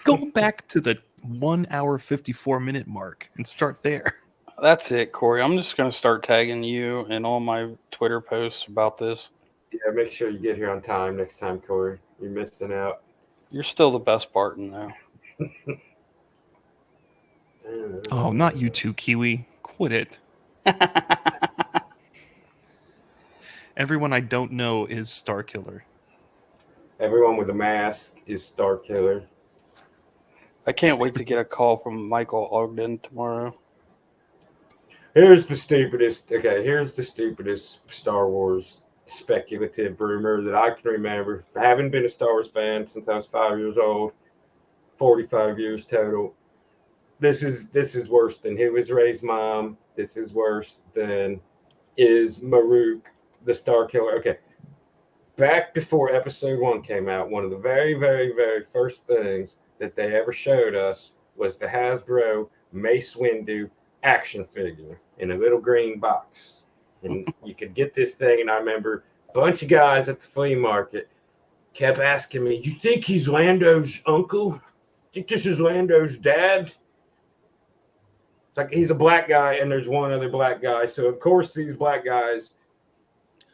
Go back to the 1 hour 54-minute mark and start there. That's it, Corey. I'm just going to start tagging you in all my Twitter posts about this. Yeah, make sure you get here on time next time, Corey. You're missing out. You're still the best Spartan, though. Oh, not you two, Kiwi. Quit it. Everyone I don't know is Star Killer. Everyone with a mask is Star Killer. I can't wait to get a call from Michael Ogden tomorrow. Here's the stupidest Star Wars speculative rumor that I can remember. I haven't been a Star Wars fan since I was 5 years old. 45 years total. This is worse than who is Rey's mom. This is worse than is Maruk the Star Killer. Okay. Back before episode 1 came out, one of the very, very, very first things that they ever showed us was the Hasbro Mace Windu action figure in a little green box. And you could get this thing, and I remember a bunch of guys at the flea market kept asking me, "You think he's Lando's uncle? Think this is Lando's dad?" It's like he's a black guy, and there's one other black guy. So, of course, these black guys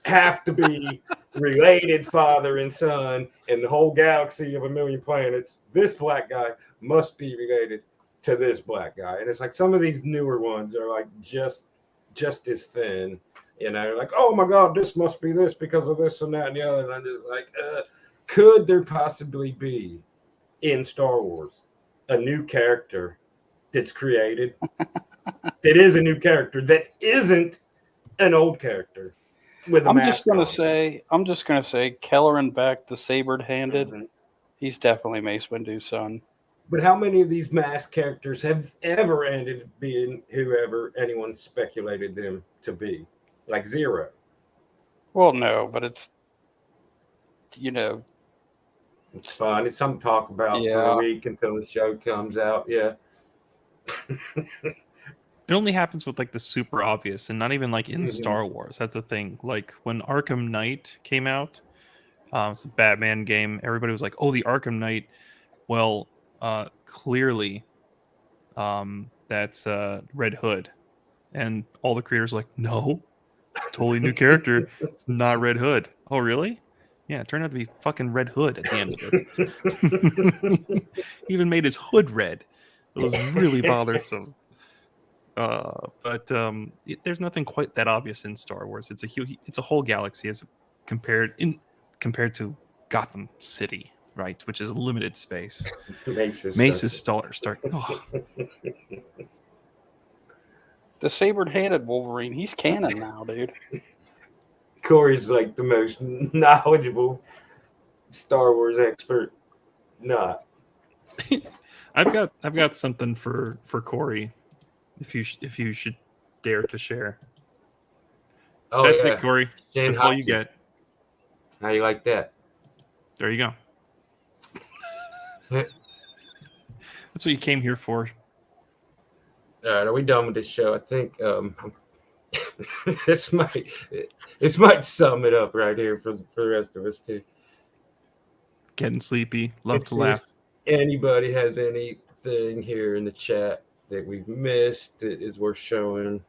have to be related father and son in the whole galaxy of a million planets. This black guy must be related to this black guy. And it's like some of these newer ones are like just as thin, you know, like, oh my God, this must be this because of this and that and the other. And I'm just like, could there possibly be in Star Wars a new character that's created that is a new character that isn't an old character with a I'm mask just gonna on? say Kelleran Beck, the sabered-handed. He's definitely Mace Windu's son. But how many of these masked characters have ever ended up being whoever anyone speculated them to be? Like zero. Well, no, but it's, you know, it's fun. It's something to talk about for a week until the show comes out. Yeah. It only happens with like the super obvious and not even like in Star Wars. That's the thing. Like when Arkham Knight came out, it's a Batman game. Everybody was like, oh, the Arkham Knight. Well, clearly that's Red Hood. And all the creators were like, no, totally new character. It's not Red Hood. Oh, really? Yeah, it turned out to be fucking Red Hood at the end of it. He even made his hood red. It was really bothersome. But there's nothing quite that obvious in Star Wars. It's a whole galaxy as compared to Gotham City, right? Which is a limited space. Mace is Star. Oh. The sabered-handed Wolverine, he's canon now, dude. Corey's like the most knowledgeable Star Wars expert. Not. I've got something for Corey, if you should dare to share. Oh, That's yeah. it, Corey. Shane That's all you Hopkins. get. How you like that? There you go. That's what you came here for. All right, are we done with this show? I think this might sum it up right here for the rest of us too. Getting sleepy. Love Let's to see laugh. if anybody has anything here in the chat that we've missed that is worth showing,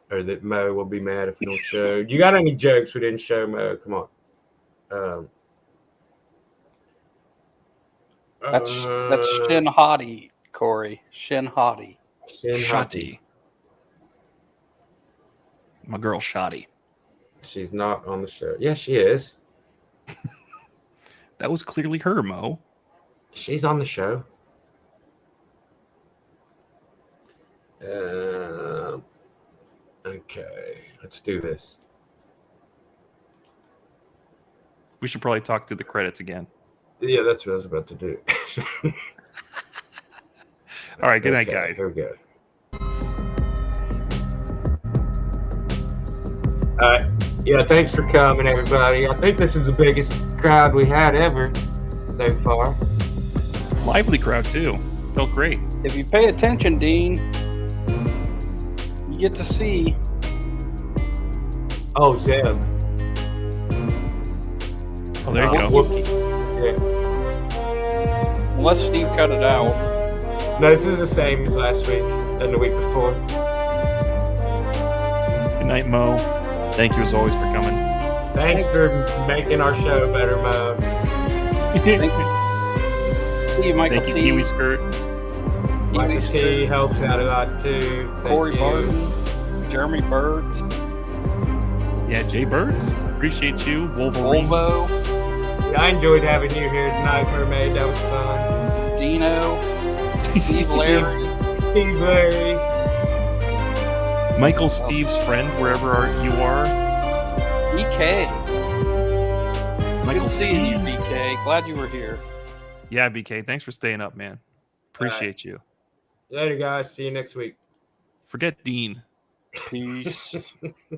or that Mo will be mad if we don't show. You got any jokes we didn't show, Mo? Come on. That's Shin Hottie, Corey. Shin Hottie. Shotty. My girl Shotty. She's not on the show. Yeah, she is. That was clearly her, Mo. She's on the show. Okay, let's do this. We should probably talk through the credits again. Yeah, that's what I was about to do. All right, good night, guys. Here we go. All right. Yeah, thanks for coming, everybody. I think this is the biggest crowd we had ever so far. Lively crowd, too. Felt great. If you pay attention, Dean, you get to see. Oh, Zeb. Oh, there you go. Yeah. Unless Steve cut it out. No, this is the same as last week and the week before. Good night, Mo. Thank you as always for coming. Thanks for making our show better, Mo. Thank you, Michael Thank you, T. Kiwi Skirt. Michael T helps out a lot too. Corey Barton, Jeremy Birds. Yeah, Jay Birds. Appreciate you. Wolverine. Volvo. Yeah, I enjoyed having you here tonight, Mermaid. That was fun. Dino. Steve Larry. Steve Larry. Michael, Steve's friend, wherever you are. BK. Michael Good seeing you, BK. Glad you were here. Yeah, BK. Thanks for staying up, man. Appreciate you. Later, guys. See you next week. Forget Dean. Peace.